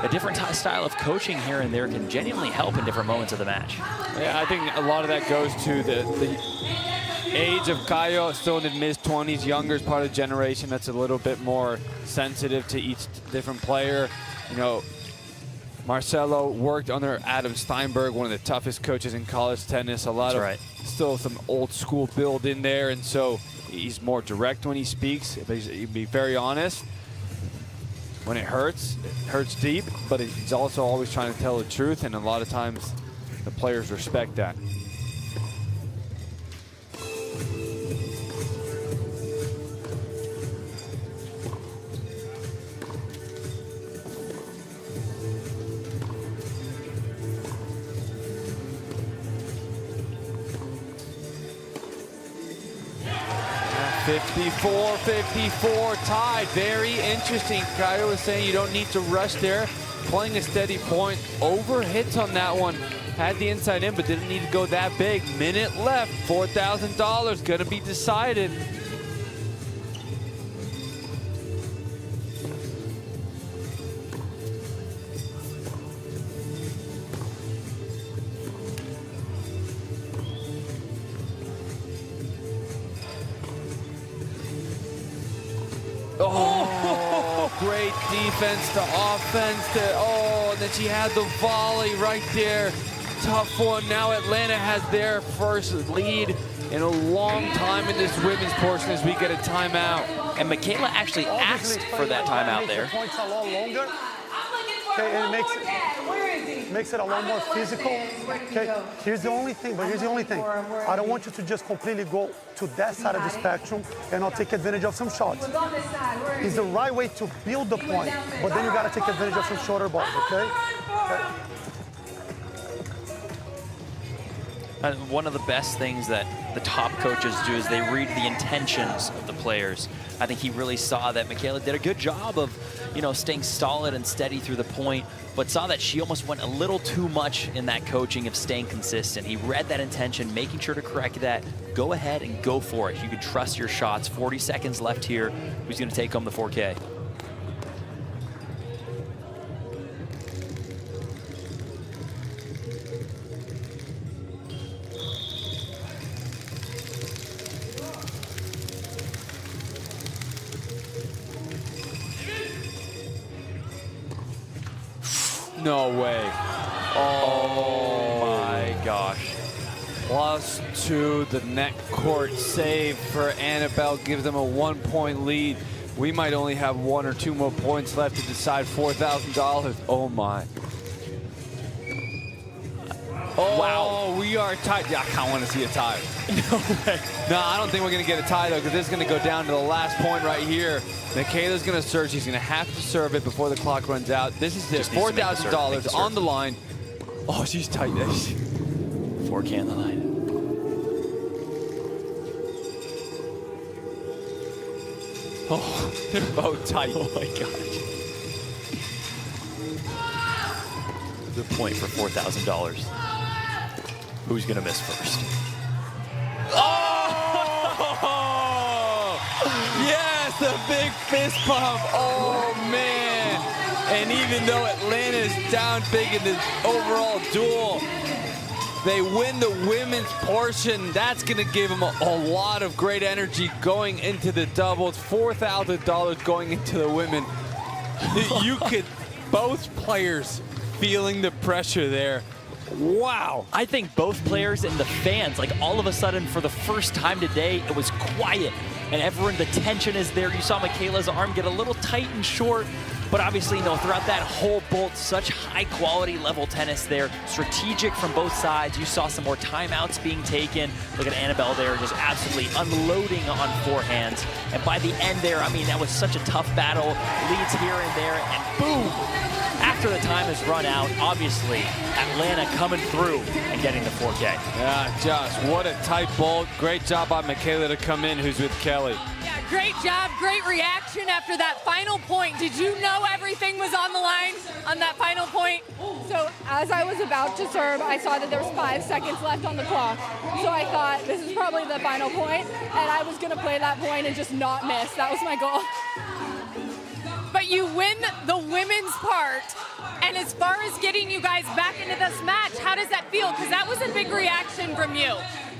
a different style of coaching here and there can genuinely help in different moments of the match. Yeah, I think a lot of that goes to the age of Caio, still in his mid-20s, younger is part of the generation that's a little bit more sensitive to each different player. You know, Marcelo worked under Adam Steinberg, one of the toughest coaches in college tennis. A lot of still some old school build in there, and so he's more direct when he speaks, but he'd be very honest. When it hurts deep, but he's also always trying to tell the truth, and a lot of times the players respect that. (54-54) tied. Very interesting. Caio was saying you don't need to rush there. Playing a steady point. Over hits on that one. Had the inside in, but didn't need to go that big. Minute left. $4,000 going to be decided. Oh, great defense to offense. And then she had the volley right there. Tough one. Now Atlanta has their first lead in a long time in this women's portion as we get a timeout. And Michaela actually asked for that timeout there. Points a lot longer. Okay, and it makes it a lot more physical. Okay, here's the only thing. I don't want you to just completely go to that side of the spectrum and not take advantage of some shots. It's the right way to build the point, but then you got to take advantage of some shorter balls, okay? One of the best things that the top coaches do is they read the intentions of the players. I think he really saw that Michaela did a good job of, staying solid and steady through the point, but saw that she almost went a little too much in that coaching of staying consistent. He read that intention, making sure to correct that. Go ahead and go for it. You can trust your shots. 40 seconds left here. Who's going to take home the 4K? No way. Oh my gosh. +2, the net court save for Annabelle gives them a 1-point lead. We might only have 1 or 2 more points left to decide $4,000. Oh my. Oh, wow, we are tied. Yeah, I kind of want to see a tie. No way. No, I don't think we're going to get a tie, though, because this is going to go down to the last point right here. Michaela's going to serve. She's going to have to serve it before the clock runs out. This is it. $4,000 on the line. Oh, she's tight. 4K on the line. Oh, they're both tight. Oh, my gosh. The point for $4,000. Who's going to miss first? Oh! Yes, the big fist pump. Oh, man. And even though Atlanta's down big in the overall duel, they win the women's portion. That's going to give them a lot of great energy going into the doubles. $4,000 going into the women. You could, both players feeling the pressure there. Wow. I think both players and the fans, like all of a sudden for the first time today, it was quiet and everyone, the tension is there. You saw Michaela's arm get a little tight and short, but obviously, throughout that whole bolt, such high quality level tennis there. Strategic from both sides. You saw some more timeouts being taken. Look at Annabelle there, just absolutely unloading on forehands. And by the end there, I mean, that was such a tough battle. Leads here and there, and boom! After the time has run out, obviously, Atlanta coming through and getting the 4K. Yeah, Josh, what a tight bolt. Great job by Michaela to come in, who's with Kelly. Yeah, great job, great reaction after that final point. Did you know everything was on the line on that final point? So as I was about to serve, I saw that there was 5 seconds left on the clock. So I thought this is probably the final point, and I was going to play that point and just not miss. That was my goal. But you win the women's part. And as far as getting you guys back into this match, how does that feel? Because that was a big reaction from you.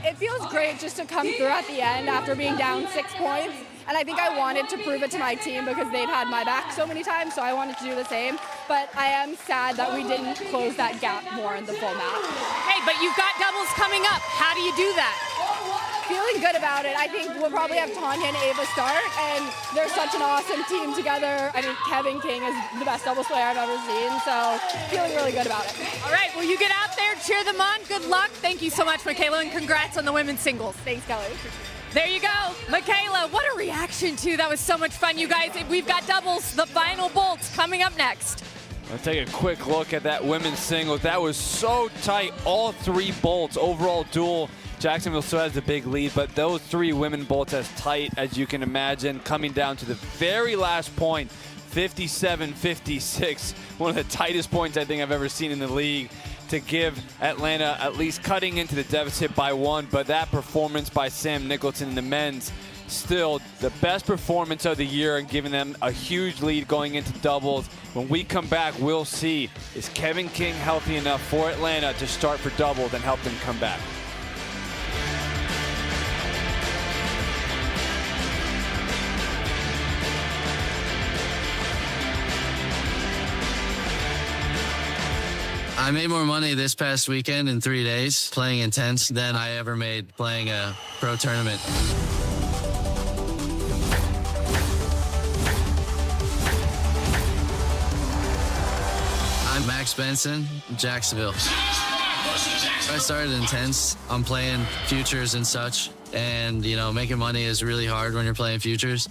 It feels great just to come through at the end after being down 6 points. And I think I wanted to prove it to my team because they've had my back so many times, so I wanted to do the same. But I am sad that we didn't close that gap more in the full match. Hey, but you've got doubles coming up. How do you do that? Feeling good about it. I think we'll probably have Tanya and Ava start, and they're such an awesome team together. I mean, Kevin King is the best doubles player I've ever seen, so feeling really good about it. All right, well, you get out there, cheer them on. Good luck. Thank you so much, Michaela, and congrats on the women's singles. Thanks, Kelly. There you go. Michaela, what a reaction, too. That was so much fun, you guys. We've got doubles, the final bolts coming up next. Let's take a quick look at that women's singles. That was so tight. All 3 bolts, overall duel. Jacksonville still has the big lead, but those 3 women bolts as tight as you can imagine, coming down to the very last point, 57-56. One of the tightest points I think I've ever seen in the league to give Atlanta at least cutting into the deficit by 1. But that performance by Sam Nicholson in the men's, still the best performance of the year and giving them a huge lead going into doubles. When we come back, we'll see, is Kevin King healthy enough for Atlanta to start for doubles and help them come back? I made more money this past weekend in 3 days playing Intense than I ever made playing a pro tournament. I'm Max Benson, Jacksonville. I started Intense. I'm playing futures and such, and making money is really hard when you're playing futures.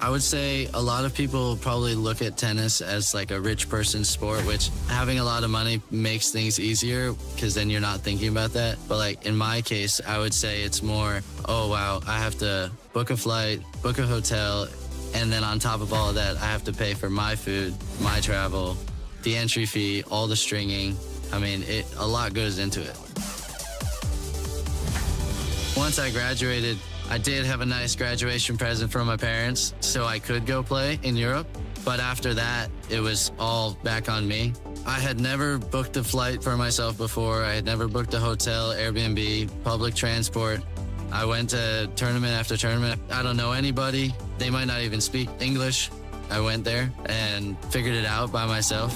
I would say a lot of people probably look at tennis as like a rich person's sport, which having a lot of money makes things easier because then you're not thinking about that. But like in my case, I would say it's more, oh wow, I have to book a flight, book a hotel, and then on top of all of that, I have to pay for my food, my travel, the entry fee, all the stringing. I mean, a lot goes into it. Once I graduated, I did have a nice graduation present from my parents, so I could go play in Europe. But after that, it was all back on me. I had never booked a flight for myself before. I had never booked a hotel, Airbnb, public transport. I went to tournament after tournament. I don't know anybody. They might not even speak English. I went there and figured it out by myself.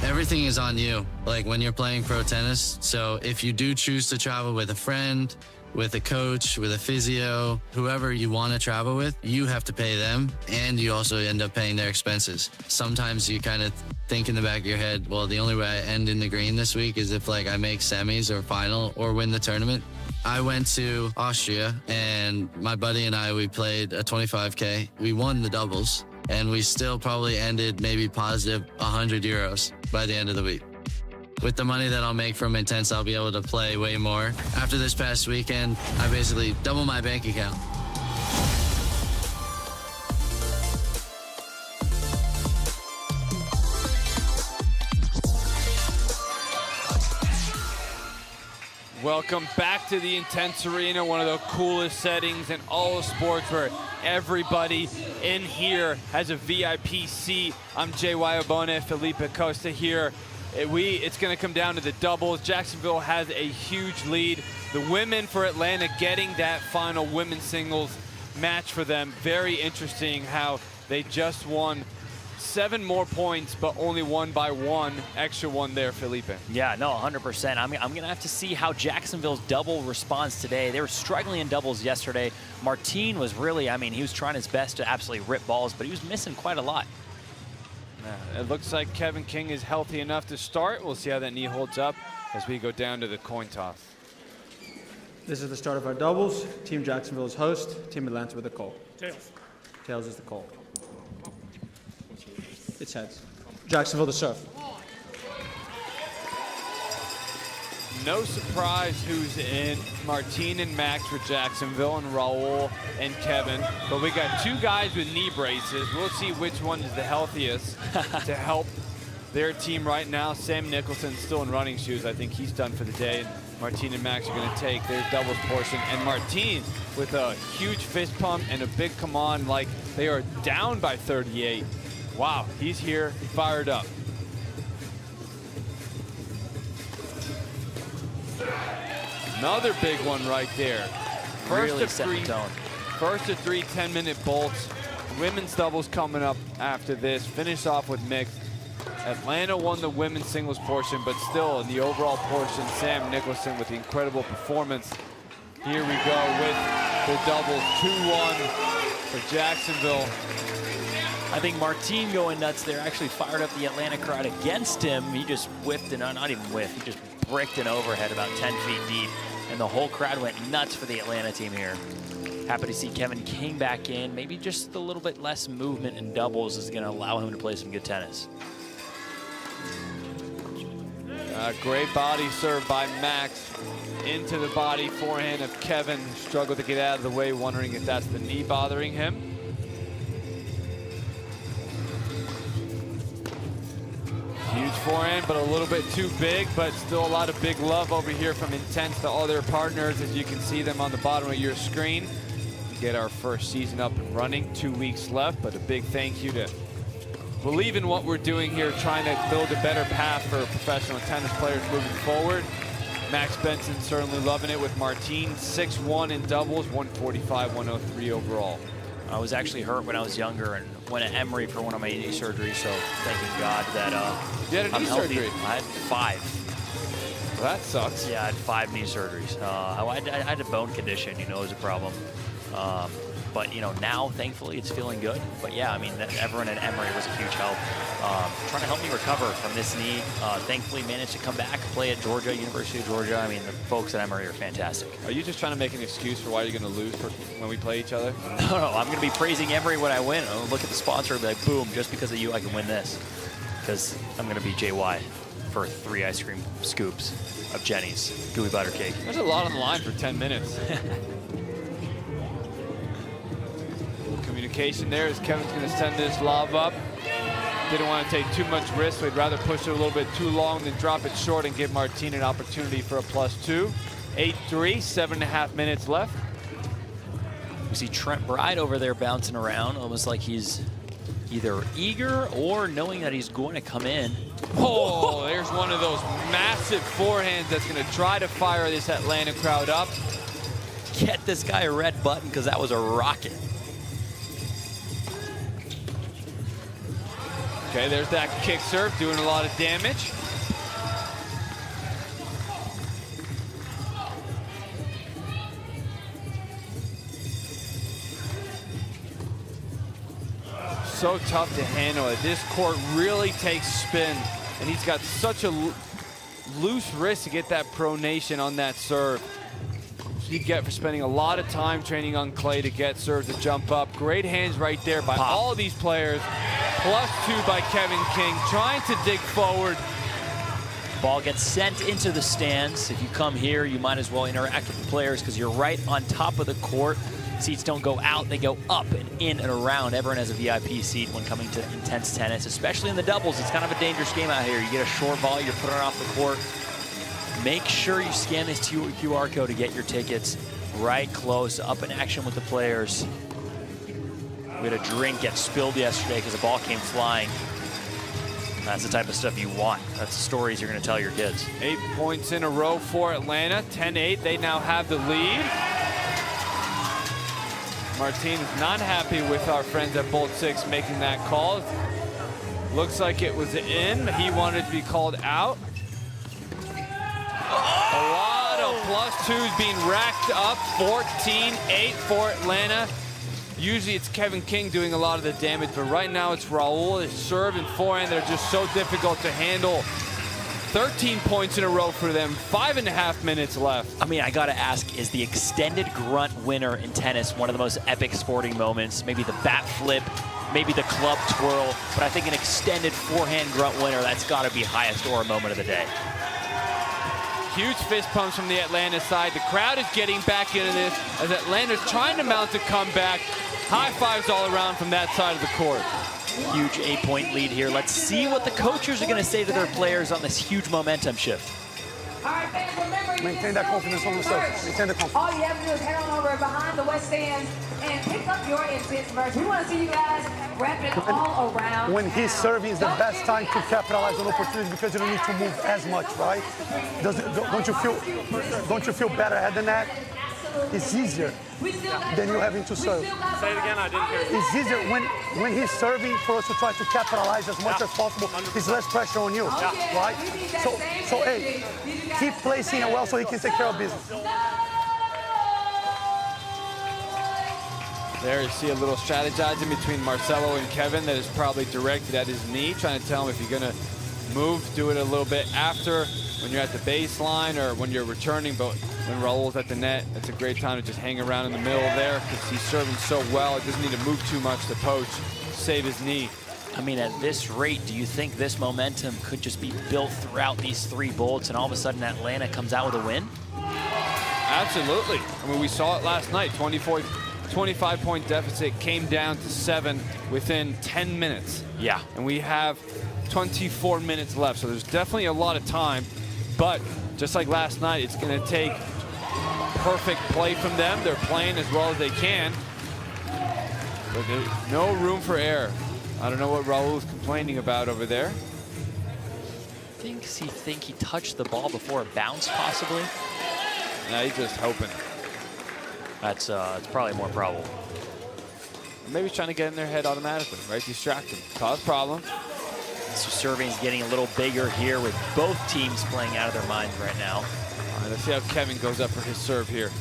Everything is on you, like when you're playing pro tennis. So if you do choose to travel with a friend, with a coach, with a physio, whoever you want to travel with, you have to pay them, and you also end up paying their expenses. Sometimes you kind of think in the back of your head, well, the only way I end in the green this week is if like I make semis or final or win the tournament. I went to Austria, and my buddy and I, we played a 25K. We won the doubles, and we still probably ended maybe positive 100 euros by the end of the week. With the money that I'll make from Intense, I'll be able to play way more. After this past weekend, I basically doubled my bank account. Welcome back to the Intense Arena, one of the coolest settings in all of sports where everybody in here has a VIP seat. I'm J.Y. Obone, Felipe Costa here. It's going to come down to the doubles. Jacksonville has a huge lead. The women for Atlanta getting that final women's singles match for them. Very interesting how they just won 7 more points, but only won by 1 extra one there, Felipe. Yeah, no, 100%. I'm going to have to see how Jacksonville's double responds today. They were struggling in doubles yesterday. Martin was really, he was trying his best to absolutely rip balls, but he was missing quite a lot. It looks like Kevin King is healthy enough to start. We'll see how that knee holds up as we go down to the coin toss. This is the start of our doubles. Team Jacksonville is host. Team Atlanta with the call. Tails. Tails is the call. It's heads. Jacksonville to serve. No surprise who's in. Martin and Max for Jacksonville, and Raul and Kevin. But we got 2 guys with knee braces. We'll see which one is the healthiest to help their team right now. Sam Nicholson still in running shoes. I think he's done for the day. And Martin and Max are going to take their doubles portion. And Martin with a huge fist pump and a big come on, like they are down by 38. Wow, he's here, fired up. Another big one right there. Really set the tone. First of 3 10-minute bolts. Women's doubles coming up after this. Finish off with mixed. Atlanta won the women's singles portion, but still in the overall portion, Sam Nicholson with the incredible performance. Here we go with the doubles, 2-1 for Jacksonville. I think Martin going nuts there actually fired up the Atlanta crowd against him. He just whiffed, and not even whiffed, he just bricked an overhead about 10 feet deep, and the whole crowd went nuts for the Atlanta team here. Happy to see Kevin King back in. Maybe just a little bit less movement in doubles is going to allow him to play some good tennis. Great body serve by Max. Into the body forehand of Kevin. Struggled to get out of the way, wondering if that's the knee bothering him. Huge forehand, but a little bit too big, but still a lot of big love over here from Intense to all their partners, as you can see them on the bottom of your screen. Get our first season up and running, 2 weeks left, but a big thank you to believe in what we're doing here, trying to build a better path for professional tennis players moving forward. Max Benson certainly loving it with Martin, 6-1 in doubles, 145, 103 overall. I was actually hurt when I was younger and went to Emory for one of my knee surgeries, so thanking God that you had a knee surgery? I had 5. Well, that sucks. Yeah, I had 5 knee surgeries. I had a bone condition, it was a problem. But, you know, now, thankfully, it's feeling good. But, yeah, I mean, everyone at Emory was a huge help. Trying to help me recover from this knee. Thankfully, managed to come back, play at Georgia, University of Georgia. I mean, the folks at Emory are fantastic. Are you just trying to make an excuse for why you're going to lose when we play each other? No, I'm going to be praising Emory when I win. I'll look at the sponsor and be like, boom, just because of you, I can win this. Because I'm going to beat JY for 3 ice cream scoops of Jenny's gooey butter cake. There's a lot on the line for 10 minutes. Communication there as Kevin's going to send this lob up. Didn't want to take too much risk, so he'd rather push it a little bit too long than drop it short and give Martine an opportunity for a +2. 8-3, 7.5 minutes left. We see Trent Bryde over there bouncing around, almost like he's either eager or knowing that he's going to come in. Oh, there's one of those massive forehands that's going to try to fire this Atlanta crowd up. Get this guy a red button, because that was a rocket. Okay, there's that kick serve doing a lot of damage. So tough to handle it. This court really takes spin, and he's got such a loose wrist to get that pronation on that serve. He'd get for spending a lot of time training on clay to get serves to jump up. Great hands right there by all of these players. +2 by Kevin King, trying to dig forward. Ball gets sent into the stands. If you come here, you might as well interact with the players, because you're right on top of the court. Seats don't go out, they go up and in and around. Everyone has a VIP seat when coming to intense tennis, especially in the doubles. It's kind of a dangerous game out here. You get a short volley, you're putting it off the court. Make sure you scan this QR code to get your tickets right close, up in action with the players. We had a drink get spilled yesterday because the ball came flying. That's the type of stuff you want. That's the stories you're going to tell your kids. 8 points in a row for Atlanta. 10-8, they now have the lead. Martine is not happy with our friends at Bolt 6 making that call. Looks like it was in. He wanted to be called out. A lot of +2s being racked up. 14-8 for Atlanta. Usually it's Kevin King doing a lot of the damage, but right now it's Raul. His serve and forehand that are just so difficult to handle. 13 points in a row for them, 5.5 minutes left. I mean, I gotta ask, is the extended grunt winner in tennis one of the most epic sporting moments? Maybe the bat flip, maybe the club twirl, but I think an extended forehand grunt winner, that's gotta be highest aura moment of the day. Huge fist pumps from the Atlanta side. The crowd is getting back into this as Atlanta's trying to mount a comeback. High fives all around from that side of the court. Huge 8-point lead here. Let's see what the coaches are going to say to their players on this huge momentum shift. Maintain that confidence on the surface. Maintain the confidence. All you have to do is head on over behind the west stands and pick up your intense merch. We want to see you guys wrap it all around. When he's serving, is the best time to capitalize on opportunities, because you don't need to move as much, right? Don't you feel better ahead than that? It's easier than you having to serve. Say it again, I didn't hear you. It's easier when he's serving for us to try to capitalize as much as possible. There's less pressure on you, right? So hey, keep placing it well so he can take care of business. There you see a little strategizing between Marcelo and Kevin that is probably directed at his knee, trying to tell him if you're going to move, do it a little bit after when you're at the baseline or when you're returning. But when Raul's at the net, it's a great time to just hang around in the middle there because he's serving so well. It doesn't need to move too much to poach, save his knee. I mean, at this rate, do you think this momentum could just be built throughout these 3 bolts and all of a sudden Atlanta comes out with a win? Absolutely. I mean, we saw it last night. 25-point deficit came down to 7 within 10 minutes. Yeah. And we have 24 minutes left, so there's definitely a lot of time. But just like last night, it's going to take perfect play from them. They're playing as well as they can. But there's no room for error. I don't know what Raul is complaining about over there. Does he think he touched the ball before it bounced, possibly? No, he's just hoping. That's probably more probable. Maybe he's trying to get in their head automatically, right? Distract them, cause problems. So serving is getting a little bigger here with both teams playing out of their minds right now. All right, let's see how Kevin goes up for his serve here.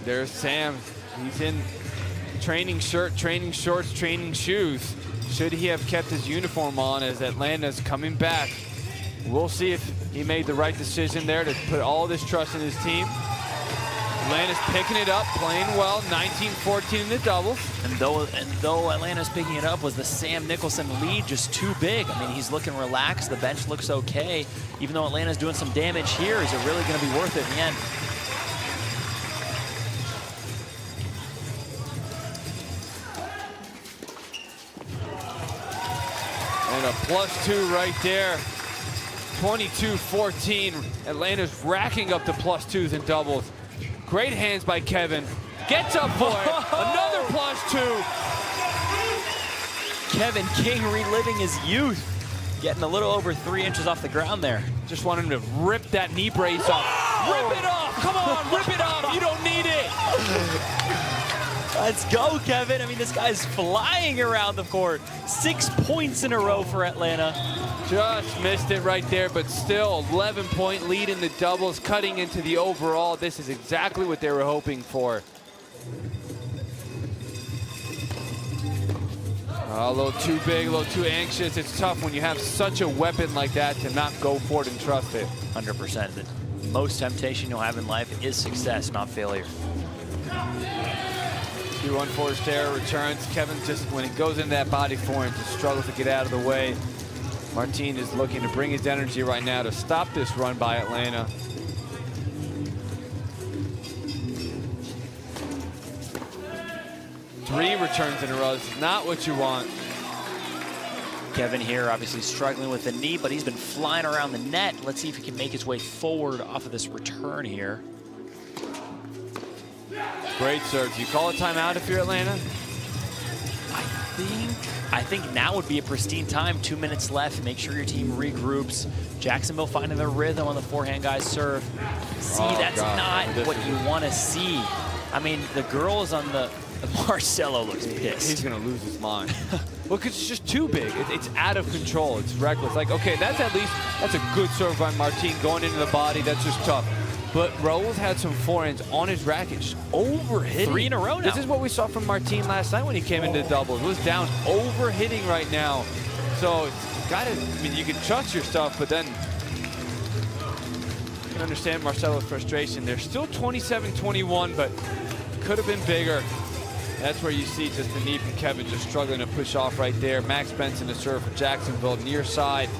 there's Sam. He's in training shirt, training shorts, training shoes. Should he have kept his uniform on as Atlanta's coming back? We'll see if he made the right decision there to put all this trust in his team. Atlanta's picking it up, playing well, 19-14 in the doubles. And though Atlanta's picking it up, was the Sam Nicholson lead just too big? I mean, he's looking relaxed. The bench looks okay. Even though Atlanta's doing some damage here, is it really going to be worth it in the end? And a +2 right there. 22-14. Atlanta's racking up the +2s in doubles. Great hands by Kevin. Gets up for it. Another +2. Kevin King reliving his youth. Getting a little over 3 inches off the ground there. Just want him to rip that knee brace off. Rip it off. Come on, rip it off. You don't need it. Let's go, Kevin. I mean, this guy's flying around the court. 6 points in a row for Atlanta. Just missed it right there, but still 11-point lead in the doubles, cutting into the overall. This is exactly what they were hoping for. A little too big, a little too anxious. It's tough when you have such a weapon like that to not go for it and trust it. 100%. The most temptation you'll have in life is success, not failure. 2 unforced error returns. Kevin just, when he goes into that body forehand, just struggles to get out of the way. Martin is looking to bring his energy right now to stop this run by Atlanta. Three returns in a row. This is not what you want. Kevin here obviously struggling with the knee, but he's been flying around the net. Let's see if he can make his way forward off of this return here. Great serve. Do you call a timeout if you're Atlanta? I think now would be a pristine time. 2 minutes left. Make sure your team regroups. Jacksonville finding their rhythm on the forehand guys serve. See, that's not what you want to see. I mean, the girls on the Marcelo looks pissed. He's going to lose his mind. Look, it's just too big. It's out of control. It's reckless. Like, okay, that's a good serve by Martin going into the body. That's just tough. But Raul's had some forehands on his racket, just overhitting. 3 in a row now. This is what we saw from Martin last night when he came into doubles. It was down, overhitting right now. So it's gotta, I mean, you can trust your stuff, but then you can understand Marcelo's frustration. They're still 27-21, but could have been bigger. That's where you see just the knee from Kevin just struggling to push off right there. Max Benson to serve for Jacksonville, near side.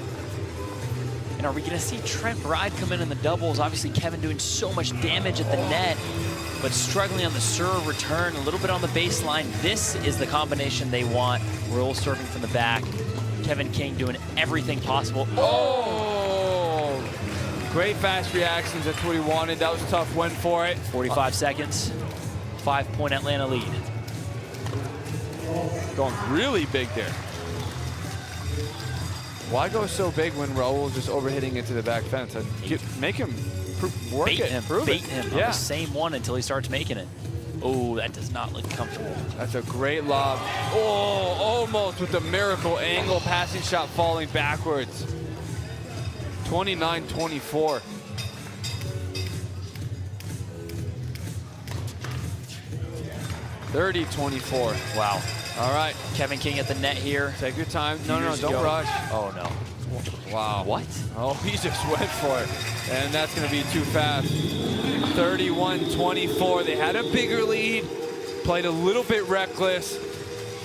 And are we going to see Trent Bryde come in the doubles? Obviously, Kevin doing so much damage at the net, but struggling on the serve return, a little bit on the baseline. This is the combination they want. Raul serving from the back. Kevin King doing everything possible. Oh! Great fast reactions. That's what he wanted. That was tough. Went for it. 45 seconds. 5-point Atlanta lead. Going really big there. Why go so big when Raul just overhitting into the back fence? Make him work bait it. Him on the same one until he starts making it. Oh, that does not look comfortable. That's a great lob. Oh, almost with the miracle angle passing shot falling backwards. 29-24. $30-24. Wow. All right. Kevin King at the net here. Take your time. No, don't rush. Oh, no. Wow. What? Oh, he just went for it. And that's going to be too fast. 31-24. They had a bigger lead. Played a little bit reckless.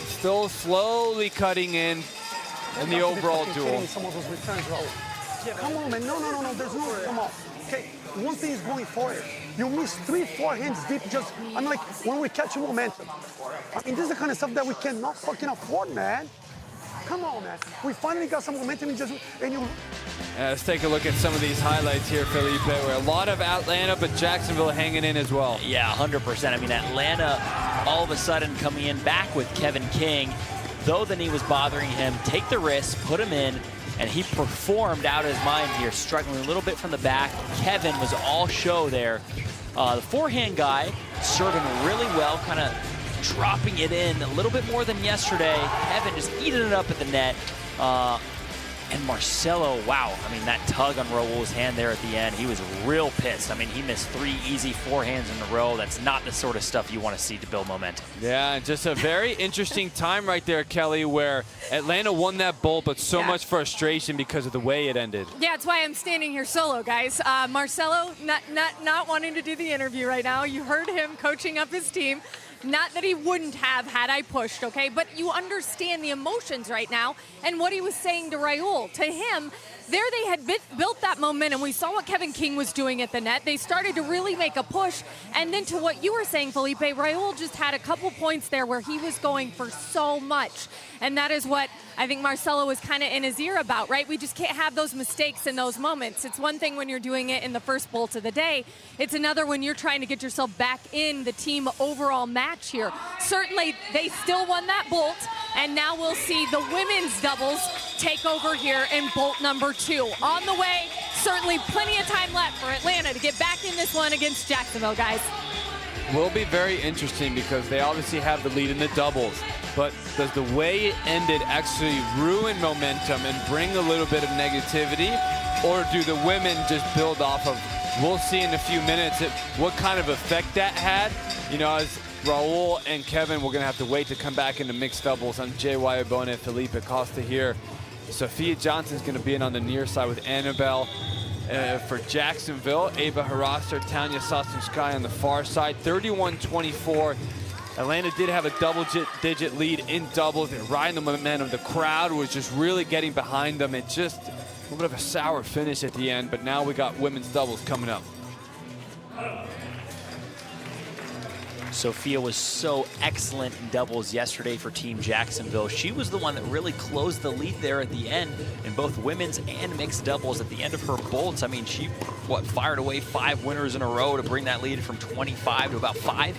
Still slowly cutting in the overall duel. Some of those returns, Raul. Come on, man. No. There's no, come on. Okay, one thing is going for it. You miss 3, 4 hands deep just, I'm like, when we catch momentum. I mean, this is the kind of stuff that we cannot fucking afford, man. Come on, man. We finally got some momentum and you... Let's take a look at some of these highlights here, Felipe, where a lot of Atlanta, but Jacksonville hanging in as well. Yeah, 100%. I mean, Atlanta all of a sudden coming in back with Kevin King. Though the knee was bothering him, take the risk, put him in, and he performed out of his mind here, struggling a little bit from the back. Kevin was all show there. The forehand guy serving really well, kind of dropping it in a little bit more than yesterday. Kevin just eating it up at the net. And Marcelo, wow, I mean, that tug on Raul's hand there at the end, he was real pissed. I mean, he missed 3 easy forehands in a row. That's not the sort of stuff you want to see to build momentum. Yeah, just a very interesting time right there, Kelly, where Atlanta won that bowl, but so much frustration because of the way it ended. Yeah, that's why I'm standing here solo, guys. Marcelo not wanting to do the interview right now. You heard him coaching up his team. Not that he wouldn't have had I pushed, okay? But you understand the emotions right now and what he was saying to Raul. To him, there they had built that momentum. We saw what Kevin King was doing at the net. They started to really make a push. And then to what you were saying, Felipe, Raul just had a couple points there where he was going for so much. And that is what I think Marcelo was kind of in his ear about, right? We just can't have those mistakes in those moments. It's one thing when you're doing it in the first bolt of the day. It's another when you're trying to get yourself back in the team overall match here. Certainly, they still won that bolt, and now we'll see the women's doubles take over here in bolt number 2. On the way, certainly plenty of time left for Atlanta to get back in this one against Jacksonville, guys. Will be very interesting because they obviously have the lead in the doubles, but does the way it ended actually ruin momentum and bring a little bit of negativity, or do the women just build off of? We'll see in a few minutes what kind of effect that had. You know, as Raul and Kevin, we're gonna have to wait to come back into mixed doubles. I'm Jay Wayabona and Felipe Costa here. Sophia Johnson's gonna be in on the near side with Annabelle. For Jacksonville, Ava Harasser, Tanya Sostinskaya on the far side, 31-24. Atlanta did have a double-digit lead in doubles. They're riding the momentum. The crowd was just really getting behind them. It just a little bit of a sour finish at the end, but now we got women's doubles coming up. Sophia was so excellent in doubles yesterday for Team Jacksonville. She was the one that really closed the lead there at the end in both women's and mixed doubles at the end of her bolts. I mean, she, fired away 5 winners in a row to bring that lead from 25 to about 5.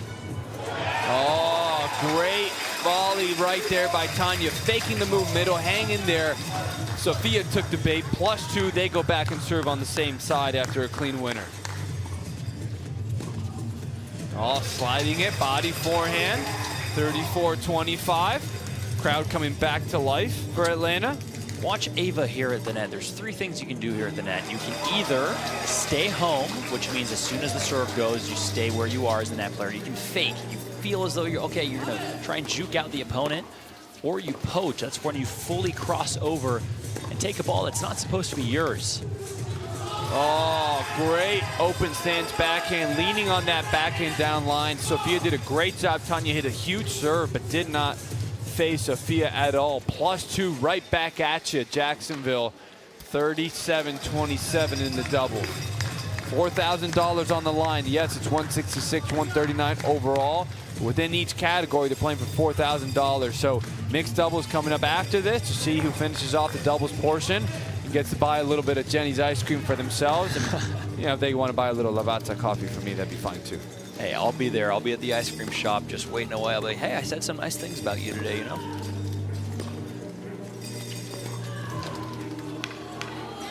Oh, great volley right there by Tanya, faking the move middle, hanging there. Sophia took the bait, +2. They go back and serve on the same side after a clean winner. Oh, sliding it, body forehand, 34-25. Crowd coming back to life for Atlanta. Watch Ava here at the net. There's 3 things you can do here at the net. You can either stay home, which means as soon as the serve goes, you stay where you are as the net player. You can fake. You feel as though you're okay, you're gonna try and juke out the opponent, or you poach. That's when you fully cross over and take a ball that's not supposed to be yours. Oh, great open stance backhand, leaning on that backhand down line. Sophia did a great job. Tanya hit a huge serve, but did not face Sophia at all. +2 right back at you, Jacksonville. 37-27 in the double. $4,000 on the line. Yes, it's 166, 139 overall. Within each category, they're playing for $4,000. So mixed doubles coming up after this to see who finishes off the doubles portion. Gets to buy a little bit of Jenny's ice cream for themselves. And, you know, if they want to buy a little Lavazza coffee for me, that'd be fine too. Hey, I'll be there. I'll be at the ice cream shop just waiting a while. I'll be like, hey, I said some nice things about you today, you know?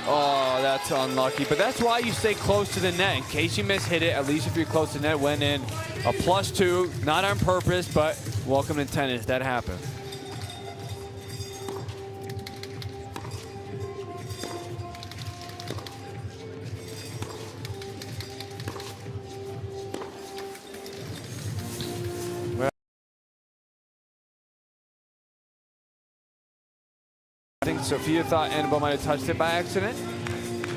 Oh, that's unlucky. But that's why you stay close to the net. In case you miss-hit it, at least if you're close to the net, went in. A +2, not on purpose, but welcome to tennis. That happens. I think Sophia thought Annabelle might have touched it by accident,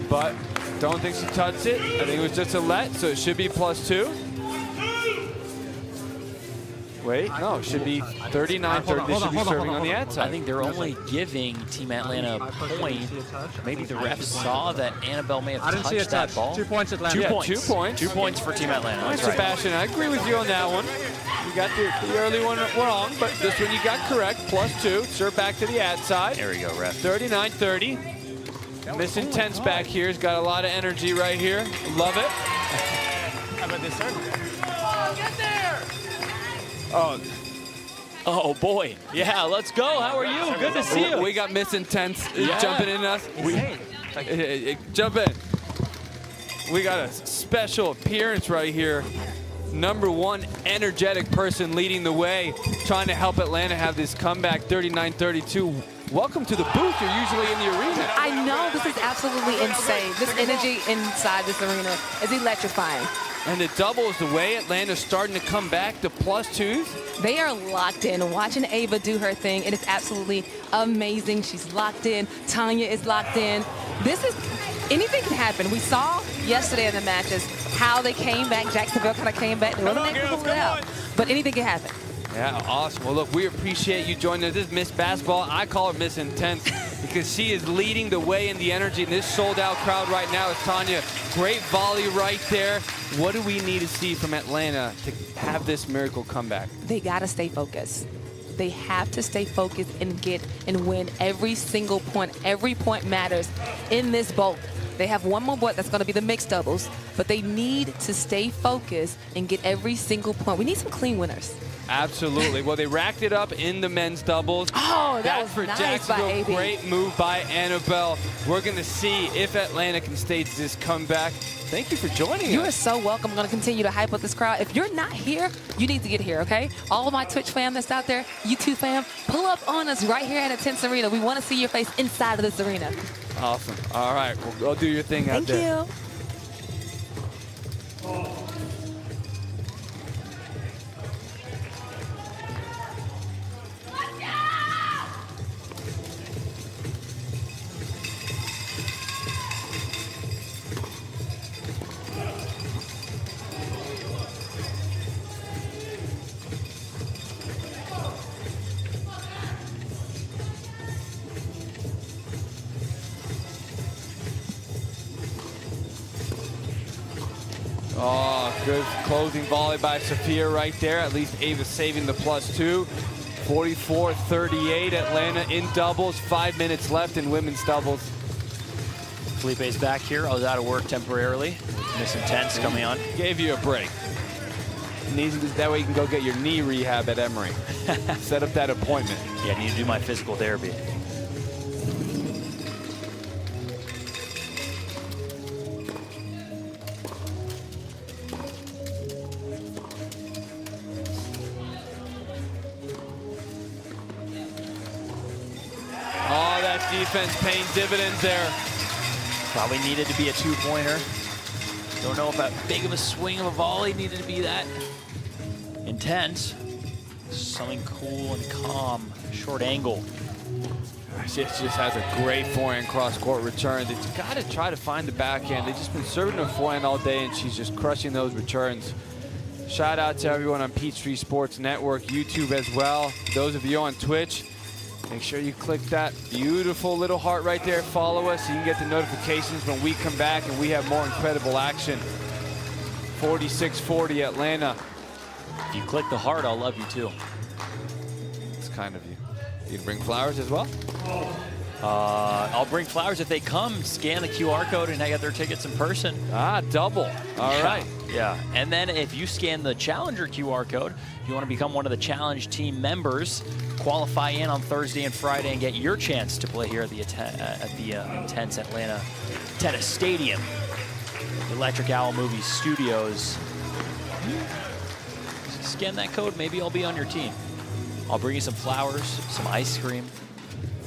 but don't think she touched it. I think it was just a let, so it should be +2. Wait, no, it should be 39-30. They should be serving on the outside. I think they're only giving Team Atlanta a point. Maybe the refs saw that Annabelle may have touched that ball. 2 points, Atlanta. 2 Yeah, points. 2 points. 2 points for Team Atlanta. All right, That's right. Sebastian, I agree with you on that one. You got the early one wrong, but this one you got correct. +2. Serve back to the outside. There we go, ref. 39-30. Miss Intense back here. He's got a lot of energy right here. Love it. How about this serve? Get there! Oh, boy. Yeah, let's go. How are you? Good to see you. We got Miss Intense Yeah. jumping in us. Jump in. We got a special appearance right here. #1 energetic person leading the way, trying to help Atlanta have this comeback. 39-32. welcome to the booth. You're usually in the arena. I know, this is absolutely insane. This energy inside this arena is electrifying. And the doubles, the way Atlanta's starting to come back to +2s. They are locked in. Watching Ava do her thing, it is absolutely amazing. She's locked in. Tanya is locked in. This is, anything can happen. We saw yesterday in the matches how they came back. Jacksonville kind of came back. They weren't able to pull it out. But anything can happen. Yeah, awesome. Well, look, we appreciate you joining us. This is Miss Basketball. I call her Miss Intense because she is leading the way in the energy in this sold-out crowd right now. Is Tanya. Great volley right there. What do we need to see from Atlanta to have this miracle comeback? They got to stay focused. They have to stay focused and get and win every single point. Every point matters in this bowl. They have one more board that's going to be the mixed doubles, but they need to stay focused and get every single point. We need some clean winners. Absolutely. Well, they racked it up in the men's doubles. Oh, that was for nice Jacksonville. by AB. Great move by Annabelle. We're going to see if Atlanta can stage this comeback. Thank you for joining us. You are so welcome. I'm going to continue to hype up this crowd. If you're not here, you need to get here, okay? All of my Twitch fam that's out there, YouTube fam, pull up on us right here at INTENNSE Arena. We want to see your face inside of this arena. Awesome. All right. Well, go do your thing out there. Thank you. Oh, good closing volley by Sophia right there. At least Ava saving the +2. 44-38, Atlanta in doubles. 5 minutes left in women's doubles. Felipe's back here. I was out of work temporarily. Miss Intense coming on. Gave you a break. That way you can go get your knee rehab at Emory. Set up that appointment. Yeah, I need to do my physical therapy. Oh, that defense paying dividends there. Probably needed to be a two-pointer. Don't know if that big of a swing of a volley needed to be that intense. Something cool and calm, short angle. She just has a great forehand cross-court return. They've got to try to find the backhand. They've just been serving her forehand all day, and she's just crushing those returns. Shout out to everyone on Peachtree Sports Network, YouTube as well. Those of you on Twitch, make sure you click that beautiful little heart right there. Follow us so you can get the notifications when we come back and we have more incredible action. 46-40 Atlanta. If you click the heart, I'll love you too. It's kind of you. You can bring flowers as well? I'll bring flowers if they come. Scan the QR code and I get their tickets in person. Ah, double. All right. Yeah. And then if you scan the Challenger QR code, if you want to become one of the Challenge team members, qualify in on Thursday and Friday and get your chance to play here at the Intense Atlanta Tennis Stadium. Electric Owl Movie Studios. Scan that code, maybe I'll be on your team. I'll bring you some flowers, some ice cream.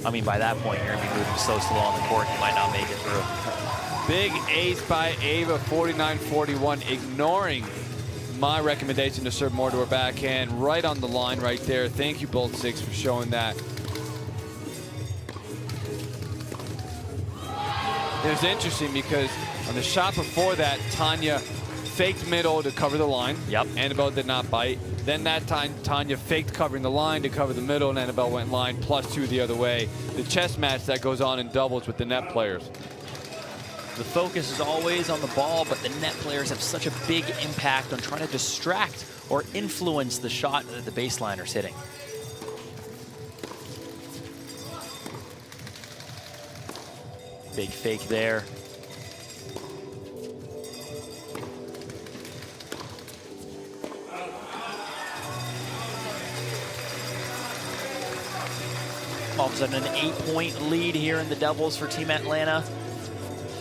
I mean, by that point, you're going to be moving so slow on the court, you might not make it through. Big ace by Ava, 49-41, ignoring my recommendation to serve more to her backhand. Right on the line right there. Thank you, Bolt 6, for showing that. It was interesting because on the shot before that, Tanya faked middle to cover the line. Yep. Annabelle did not bite. Then that time, Tanya faked covering the line to cover the middle, and Annabelle went line +2 the other way. The chess match that goes on in doubles with the net players. The focus is always on the ball, but the net players have such a big impact on trying to distract or influence the shot that the baseliner's hitting. Big fake there. All of a sudden, an 8-point lead here in the doubles for Team Atlanta.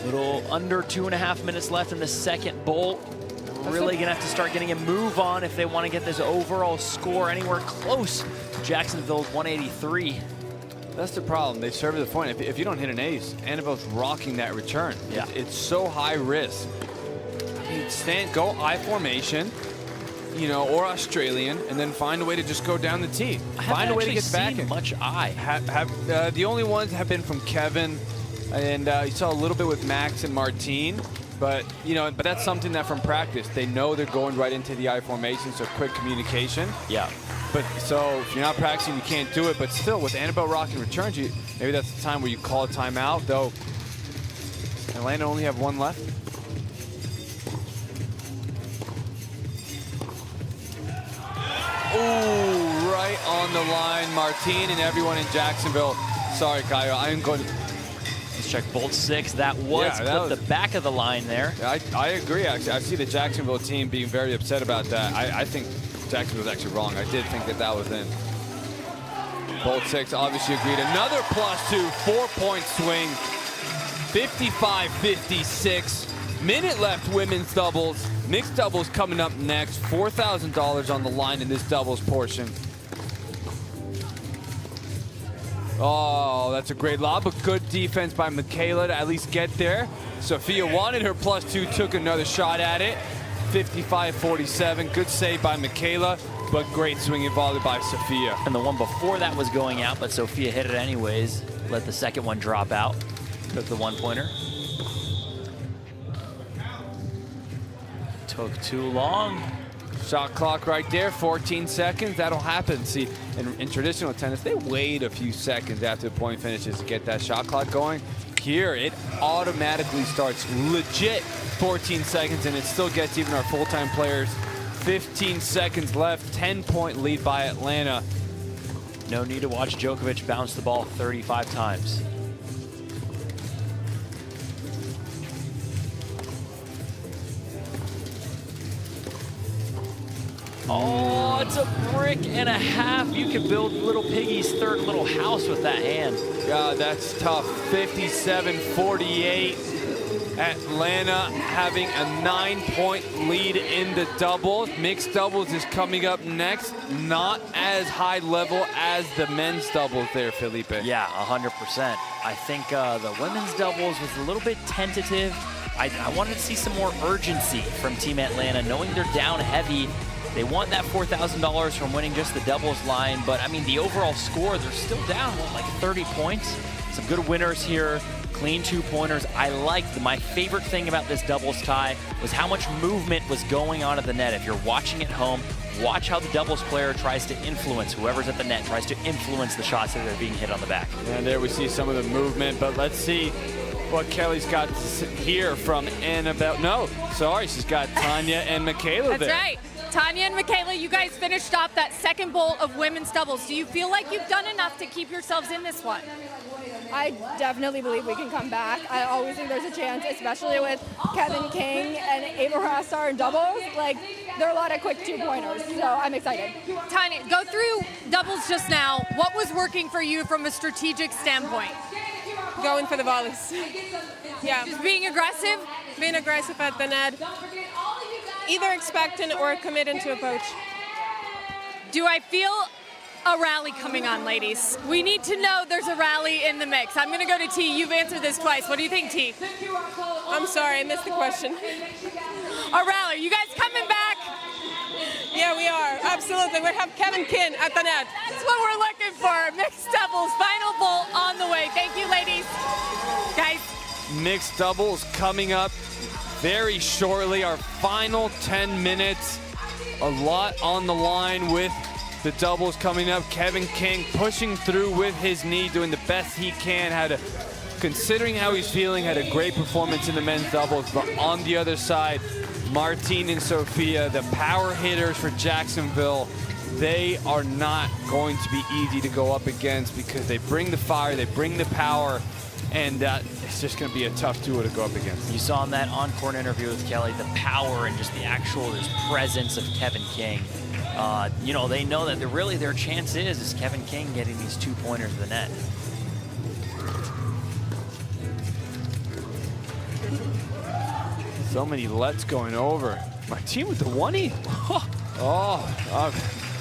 Little under 2.5 minutes left in the second bowl. Really gonna have to start getting a move on if they want to get this overall score anywhere close to Jacksonville's 183. That's the problem. They serve to the point. If you don't hit an ace, Annabelle's rocking that return. Yeah. It's so high risk. Go I formation, you know, or Australian, and then find a way to just go down the tee. Find a way to get back in. Much I. The only ones have been from Kevin, and you saw a little bit with Max and Martine. But you know, that's something that from practice they know they're going right into the I formation, so quick communication. Yeah. But so if you're not practicing, you can't do it. But still, with Annabelle rocking returns, maybe that's the time where you call a timeout. Though Atlanta only have one left. Ooh, right on the line, Martine and everyone in Jacksonville. Sorry, Kyle, I'm going to... Let's check bolt 6. That was the back of the line there. I agree, actually. I see the Jacksonville team being very upset about that. I think Jacksonville's actually wrong. I did think that was in. Bolt 6 obviously agreed. Another +2, 4-point swing. 55-56. Minute left, women's doubles. Mixed doubles coming up next. $4,000 on the line in this doubles portion. Oh, that's a great lob, but good defense by Michaela to at least get there. Sophia wanted her +2, took another shot at it. 55-47, good save by Michaela, but great swinging volley by Sophia. And the one before that was going out, but Sophia hit it anyways. Let the second one drop out. Took the one-pointer. Took too long. Shot clock right there, 14 seconds. That'll happen. See, in traditional tennis, they wait a few seconds after the point finishes to get that shot clock going. Here, it automatically starts legit 14 seconds, and it still gets even our full-time players 15 seconds left, 10-point lead by Atlanta. No need to watch Djokovic bounce the ball 35 times. Oh, it's a brick and a half. You could build Little Piggy's third little house with that hand. Yeah, that's tough. 57-48. Atlanta having a 9-point lead in the doubles. Mixed doubles is coming up next. Not as high level as the men's doubles there, Felipe. Yeah, 100%. I think the women's doubles was a little bit tentative. I wanted to see some more urgency from Team Atlanta, knowing they're down heavy. They want that $4,000 from winning just the doubles line, but I mean, the overall score, they're still down, like 30 points. Some good winners here, clean 2-pointers. I liked my favorite thing about this doubles tie was how much movement was going on at the net. If you're watching at home, watch how the doubles player tries to influence whoever's at the net, tries to influence the shots that are being hit on the back. And there we see some of the movement, but let's see what Kelly's got here from Annabelle. No, sorry, she's got Tanya and Michaela there. That's right. Tanya and Michaela, you guys finished off that second bowl of women's doubles. Do you feel like you've done enough to keep yourselves in this one? I definitely believe we can come back. I always think there's a chance, especially with Kevin King and Ava Rassar in doubles. Like, there are a lot of quick 2-pointers, so I'm excited. Tanya, go through doubles just now. What was working for you from a strategic standpoint? Going for the volleys. Yeah. Just being aggressive? Being aggressive at the net. Either expectant or committing to a poach. Do I feel a rally coming on, ladies? We need to know there's a rally in the mix. I'm going to go to T. You've answered this twice. What do you think, T? I'm sorry, I missed the question. A rally. You guys coming back? Yeah, we are. Absolutely. We have Kevin King at the net. That's what we're looking for. Mixed doubles, final bowl on the way. Thank you, ladies. Guys. Mixed doubles coming up very shortly. Our final 10 minutes. A lot on the line with the doubles coming up. Kevin King pushing through with his knee, doing the best he can. Considering how he's feeling, had a great performance in the men's doubles. But on the other side, Martine and Sophia, the power hitters for Jacksonville, they are not going to be easy to go up against because they bring the fire, they bring the power, and it's just going to be a tough duo to go up against. You saw in that on-court interview with Kelly, the power and just the actual presence of Kevin King. You know, they know that really their chance is Kevin King getting these 2-pointers to the net. So many lets going over. Martine with the 1-E.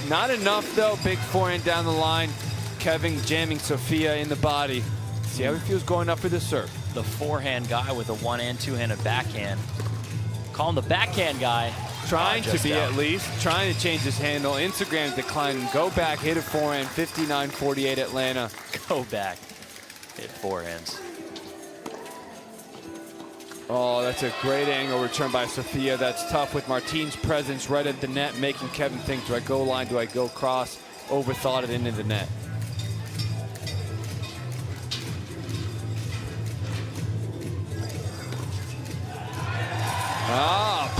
Not enough though. Big forehand down the line. Kevin jamming Sophia in the body. See how he feels going up for the serve. The forehand guy with a one and two-handed backhand. Call him the backhand guy. Trying to be out. at least, trying to change his handle. Instagram declining. Go back, hit a forehand, 59-48 Atlanta. Go back, hit forehands. Oh, that's a great angle return by Sophia. That's tough with Martine's presence right at the net, making Kevin think, do I go line, do I go cross? Overthought it into the net.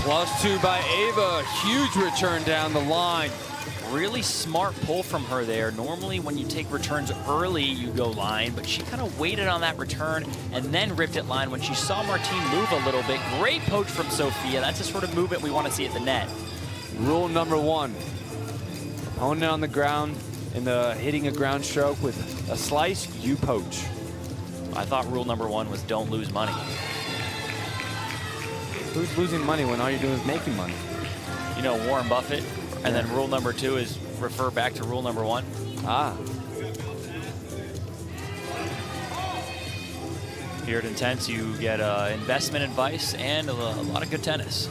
+2 by Ava. Huge return down the line. Really smart pull from her there. Normally when you take returns early, you go line, but she kind of waited on that return and then ripped it line when she saw Martine move a little bit. Great poach from Sophia. That's the sort of movement we want to see at the net. Rule number 1. Opponent on the ground in the hitting a ground stroke with a slice, you poach. I thought rule number 1 was don't lose money. Who's losing money when all you're doing is making money? You know, Warren Buffett. And then rule number 2 is refer back to rule number 1. Ah. Here at Intense, you get investment advice and a lot of good tennis.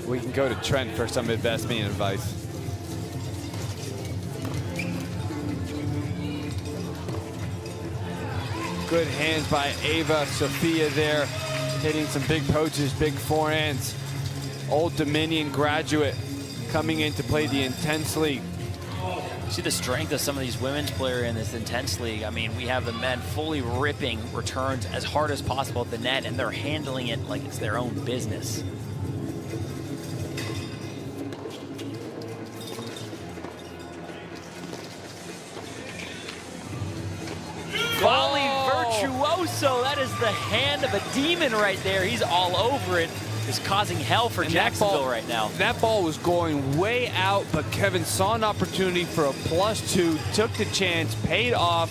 We can go to Trent for some investment advice. Good hands by Ava. Sophia there, hitting some big poaches, big forehands. Old Dominion graduate coming in to play the Intense League. See the strength of some of these women's players in this Intense League. I mean, we have the men fully ripping returns as hard as possible at the net, and they're handling it like it's their own business. Volley virtuoso. That is the hand of a demon right there. He's all over it. Is causing hell for Jacksonville right now. That ball was going way out, but Kevin saw an opportunity for a +2, took the chance, paid off,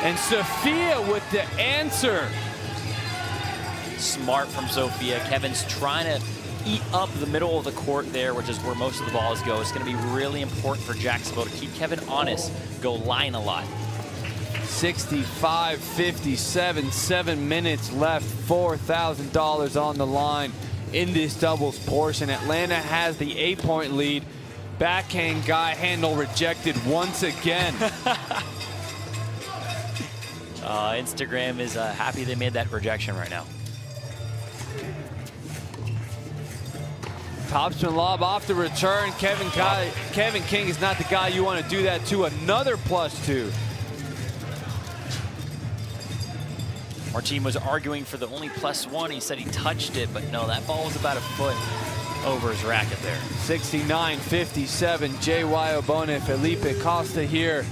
and Sophia with the answer. Smart from Sophia. Kevin's trying to eat up the middle of the court there, which is where most of the balls go. It's going to be really important for Jacksonville to keep Kevin honest, go line a lot. 65-57, 7 minutes left, $4,000 on the line in this doubles portion. Atlanta has the 8-point lead. Backhand guy handle rejected once again. Instagram is happy they made that rejection right now. Topspin lob off the return. Kevin King is not the guy you want to do that to. Another +2. Martine was arguing for the only +1. He said he touched it, but no, that ball was about a foot over his racket there. 69-57, J.Y. Obone, Felipe Costa here.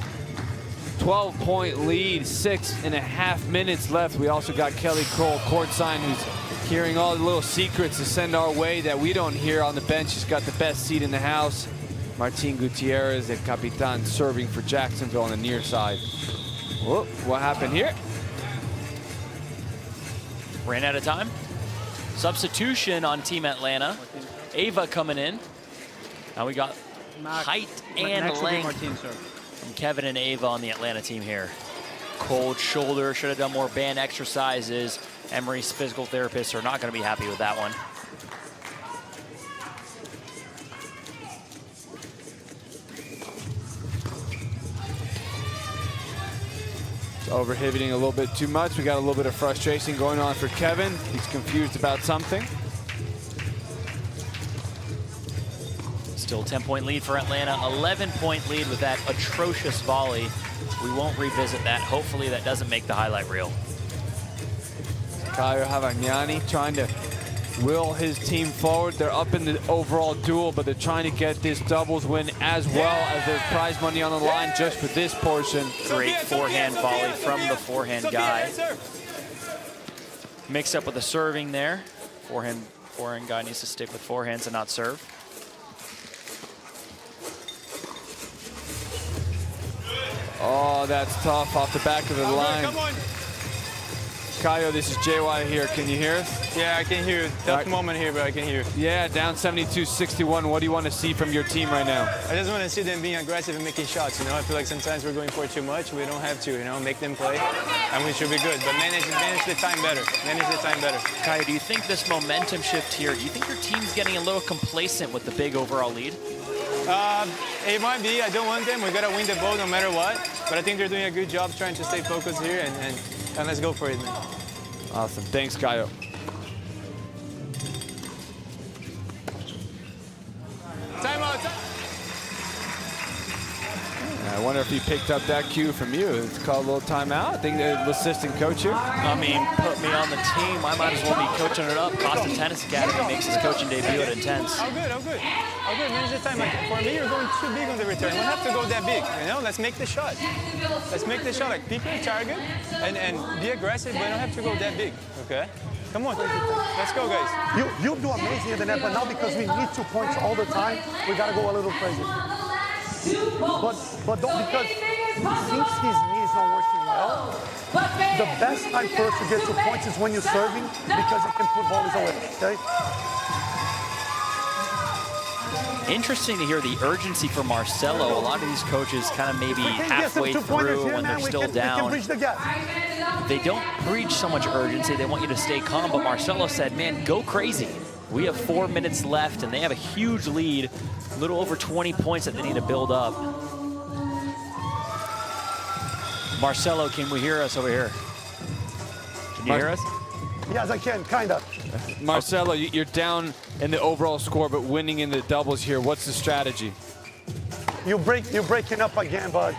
12-point lead, 6.5 minutes left. We also got Kelly Kroll, courtside, who's hearing all the little secrets to send our way that we don't hear on the bench. She's got the best seat in the house. Martin Gutierrez, El Capitan, serving for Jacksonville on the near side. Whoop, what happened here? Ran out of time. Substitution on Team Atlanta. Ava coming in. Now we got height and length from Kevin and Ava on the Atlanta team here. Cold shoulder, should have done more band exercises. Emery's physical therapists are not going to be happy with that one. Overhitting a little bit too much. We got a little bit of frustration going on for Kevin. He's confused about something. Still 10-point lead for Atlanta, 11-point lead with that atrocious volley. We won't revisit that. Hopefully that doesn't make the highlight reel. Caio Havagnani trying to will his team forward. They're up in the overall duel, but they're trying to get this doubles win as well as there's prize money on the line just for this portion. Great forehand volley from the forehand guy. Mixed up with the serving there. Forehand guy needs to stick with forehands and not serve. Oh, that's tough off the back of the line. Caio, this is JY here. Can you hear us? Yeah, I can hear you. Tough moment here, but I can hear you. Yeah, down 72-61. What do you want to see from your team right now? I just want to see them being aggressive and making shots. You know, I feel like sometimes we're going for too much. We don't have to. You know, make them play, and we should be good. But manage the time better. Manage the time better. Caio, do you think this momentum shift here? Do you think your team's getting a little complacent with the big overall lead? It might be. I don't want them. We gotta win the ball no matter what. But I think they're doing a good job trying to stay focused here, and let's go for it, man. Awesome. Thanks, Caio. Timeout. I wonder if he picked up that cue from you. It's called a little timeout. I think the assistant coach here. I mean, put me on the team. I might as well be coaching it up. Boston Tennis Academy makes his coaching debut at Intense. How good, how good. How good, manage the time. Like, for me, you're going too big on the return. We don't have to go that big, you know? Let's make the shot. Let's make the shot. Like, pick your target and be aggressive, but don't have to go that big, okay? Come on, let's go, guys. You do amazing in the net, but now because we need 2 points all the time, we gotta go a little crazy. But don't, because since his knee is not working well, the best time for us to get 2 points is when you're serving, because it can put volleys away, okay? Interesting to hear the urgency from Marcelo. A lot of these coaches kind of maybe halfway through when they're still down. They don't preach so much urgency. They want you to stay calm. But Marcelo said, man, go crazy. We have 4 minutes left, and they have a huge lead, a little over 20 points that they need to build up. Marcelo, can we hear us over here? Can you hear us? Yes, I can, kind of. Marcelo, you're down in the overall score, but winning in the doubles here. What's the strategy? You're breaking up again, bud.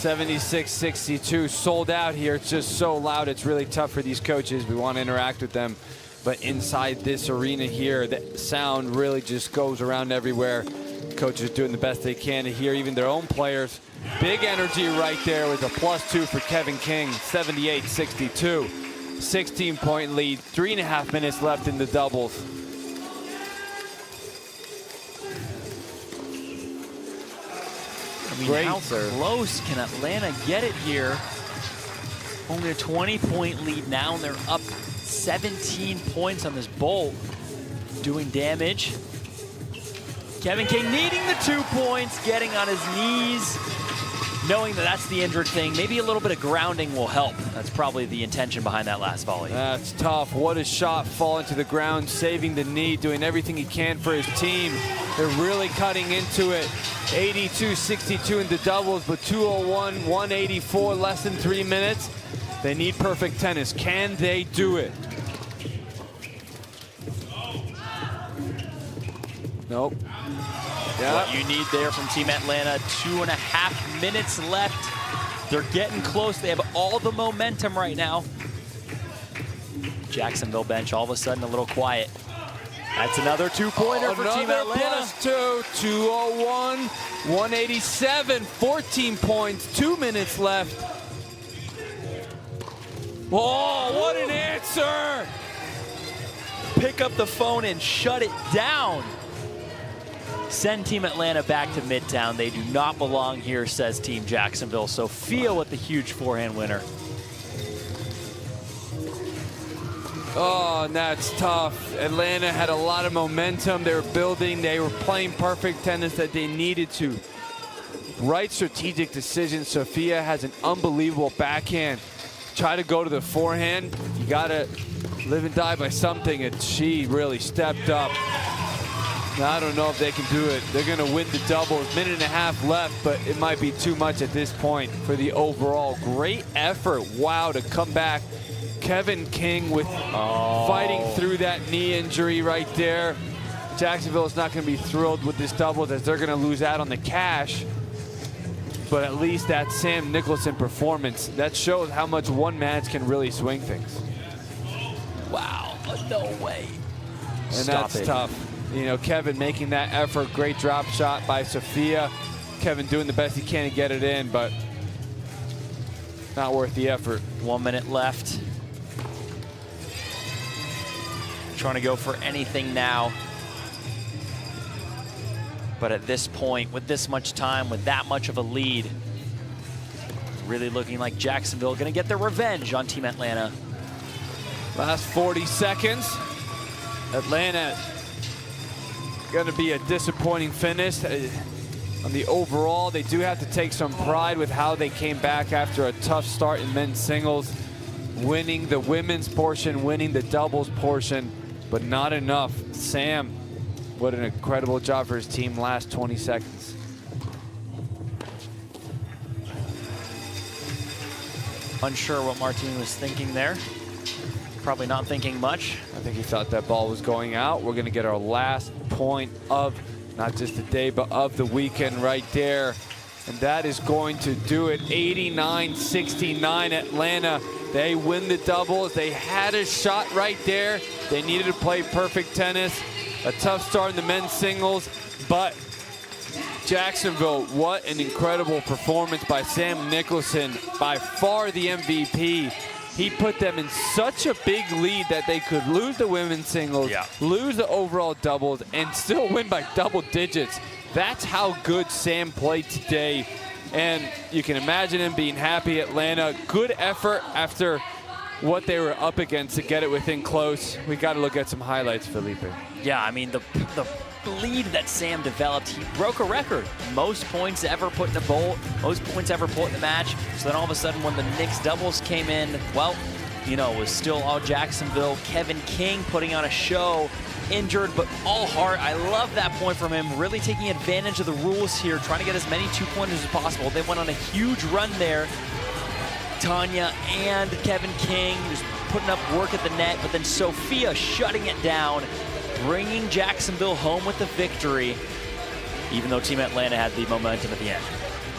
$76-62, sold out here. It's just so loud. It's really tough for these coaches. We want to interact with them. But inside this arena here, the sound really just goes around everywhere. Coaches doing the best they can to hear even their own players. Big energy right there with a +2 for Kevin King, 78-62. 16-point lead, 3.5 minutes left in the doubles. I mean, how close can Atlanta get it here? Only a 20-point lead now, and they're up 17 points on this bolt. Doing damage. Kevin King needing the 2 points, getting on his knees, knowing that that's the injured thing. Maybe a little bit of grounding will help. That's probably the intention behind that last volley. That's tough. What a shot, falling to the ground, saving the knee, doing everything he can for his team. They're really cutting into it. 82-62 in the doubles, but 201, 184, less than 3 minutes. They need perfect tennis. Can they do it? Nope. Yep. What you need there from Team Atlanta, 2.5 minutes left. They're getting close. They have all the momentum right now. Jacksonville bench all of a sudden a little quiet. That's another 2-pointer for Team Atlanta. +2, 201, 187, 14 points, 2 minutes left. Oh, what an answer! Pick up the phone and shut it down. Send Team Atlanta back to Midtown. They do not belong here, says Team Jacksonville. Sophia with the huge forehand winner. Oh, and that's tough. Atlanta had a lot of momentum. They were building. They were playing perfect tennis that they needed to. Right strategic decision. Sophia has an unbelievable backhand. Try to go to the forehand. You got to live and die by something, and she really stepped up. Now, I don't know if they can do it. They're going to win the double. Minute and a half left, but it might be too much at this point for the overall. Great effort. Wow, to come back. Kevin King with fighting through that knee injury right there. Jacksonville is not going to be thrilled with this double as they're going to lose out on the cash. But at least that Sam Nicholson performance, that shows how much one match can really swing things. Wow, no way. And that's tough. You know, Kevin making that effort, great drop shot by Sophia. Kevin doing the best he can to get it in, but not worth the effort. 1 minute left. Trying to go for anything now. But at this point, with this much time, with that much of a lead, really looking like Jacksonville going to get their revenge on Team Atlanta. Last 40 seconds. Atlanta going to be a disappointing finish. On the overall, they do have to take some pride with how they came back after a tough start in men's singles, winning the women's portion, winning the doubles portion, but not enough. Sam, what an incredible job for his team last 20 seconds. Unsure what Martin was thinking there. Probably not thinking much. I think he thought that ball was going out. We're going to get our last point of not just the day, but of the weekend right there. And that is going to do it. 89-69 Atlanta. They win the doubles. They had a shot right there. They needed to play perfect tennis. A tough start in the men's singles, but Jacksonville, what an incredible performance by Sam Nicholson, by far the MVP. He put them in such a big lead that they could lose the women's singles, lose the overall doubles, and still win by double digits. That's how good Sam played today. And you can imagine him being happy. Atlanta, good effort after what they were up against to get it within close. We got to look at some highlights, Felipe. Yeah, I mean, the lead that Sam developed, he broke a record. Most points ever put in a bowl, most points ever put in the match. So then all of a sudden when the Knicks doubles came in, well, you know, it was still all Jacksonville. Kevin King putting on a show, injured but all heart. I love that point from him, really taking advantage of the rules here, trying to get as many two-pointers as possible. They went on a huge run there. Tanya and Kevin King just putting up work at the net, but then Sophia shutting it down, bringing Jacksonville home with the victory, even though Team Atlanta had the momentum at the end.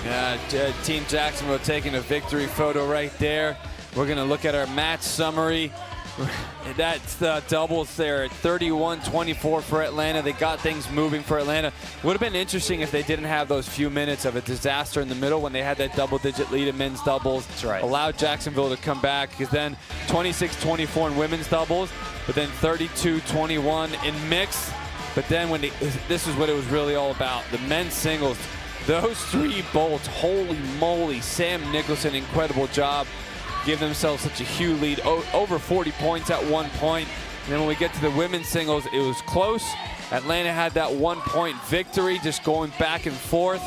Yeah, Team Jacksonville taking a victory photo right there. We're going to look at our match summary. That's the doubles there at 31-24 for Atlanta. They got things moving for Atlanta. Would have been interesting if they didn't have those few minutes of a disaster in the middle when they had that double-digit lead in men's doubles. That's right. Allowed Jacksonville to come back, because then 26-24 in women's doubles, but then 32-21 in mixed. But then when this is what it was really all about. The men's singles, those three bolts, holy moly. Sam Nicholson, incredible job. Give themselves such a huge lead, over 40 points at one point. And then when we get to the women's singles, it was close. Atlanta had that 1 point victory, just going back and forth.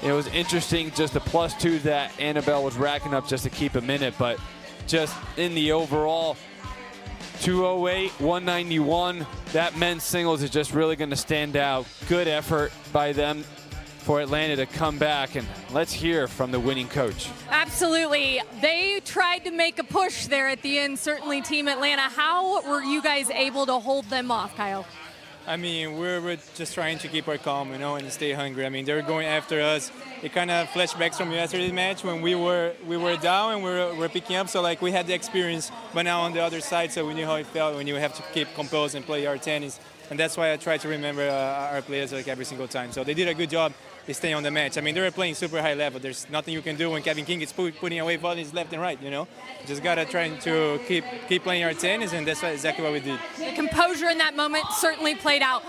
It was interesting, just the +2 that Annabelle was racking up just to keep a minute, but just in the overall, 208, 191, that men's singles is just really going to stand out. Good effort by them for Atlanta to come back, and let's hear from the winning coach. Absolutely. They tried to make a push there at the end, certainly Team Atlanta. How were you guys able to hold them off, Kyle? I mean, we're just trying to keep our calm, you know, and stay hungry. I mean, they were going after us. It kind of flashbacks from yesterday's match when we were down and we were picking up. So, like, we had the experience, but now on the other side, so we knew how it felt when you have to keep composed and play our tennis. And that's why I try to remember our players like every single time. So they did a good job staying on the match. I mean, they were playing super high level. There's nothing you can do when Kevin King is putting away volleys left and right, you know. Just got to try to keep playing our tennis, and that's exactly what we did. The composure in that moment certainly played out.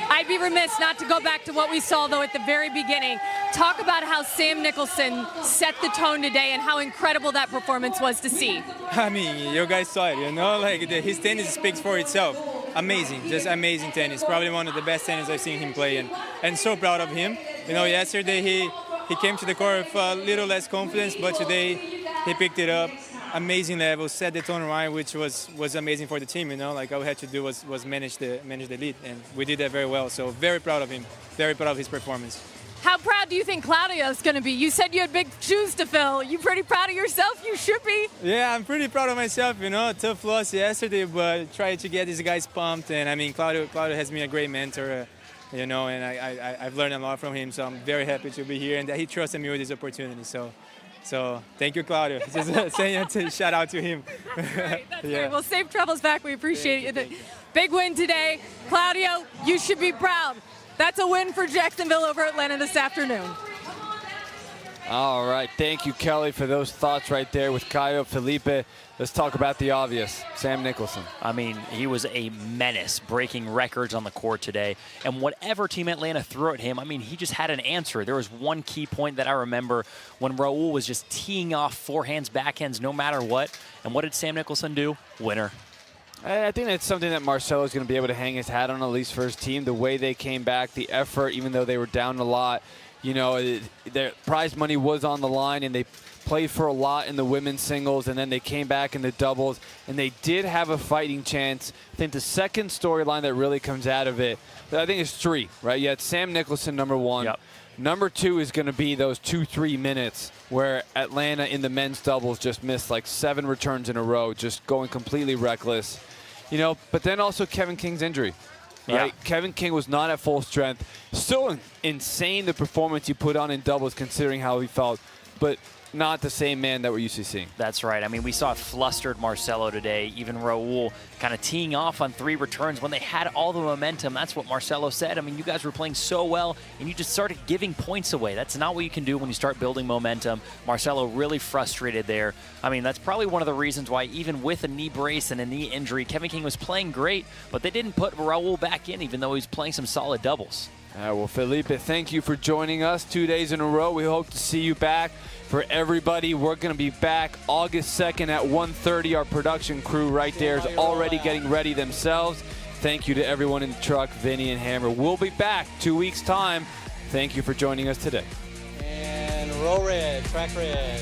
I'd be remiss not to go back to what we saw, though, at the very beginning. Talk about how Sam Nicholson set the tone today and how incredible that performance was to see. I mean, you guys saw it, you know, like his tennis speaks for itself. Amazing, just amazing tennis. Probably one of the best tennis I've seen him play, and so proud of him. You know, yesterday he came to the court with a little less confidence, but today he picked it up. Amazing level, set the tone right, which was amazing for the team. You know, like all we had to do was manage the lead, and we did that very well. So very proud of him, very proud of his performance. How proud do you think Claudio is going to be? You said you had big shoes to fill. You pretty proud of yourself? You should be. Yeah, I'm pretty proud of myself. You know, tough loss yesterday, but try to get these guys pumped. And I mean, Claudio has been a great mentor, you know, and I've learned a lot from him. So I'm very happy to be here and that he trusted me with this opportunity. So thank you, Claudio. Just saying a shout out to him. Right, that's great. Well, safe travels back. We appreciate it. Big win today. Claudio, you should be proud. That's a win for Jacksonville over Atlanta this afternoon. All right, thank you, Kelly, for those thoughts right there with Caio, Felipe. Let's talk about the obvious, Sam Nicholson. I mean, he was a menace, breaking records on the court today. And whatever Team Atlanta threw at him, I mean, he just had an answer. There was one key point that I remember when Raul was just teeing off forehands, backhands, no matter what. And what did Sam Nicholson do? Winner. I think that's something that Marcelo's going to be able to hang his hat on, at least for his team. The way they came back, the effort, even though they were down a lot. You know, their prize money was on the line, and they played for a lot in the women's singles, and then they came back in the doubles, and they did have a fighting chance. I think the second storyline that really comes out of it, I think it's 3, right? You had Sam Nicholson, number 1. Yep. Number 2 is going to be those 2-3 minutes where Atlanta in the men's doubles just missed like 7 returns in a row, just going completely reckless. You know, but then also Kevin King's injury. Right? Yeah. Kevin King was not at full strength. Still insane the performance he put on in doubles considering how he felt, but not the same man that we're used to seeing. That's right. I mean, we saw flustered Marcelo today, even Raul kind of teeing off on 3 returns when they had all the momentum. That's what Marcelo said. I mean, you guys were playing so well, and you just started giving points away. That's not what you can do when you start building momentum. Marcelo really frustrated there. I mean, that's probably one of the reasons why even with a knee brace and a knee injury, Kevin King was playing great, but they didn't put Raul back in, even though he was playing some solid doubles. Well, Felipe, thank you for joining us 2 days in a row. We hope to see you back. For everybody, we're going to be back August 2nd at 1:30. Our production crew right there is already getting ready themselves. Thank you to everyone in the truck, Vinny and Hammer. We'll be back 2 weeks' time. Thank you for joining us today. And roll red, track red.